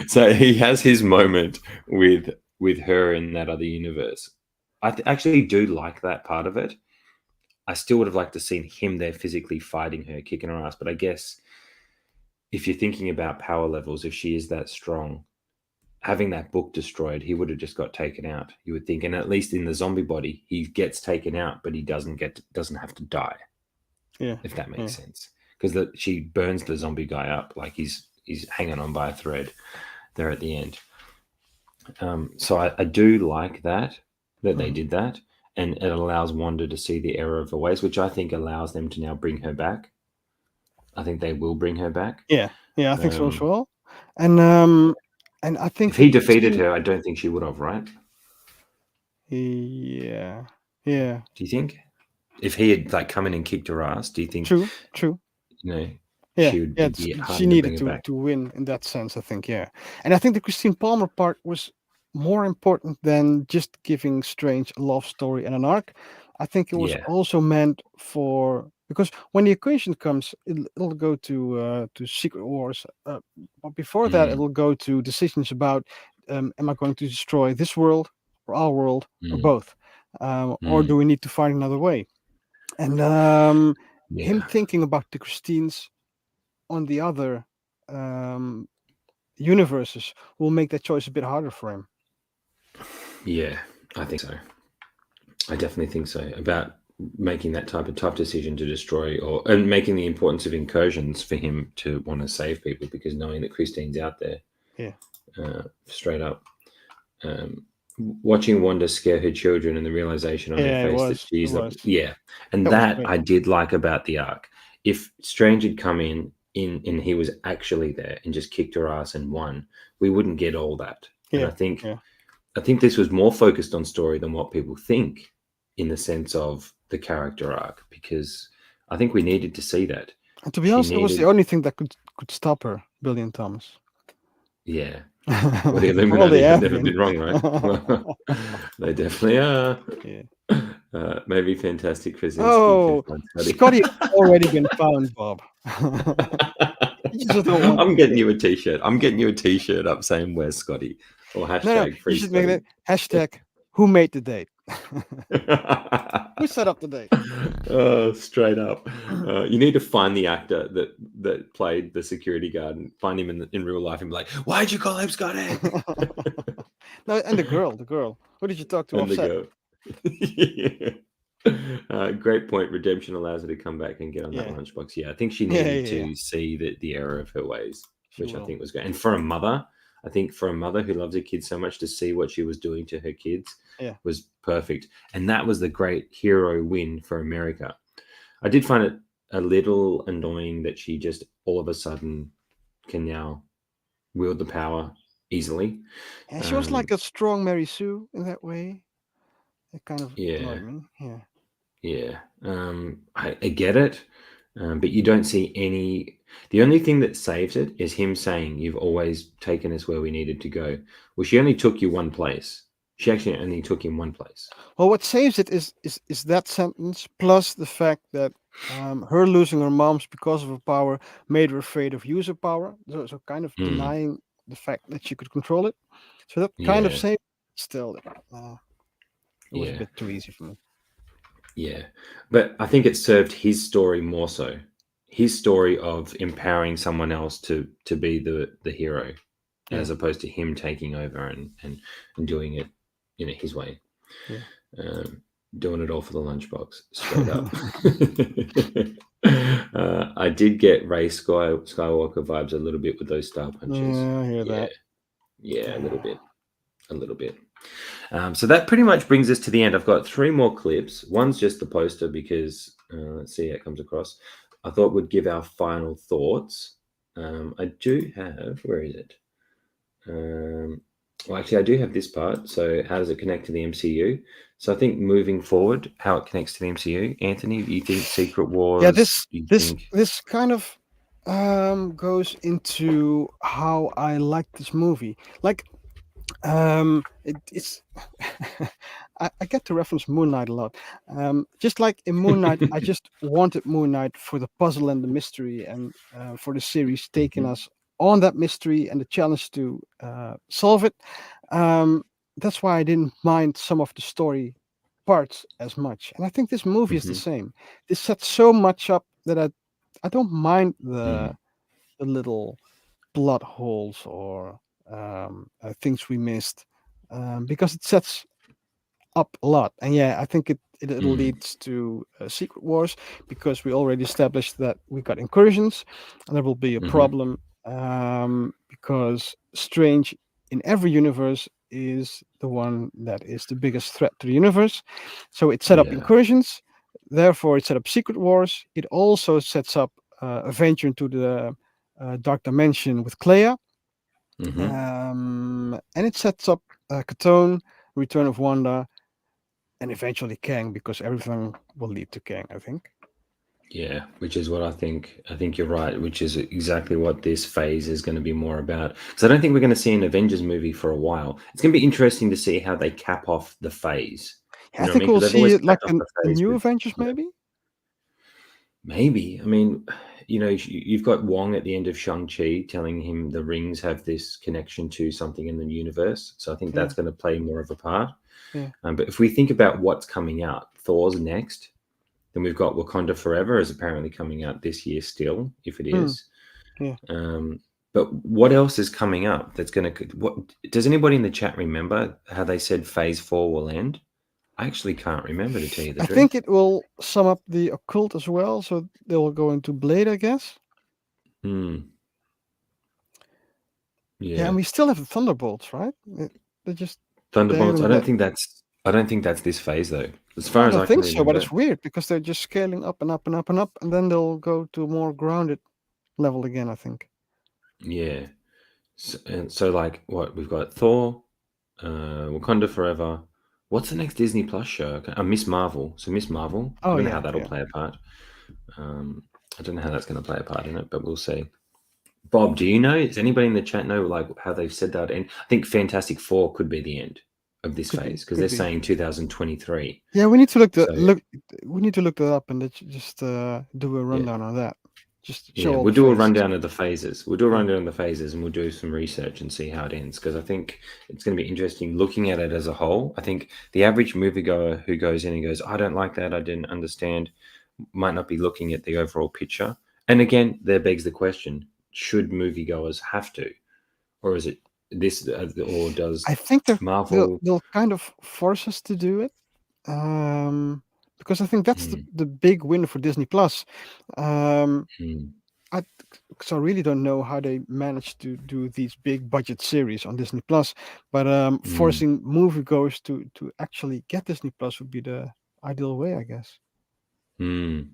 So he has his moment with her in that other universe. I actually do like that part of it. I still would have liked to seen him there physically fighting her, kicking her ass. But I guess if you're thinking about power levels, if she is that strong, having that book destroyed, he would have just got taken out. You would think, and at least in the zombie body, he gets taken out, but he doesn't have to die. yeah, If that yeah. makes sense, because she burns the zombie guy up like he's hanging on by a thread there at the end. So I do like that they Mhm. did that, and it allows Wanda to see the error of her ways, which I think allows them to now bring her back. I think they will bring her back. Yeah, yeah, I think so as Um, well. And I think if he that defeated scene, her, I don't think she would have, right? yeah, yeah, Do you think? If he had like come in and kicked her ass, do you think, true, true. you know, Yeah, she would yeah, it'd be she harder to bring needed her back? to win in that sense, I think, yeah. And I think the Christine Palmer part was more important than just giving Strange a love story and an arc. I think it was Yeah. also meant for because when the occasion comes, it'll go to Secret Wars. But before that, Mm, it'll go to decisions about am I going to destroy this world or our world or mm, both, or mm. do we need to find another way? And him Yeah. thinking about the Christines on the other um, universes will make that choice a bit harder for him. Yeah. I think so. I definitely think so. About making that type of tough decision to destroy, and making the importance of incursions for him to want to save people, because knowing that Christine's out there, Yeah, straight up. Um, Watching Wanda scare her children and the realization on her yeah, it face that was, it she's was, yeah, and that was that great. I did like about the arc. If Strange had come in and he was actually there and just kicked her ass and won, we wouldn't get all that. And Yeah, yeah. I think this was more focused on story than what people think, in the sense of the character arc, because I think we needed to see that. And to be She honest, it was the needed, only thing that could stop her, Billy and Thomas. yeah. Well, the For all they Illuminati have have never been. been wrong, right? Well, they definitely are. Yeah. Maybe Fantastic Krasinski can Oh, find Scotty. Scotty has already been found, Bob. You just don't want to I'm say getting it. you a t-shirt. I'm getting you a t-shirt up saying "Where's Scotty?" or No, no, hashtag you Free should make Scotty. that hashtag. Who made the date? Who set up the date? Straight up. You need to find the actor that played the security guard and find him in real life and be like, "Why'd you call him Scotty?" No, and the girl. Who did you talk to And the offset? girl. Yeah. Great point. Redemption allows her to come back and get on that Yeah, lunchbox. Yeah, I think she yeah, needed yeah, yeah. to see the error of her ways, She which I will. think was great. And for a mother, I think for a mother who loves her kids so much, to see what she was doing to her kids Yeah. was perfect. And that was the great hero win for America. I did find it a little annoying that she just all of a sudden can now wield the power easily. Yeah, she was like a strong Mary Sue in that way. It kind of Yeah, annoyed me. Yeah. yeah. I get it, but you don't see any. The only thing that saves it is him saying, "You've always taken us where we needed to go." Well, she only took you one place. She actually only took him one place. Well, what saves it is that sentence plus the fact that her losing her moms because of her power made her afraid of user power. So kind of Mm, denying the fact that she could control it. So that kind of yeah, saved. Still, it was a yeah, bit too easy for me. yeah. But I think it served his story more so. His story of empowering someone else to be the hero, Yeah. as opposed to him taking over and doing it, his way. Yeah. Um, Doing it all for the lunchbox, straight up. I did get Ray Skywalker vibes a little bit with those star punches. Yeah, I hear Yeah, that. yeah, a little bit, a little bit. So that pretty much brings us to the end. I've got 3 more clips. One's just the poster because let's see how it comes across. I thought we'd give our final thoughts. I do have, where is it? Well, actually, I do have this part. So, how does it connect to the MCU? So, I think moving forward, how it connects to the MCU. Anthony, you think Secret Yeah, Wars? this You this think? this kind of goes into how I like this movie. Like it's I get to reference Moon Knight a lot. Just like in Moon Knight, I just wanted Moon Knight for the puzzle and the mystery, and for the series taking Mhm. us on that mystery and the challenge to solve it. Um, that's why I didn't mind some of the story parts as much, and I think this movie is the Mhm. same. This sets so much up that I don't mind Mm. the little plot holes or things we missed, because it sets up a lot. And yeah, I think it Mm. leads to Secret Wars, because we already established that we got incursions and there will be a Mhm. problem, because Strange in every universe is the one that is the biggest threat to the universe. So it set up Yeah. incursions, therefore it set up Secret Wars. It also sets up a venture into the dark dimension with Clea, Mhm. and it sets up Katone, Return of Wanda, and eventually Kang, because everything will lead to Kang, I think. Yeah, which is what I think. I think you're right, which is exactly what this phase is going to be more about. Because I don't think we're going to see an Avengers movie for a while. It's going to be interesting to see how they cap off the phase. Yeah, You I know what I think mean? Because we'll they've always see like capped off the a phase new with, Avengers, you know, maybe. maybe. I mean, you've got Wong at the end of Shang-Chi telling him the rings have this connection to something in the universe. So I think Yeah, that's going to play more of a part. yeah. But if we think about what's coming out, Thor's next. Then we've got Wakanda Forever is apparently coming out this year still, if it Mm, is. yeah. Um, but what else is coming up that's going to? What does anybody in the chat remember how they said Phase 4 will end? I actually can't remember, to tell you the I think truth. it will sum up the occult as well, so they will go into Blade, I guess. Hmm. Yeah, and Yeah, we still have the Thunderbolts, right? They're just there. Thunderbolts. I don't think that's. I don't think that's this phase though. As No, far I as don't I can think so, but remember. it's weird because they're just scaling up and up and up and up, and then they'll go to a more grounded level again, I think. Yeah. So like, what we've got Thor, Wakanda Forever. What's the next Disney Plus show? Miss Marvel. So Miss Marvel. I Oh don't know how yeah, that'll yeah. play a part. Um, I don't know how that's going to play a part in it, but we'll see. Bob, do you know? Does anybody in the chat know like how they've said that? And I think Fantastic Four could be the end of this Could be, phase because could they're be. saying 2023. Yeah, we need to look the So look. We need to look that up and just do a yeah, rundown on that. Just show all we'll the do a faces. rundown of the phases. We'll do a rundown of the phases, and we'll do some research and see how it ends. Because I think it's going to be interesting looking at it as a whole. I think the average moviegoer who goes in and goes, "I don't like that. I didn't understand," might not be looking at the overall picture. And again, there begs the question: should moviegoers have to, or is it this, or does I think Marvel? they'll kind of force us to do it, because I think that's Mm, the big win for Disney Plus. Um, mm, I because I really don't know how they managed to do these big budget series on Disney Plus, but mm, forcing moviegoers to actually get Disney Plus would be the ideal way, I guess. mm.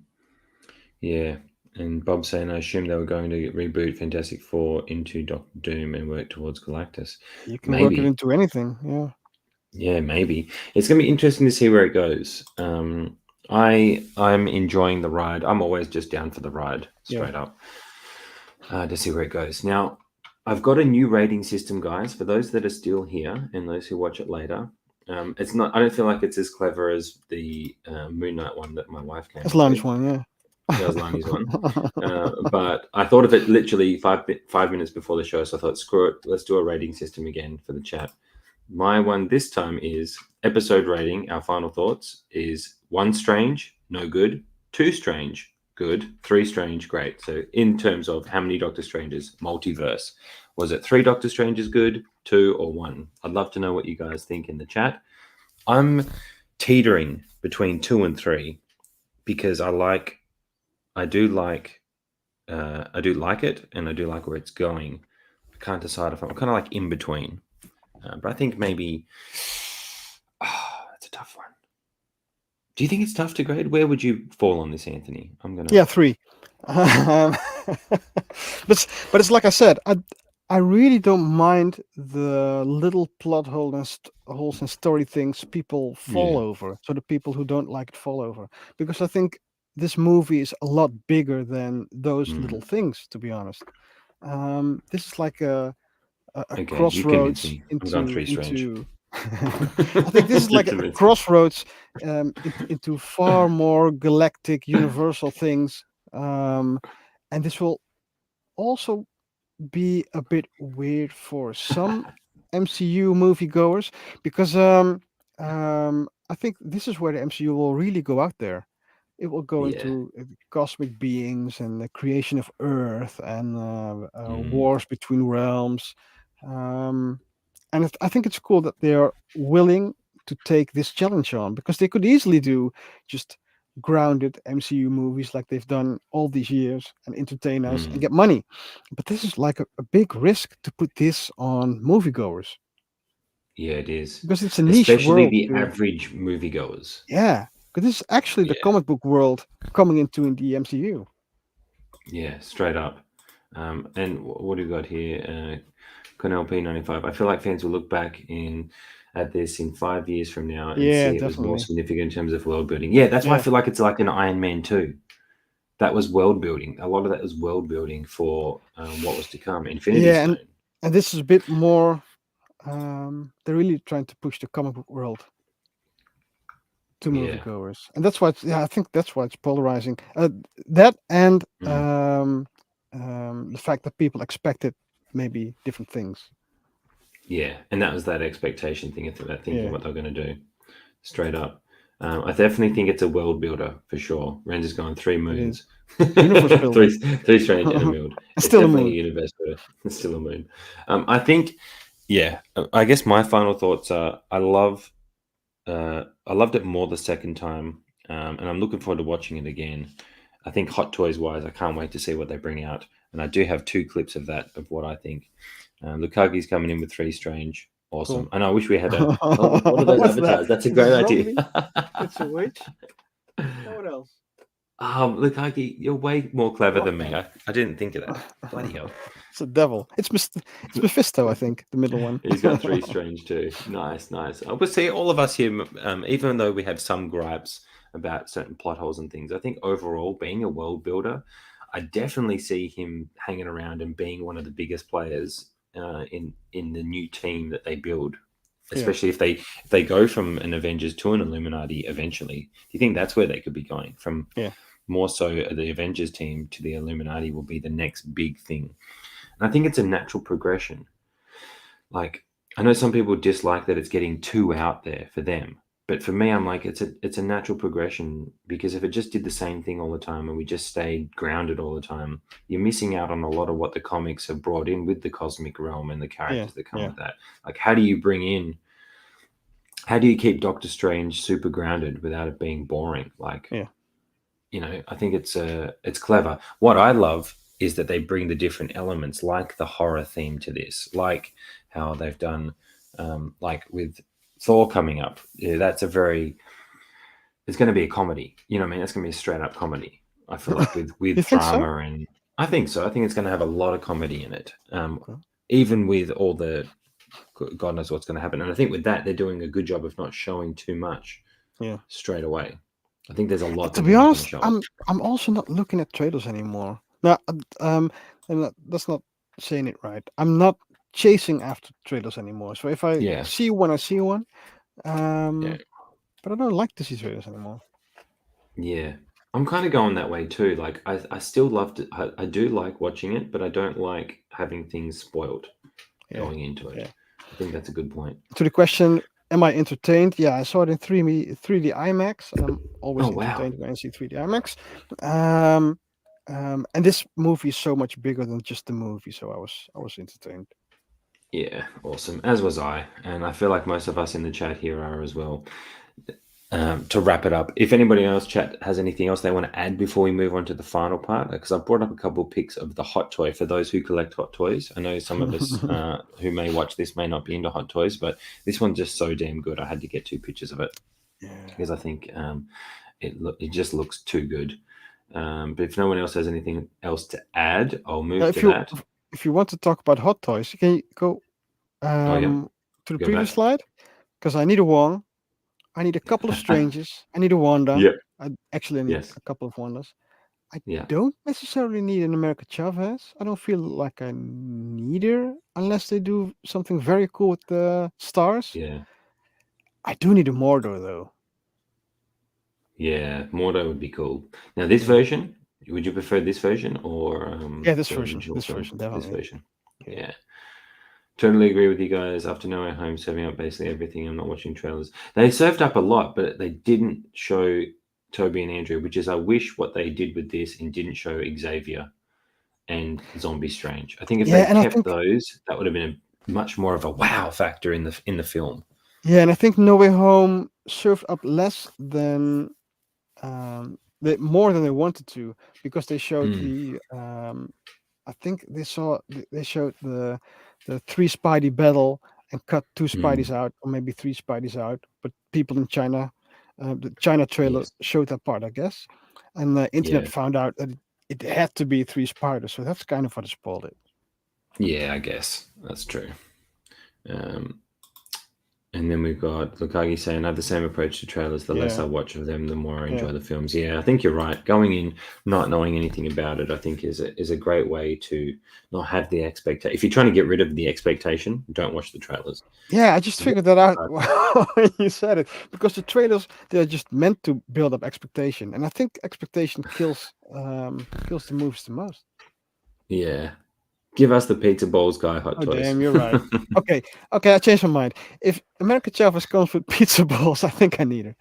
Yeah. And Bob saying, I assume they were going to reboot Fantastic Four into Doctor Doom and work towards Galactus. You can work it Maybe. into anything. Yeah. Yeah, maybe. It's going to be interesting to see where it goes. I'm enjoying the ride. I'm always just down for the ride, Yeah. straight up, to see where it goes. Now, I've got a new rating system, guys, for those that are still here and those who watch it later. It's not. I don't feel like it's as clever as the Moon Knight one that my wife came That's up Lani's with. one, yeah. That was Lani's one. But I thought of it literally 5 minutes before the show, so I thought, screw it, let's do a rating system again for the chat. My one this time is episode rating. Our final thoughts is 1 strange, no good. 2 strange, good. 3 strange, great. So in terms of how many Doctor Stranges, multiverse, was it 3 Doctor Stranges good, 2 or 1? I'd love to know what you guys think in the chat. I'm teetering between 2 and 3 because I do like it, and I do like where it's going. I can't decide if I'm kind of like in between, but I think maybe that's a tough one. Do you think it's tough to grade? Where would you fall on this, Anthony? Yeah, 3. Um, but it's like I said, I really don't mind the little plot holes and story things people fall Yeah. over. So the people who don't like it fall over, because I think this movie is a lot bigger than those little things. To be honest, this is like a Okay, you convince crossroads me. I'm going 3 strange. into. I think this is You like a convince me. crossroads into far more galactic, universal things, and this will also be a bit weird for some MCU moviegoers because I think this is where the MCU will really go out there. It will go Yeah. into cosmic beings and the creation of Earth and Mm, wars between realms. Um, and I think it's cool that they are willing to take this challenge on because they could easily do just grounded MCU movies like they've done all these years and entertain us and mm. get money. But this is like a big risk to put this on moviegoers Yeah, it is. because it's a niche Especially world. the average moviegoers. Yeah, because this is actually the Yeah. comic book world coming into in the MCU. Yeah, straight up. And what do we got here? Cornell P95. I feel like fans will look back at this in 5 years from now and Yeah, see it was more definitely. significant in terms of world building. Yeah, that's why I Yeah, feel like it's like an Iron Man 2. That was world building. A lot of that was world building for what was to come. Infinity yeah, Stone. and this is a bit more. They're really trying to push the comic book world to Yeah. moviegoers, and that's why I think that's why it's polarizing. That and Mm. the fact that people expected maybe different things. Yeah. And that was that expectation thing about thinking Yeah, what they're going to do. Straight up. I definitely think it's a world builder for sure. Ren's is going 3 it is moons. universe builder. three strange and a moon. And It's still a definitely moon. a universe builder. It's still a moon. I think, yeah. I guess my final thoughts are: I loved it more the second time, and I'm looking forward to watching it again. I think Hot Toys wise, I can't wait to see what they bring out, and I do have 2 clips of that of what I think. Lukagi's coming in with 3 strange. Awesome. Cool. And I wish we had a. Oh, what are those What's that? avatars? That's a It's a great idea. zombie. It's a witch. And what else? Lukagi, you're way more clever than me. Wolfgang. I didn't think of that. Bloody hell. It's a devil. It's Mephisto, I think, the middle one. He's got 3 strange too. Nice. But see, all of us here, even though we have some gripes about certain plot holes and things, I think overall, being a world builder, I definitely see him hanging around and being one of the biggest players in the new team that they build. Yeah. Especially if they go from an Avengers to an Illuminati eventually. Do you think that's where they could be going from? Yeah. more so the Avengers team to the Illuminati will be the next big thing. And I think it's a natural progression. Like, I know some people dislike that it's getting too out there for them, but for me, I'm like, it's a natural progression, because if it just did the same thing all the time and we just stayed grounded all the time, you're missing out on a lot of what the comics have brought in with the cosmic realm and the characters that come with that. Like, how do you keep Doctor Strange super grounded without it being boring? Like, I think it's clever. What I love is that they bring the different elements, like the horror theme to this, like how they've done, like with Thor coming up. Yeah, it's going to be a comedy. You know what I mean? It's going to be a straight up comedy. I feel like with drama, so? And I think so. I think it's going to have a lot of comedy in it, even with all the God knows what's going to happen. And I think with that, they're doing a good job of not showing too much straight away. I think there's a lot. To be honest, I'm also not looking at trailers anymore. Now, and that's not saying it right. I'm not chasing after trailers anymore. So if I see one, I see one. But I don't like to see trailers anymore. Yeah, I'm kind of going that way too. Like, I still love it. I do like watching it, but I don't like having things spoiled going into it. I think that's a good point. To the question, am I entertained? Yeah, I saw it in 3D IMAX, and I'm always entertained when I see 3D IMAX. And this movie is so much bigger than just the movie, so I was entertained. Yeah, awesome. As was I, and I feel like most of us in the chat here are as well. To wrap it up, if anybody else chat has anything else they want to add before we move on to the final part, because I've brought up a couple of pics of the hot toy for those who collect hot toys. I know some of us who may watch this may not be into hot toys, but this one's just so damn good. I had to get 2 pictures of it because I think it just looks too good. But if no one else has anything else to add, I'll move to that. If you want to talk about hot toys, can you go to the previous slide? Because I need a Wong. I need a couple of Stranges. I need a Wanda. Yep. I actually need a couple of Wandas. I don't necessarily need an America Chavez. I don't feel like I need her unless they do something very cool with the stars. Yeah. I do need a Mordor though. Yeah, Mordor would be cool. Now, this version, would you prefer this version or this version? This version, definitely. This version. Yeah. Totally agree with you guys. After No Way Home serving up basically everything, I'm not watching trailers. They served up a lot, but they didn't show Toby and Andrew, which is I wish what they did with this and didn't show Xavier and Zombie Strange. I think if they kept those, that would have been a much more of a wow factor in the film. Yeah, and I think No Way Home served up less than more than they wanted to, because they showed the I think they showed the 3 Spidey battle and cut 2 Spideys out, or maybe 3 Spideys out. But people in China, the China trailer showed that part, I guess. And the internet found out that it had to be 3 Spiders. So that's kind of what spoiled it. Yeah, I guess that's true. And then we've got Lukagi saying, I have the same approach to trailers. The less I watch of them, the more I enjoy the films. Yeah, I think you're right. Going in, not knowing anything about it, I think is a great way to not have the expectation. If you're trying to get rid of the expectation, don't watch the trailers. Yeah, I just figured that out when you said it. Because the trailers, they're just meant to build up expectation. And I think expectation kills the movies the most. Yeah. Give us the pizza balls guy hot toys. Damn, you're right. Okay, I changed my mind. If America Chavez comes with pizza balls, I think I need her.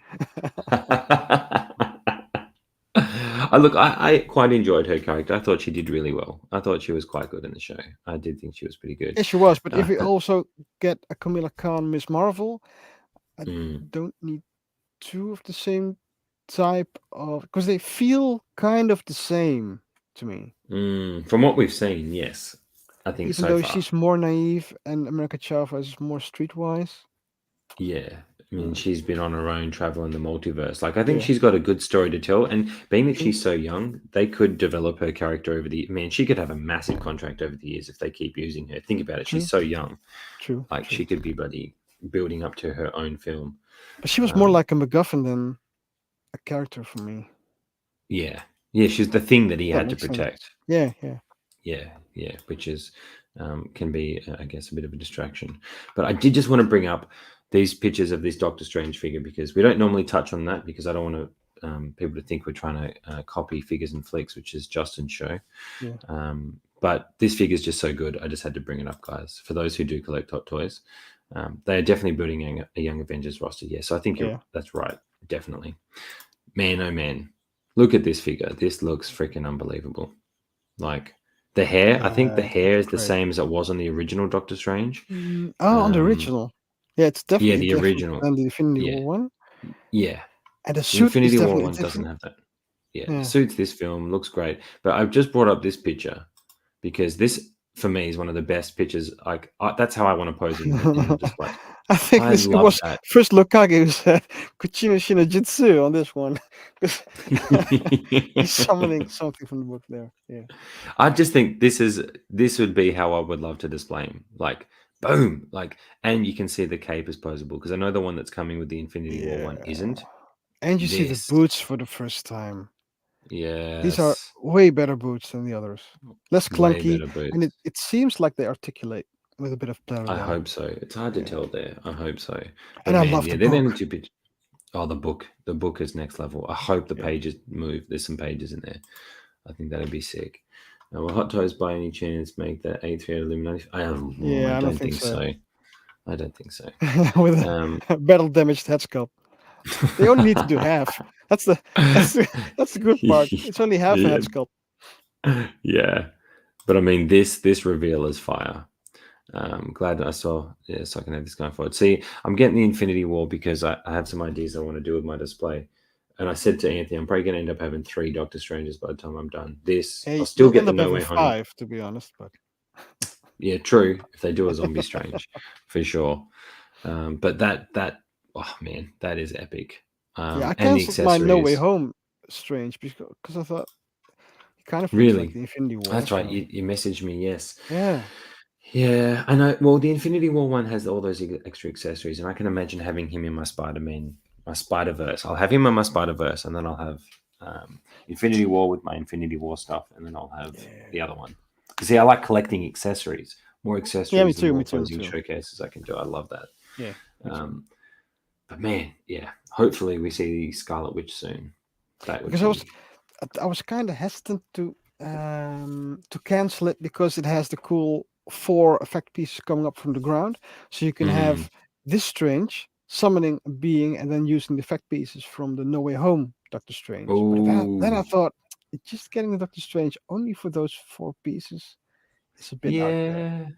I quite enjoyed her character. I thought she did really well. I thought she was quite good in the show. I did think she was pretty good. Yeah, she was. But if we also get a Kamala Khan Miss Marvel, I don't need 2 of the same type of, because they feel kind of the same to me. From what we've seen, yes. I think even though she's more naive and America Chavez is more streetwise. Yeah, I mean, she's been on her own traveling the multiverse. Like, I think she's got a good story to tell. And being that she's so young, they could develop her character over the. I mean, she could have a massive contract over the years if they keep using her. Think about it; she's so young. True. Like, she could be building up to her own film. But she was more like a MacGuffin than a character for me. Yeah, she's the thing that he had to protect. Yeah. Which is can be, I guess, a bit of a distraction. But I did just want to bring up these pictures of this Doctor Strange figure, because we don't normally touch on that, because I don't want to people to think we're trying to copy Figures and Flicks, which is Justin's show. Yeah. But this figure is just so good. I just had to bring it up, guys. For those who do collect Hot Toys, they are definitely building a Young Avengers roster. Yeah, so I think that's right. Definitely. Man, oh man. Look at this figure. This looks freaking unbelievable. Like the hair, I think the hair is the same as it was on the original Doctor Strange. On the original. Yeah, it's definitely the different original. than the Infinity War one. Yeah. And the The suit Infinity is War definitely one different. doesn't have that. Yeah, suits this film, looks great. But I've just brought up this picture because this, for me, is one of the best pictures. Like that's how I want to pose in the display. I think I it love was that. first Lukaku's Kuchino Shinojutsu on this one. Because he's summoning something from the book there. Yeah. I just think this would be how I would love to display him. Like boom, like, and you can see the cape is posable because I know the one that's coming with the Infinity War one isn't. And you see the boots for the first time. Yeah, these are way better boots than the others. Less clunky, and it seems like they articulate with a bit of pleather. I hope so. It's hard to tell there. I hope so. But and I love the book. Oh, the book is next level. I hope the pages move. There's some pages in there. I think that'd be sick. Will Hot Toys by any chance make that A3 Illuminati? I don't think so. I don't think so. With a battle damaged head sculpt. They only need to do half. That's the good part. It's only half a head sculpt. Yeah, but I mean this reveal is fire. Glad I saw. Yeah, so I can have this going forward. See, I'm getting the Infinity War because I have some ideas I want to do with my display. And I said to Anthony, I'm probably going to end up having 3 Doctor Stranges by the time I'm done. I'll still get the No Way Home. 5, to be honest, but yeah, true. If they do a Zombie Strange, for sure. But that oh man, that is epic. I canceled my No Way Home Strange because I thought it kind of looks like the Infinity War. That's right. You messaged me, yes. Yeah. Yeah, I know. Well, the Infinity War one has all those extra accessories, and I can imagine having him in my Spider-Man, my Spider-Verse. I'll have him in my Spider-Verse, and then I'll have Infinity War with my Infinity War stuff, and then I'll have the other one. Because see, I like collecting accessories, more accessories. Yeah, me too. More closing showcases I can do. I love that. Yeah. But man, yeah. Hopefully, we see Scarlet Witch soon. Because I was kind of hesitant to cancel it because it has the cool 4 effect pieces coming up from the ground, so you can have this Strange summoning a being and then using the effect pieces from the No Way Home Doctor Strange. But then I thought, just getting the Doctor Strange only for those 4 pieces is a bit out there.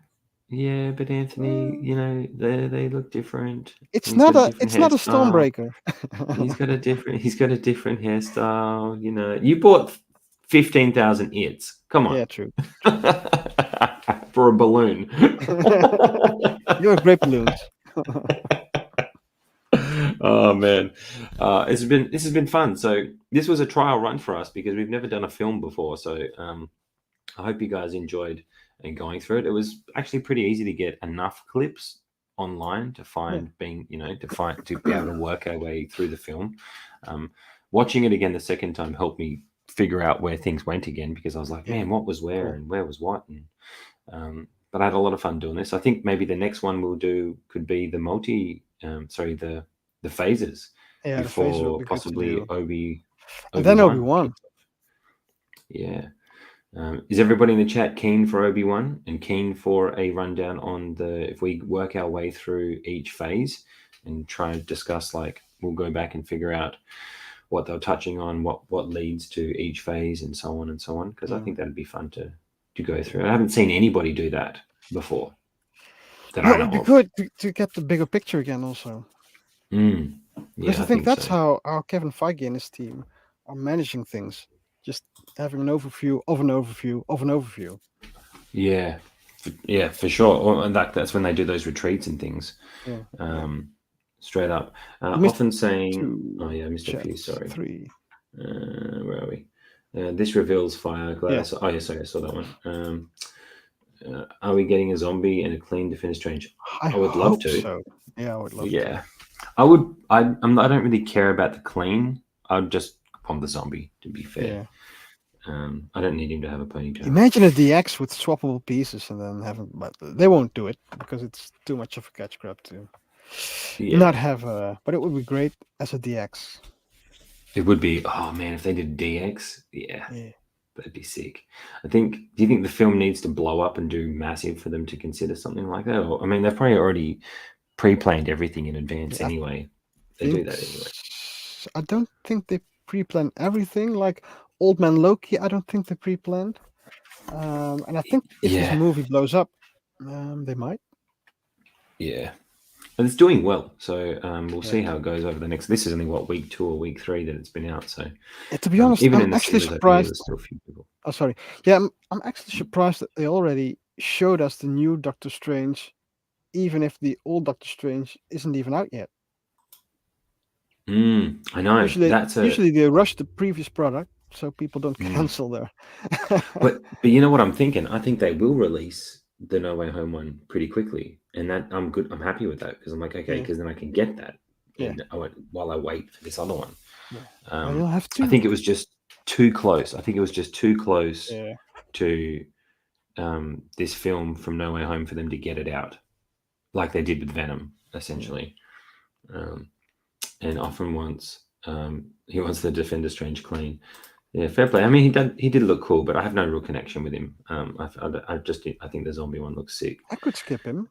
Yeah, but Anthony, you know, they look different. It's not a Stormbreaker. He's got a different hairstyle. You know, you bought 15,000 its. Come on. Yeah, true. For a balloon. You're great balloons. Oh man, this has been fun. So this was a trial run for us because we've never done a film before. So I hope you guys enjoyed and going through it. It was actually pretty easy to get enough clips online to find to be able to work our way through the film. Watching it again the second time helped me figure out where things went again because I was like, man, what was where and where was what? And but I had a lot of fun doing this. I think maybe the next one we'll do could be the the phases before possibly Obi-Wan. And then Obi-Wan. Yeah. Is everybody in the chat keen for Obi-Wan and keen for a rundown on if we work our way through each phase and try and discuss, like, we'll go back and figure out what they're touching on, what leads to each phase and so on, because I think that'd be fun to go through. I haven't seen anybody do that before. It would be good to get the bigger picture again also. Because I think that's how Kevin Feige and his team are managing things. Just having an overview of an overview of an overview. Yeah, for sure. And that's when they do those retreats and things. Yeah. Straight up. Often saying, Mr. Few, sorry. 3. Where are we? This reveals fire. I saw that one. Are we getting a zombie and a clean to finish Strange? I would love to. So. Yeah, I would love to. Yeah. I would. I don't really care about the clean. I'd just on the zombie, to be fair. I don't need him to have a ponytail. Imagine a DX with swappable pieces and then have him, but they won't do it because it's too much of a catch grab to not have a. But it would be great as a DX. It would be. Oh man, if they did DX, yeah, Yeah. that'd be sick. I think. Do you think the film needs to blow up and do massive for them to consider something like that? Or, I mean, they've probably already pre-planned everything in advance Yeah, I anyway. They think do that anyway. I don't think they pre-plan everything. Like Old Man Loki, I don't think they pre-planned. And I think if this Yeah, movie blows up, they might. yeah. And it's doing well, so we'll Yeah. see how it goes over the next. This is only what, week 2 or week 3 that it's been out. So To be honest, even I'm in the actually cinemas, I can hear surprised. there's still a few people. Oh, sorry. Yeah, I'm actually surprised that they already showed us the new Doctor Strange, even if the old Doctor Strange isn't even out yet. I know Usually, that's a. usually they rush the previous product so people don't Mm. cancel there. But you know what I'm thinking? I think they will release the No Way Home one pretty quickly, and that I'm good. I'm happy with that because I'm like, okay, Yeah. because then I can get that, Yeah. while I wait for this other one. Yeah. Well, you'll have I to. think it was just too close. I think it was just too close Yeah. to this film from No Way Home for them to get it out, like they did with Venom, essentially. And often wants he wants the Defender Strange clean. Yeah, fair play. I mean, he did look cool, but I have no real connection with him. I think the zombie one looks sick. I could skip him.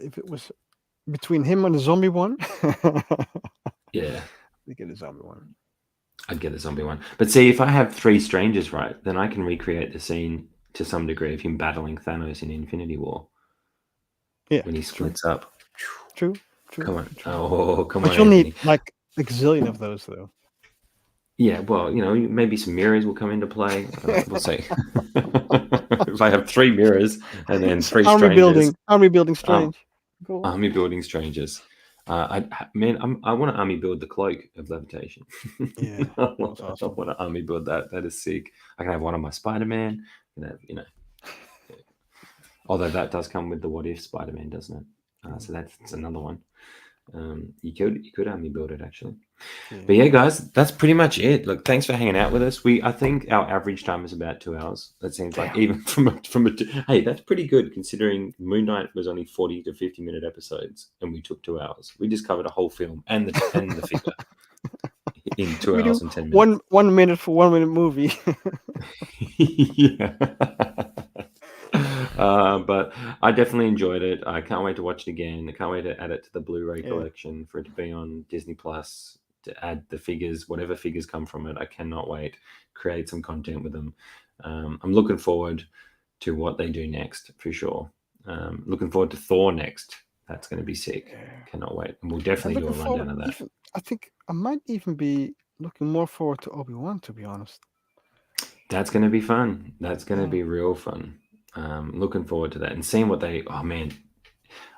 If it was between him and the zombie one. Yeah, We get a zombie one. I'd get the zombie one. But see, if I have 3 strangers right, then I can recreate the scene to some degree of him battling Thanos in Infinity War. Yeah, when he splits up. True. Come on. True. Oh, come But on, you'll Anthony. need like a gazillion of those, though. Yeah, well, maybe some mirrors will come into play. We'll see. If I have 3 mirrors and then 3 strangers. Army building strange. Cool. Army building strangers. I want to army build the cloak of levitation. Yeah, I that's awesome. want to army build that. That is sick. I can have one of my Spider-Man. Although that does come with the What If Spider-Man, doesn't it? So that's another one. You could army build it actually. Yeah. But yeah, guys, that's pretty much it. Look, thanks for hanging out with us. I think our average time is about 2 hours. That seems like even from a hey, that's pretty good considering Moon Knight was only 40 to 50-minute episodes, and we took 2 hours. We just covered a whole film and the figure in 2 hours and 10 minutes. 1 minute for 1 minute movie. Yeah. But I definitely enjoyed it. I can't wait to watch it again. I can't wait to add it to the Blu-ray collection, for it to be on Disney Plus, to add the figures, whatever figures come from it. I cannot wait. Create some content with them. I'm looking forward to what they do next, for sure. Looking forward to Thor next. That's going to be sick. Yeah. Cannot wait. And we'll definitely do a rundown of that. I think I might even be looking more forward to Obi-Wan, to be honest. That's going to be fun. That's going to be real fun. Looking forward to that and seeing what they. Oh man,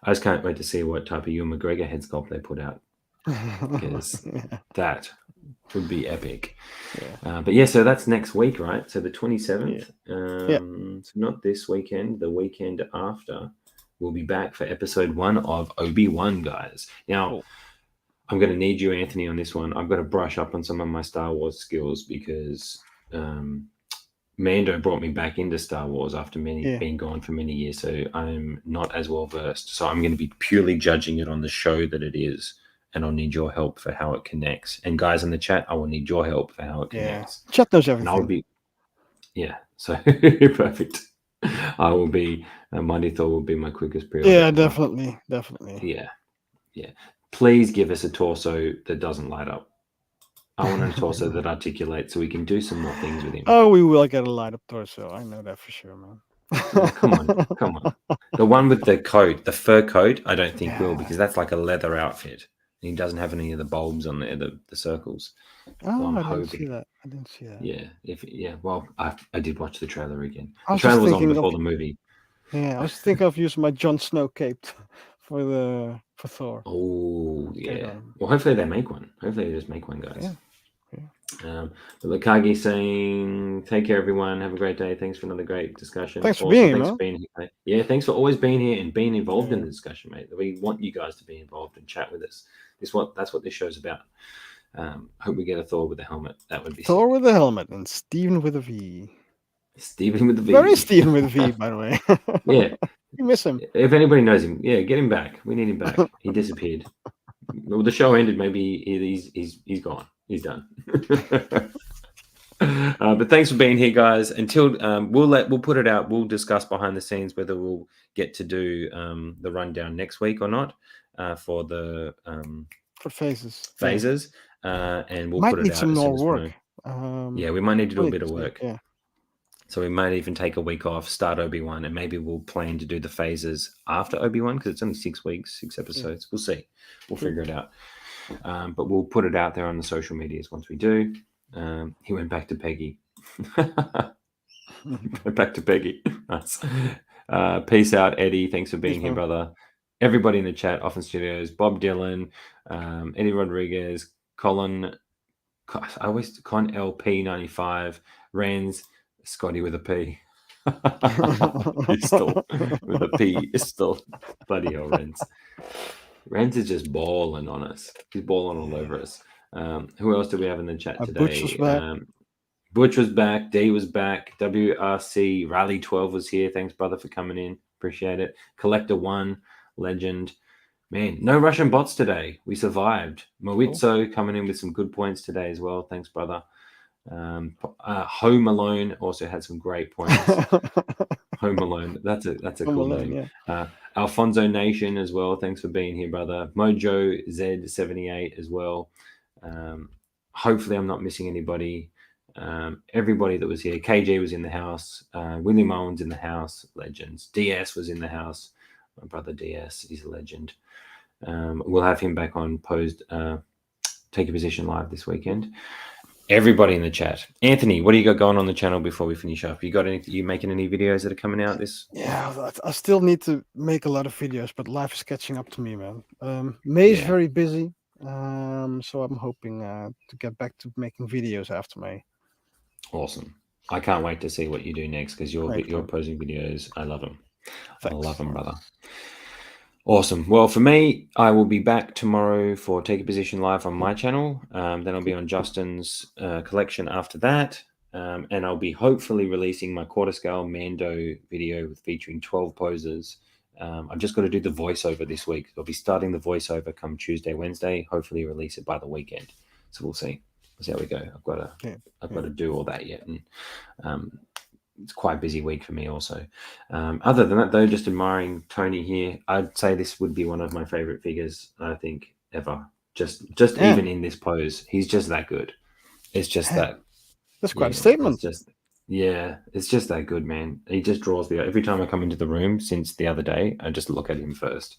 I just can't wait to see what type of Ewan McGregor head sculpt they put out, because that would be epic. Yeah. But yeah, so that's next week, right? So the 27th. Yeah. So not this weekend, the weekend after, we'll be back for episode 1 of Obi-Wan, guys. Now, Cool. I'm going to need you, Anthony, on this one. I've got to brush up on some of my Star Wars skills because. Mando brought me back into Star Wars after being gone for many years, so I'm not as well versed. So I'm going to be purely judging it on the show that it is, and I'll need your help for how it connects. And guys in the chat, I will need your help for how it connects. Chat knows everything. And I'll be, so perfect. I will be. Mighty Thor will be my quickest pre-order. Yeah, definitely. Yeah. Please give us a torso that doesn't light up. I want a torso that articulates so we can do some more things with him. Oh, we will get a light up torso. I know that for sure, man. Oh, come on. The one with the coat, the fur coat, I don't think will, because that's like a leather outfit. And he doesn't have any of the bulbs on there, the circles. Oh, I didn't see that. Yeah. Well, I did watch the trailer again. I The was trailer just was on thinking before the movie. Yeah, I was thinking of using my Jon Snow cape for Thor. Oh, yeah. Well, hopefully they make one. Hopefully they just make one, guys. Yeah. But Lakagi saying, take care, everyone. Have a great day. Thanks for another great discussion. Thanks for being here, man. Here. Yeah, thanks for always being here and being involved in the discussion, mate. We want you guys to be involved and chat with us. That's what this show's about. Hope we get a Thor with a helmet. That would be Thor sick. with a helmet and Steven with a V. Steven with a V. Very Steven with a V, by the way. Yeah. You miss him. If anybody knows him, get him back. We need him back. He disappeared. Well, the show ended. Maybe he's gone. He's done. But thanks for being here, guys. Until we'll put it out. We'll discuss behind the scenes whether we'll get to do the rundown next week or not for the For phases. and we'll Might put it need out some as soon more as we work. know. Yeah, we might need to do a bit of work. Yeah. So we might even take a week off, start Obi-Wan, and maybe we'll plan to do the phases after Obi-Wan because it's only 6 weeks, 6 episodes. Yeah. We'll see. We'll figure it out. But we'll put it out there on the social medias once we do. He went back to Peggy. Back to Peggy. Nice. Peace out, Eddie. Thanks for being here, brother. Everybody in the chat, Often Studios, Bob Dylan, Eddie Rodriguez, Con LP95, Rans, Scotty with a P. Pistol with a P. Pistol. Bloody hell, Rans. Rans is just balling on us. He's balling all over us. Who else do we have in the chat today? Butch was back. Butch was back. D was back. WRC Rally 12 was here. Thanks, brother, for coming in. Appreciate it. Collector 1, legend. Man, no Russian bots today. We survived. Mowitzo coming in with some good points today as well. Thanks, brother. Home Alone also had some great points. Home Alone. That's a cool name. Yeah. Alfonso Nation as well. Thanks for being here, brother. Mojo Z78 as well. Hopefully I'm not missing anybody. Everybody that was here. KJ was in the house. William Owens in the house. Legends. DS was in the house. My brother DS is a legend. We'll have him back on Posed Take a Position live this weekend. Everybody in the chat. Anthony, what do you got going on the channel before we finish up? You got anything? You making any videos that are coming out this? Yeah, I still need to make a lot of videos, but life is catching up to me, man. May is very busy, so I'm hoping to get back to making videos after May. Awesome. I can't wait to see what you do next because your posing videos, I love them. Thanks. I love them, brother. Awesome. Well, for me, I will be back tomorrow for Take a Position live on my channel. Then I'll be on Justin's collection after that. And I'll be hopefully releasing my quarter scale Mando video featuring 12 poses. I've just got to do the voiceover this week. I'll be starting the voiceover come Tuesday, Wednesday, hopefully release it by the weekend. So we'll see. We'll see how we go. I've got to do all that yet. And it's quite a busy week for me also. Other than that, though, just admiring Tony here. I'd say this would be one of my favorite figures, I think, ever. Just even in this pose, he's just that good. It's just that. That's quite a statement. It's just that good, man. He just draws me. Every time I come into the room since the other day, I just look at him first.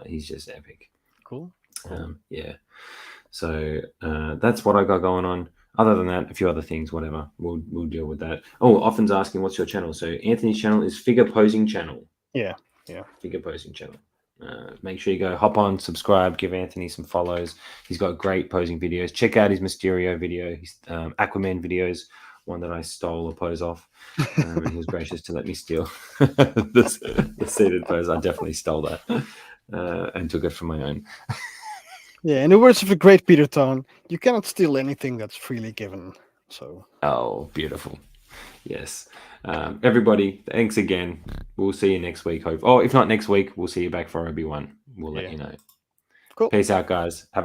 He's just epic. Cool. Yeah. So that's what I got going on. Other than that, a few other things, whatever. We'll deal with that. Oh, Often's asking, what's your channel? So Anthony's channel is Figure Posing Channel. Yeah. Figure Posing Channel. Make sure you go hop on, subscribe, give Anthony some follows. He's got great posing videos. Check out his Mysterio video, his Aquaman videos, one that I stole a pose off. And he was gracious to let me steal the seated pose. I definitely stole that and took it for my own. Yeah, in the words of the great Peter Tone, you cannot steal anything that's freely given. So. Oh, beautiful. Yes. Everybody, thanks again. We'll see you next week. If not next week, we'll see you back for Obi-Wan. We'll let you know. Cool. Peace out, guys. Have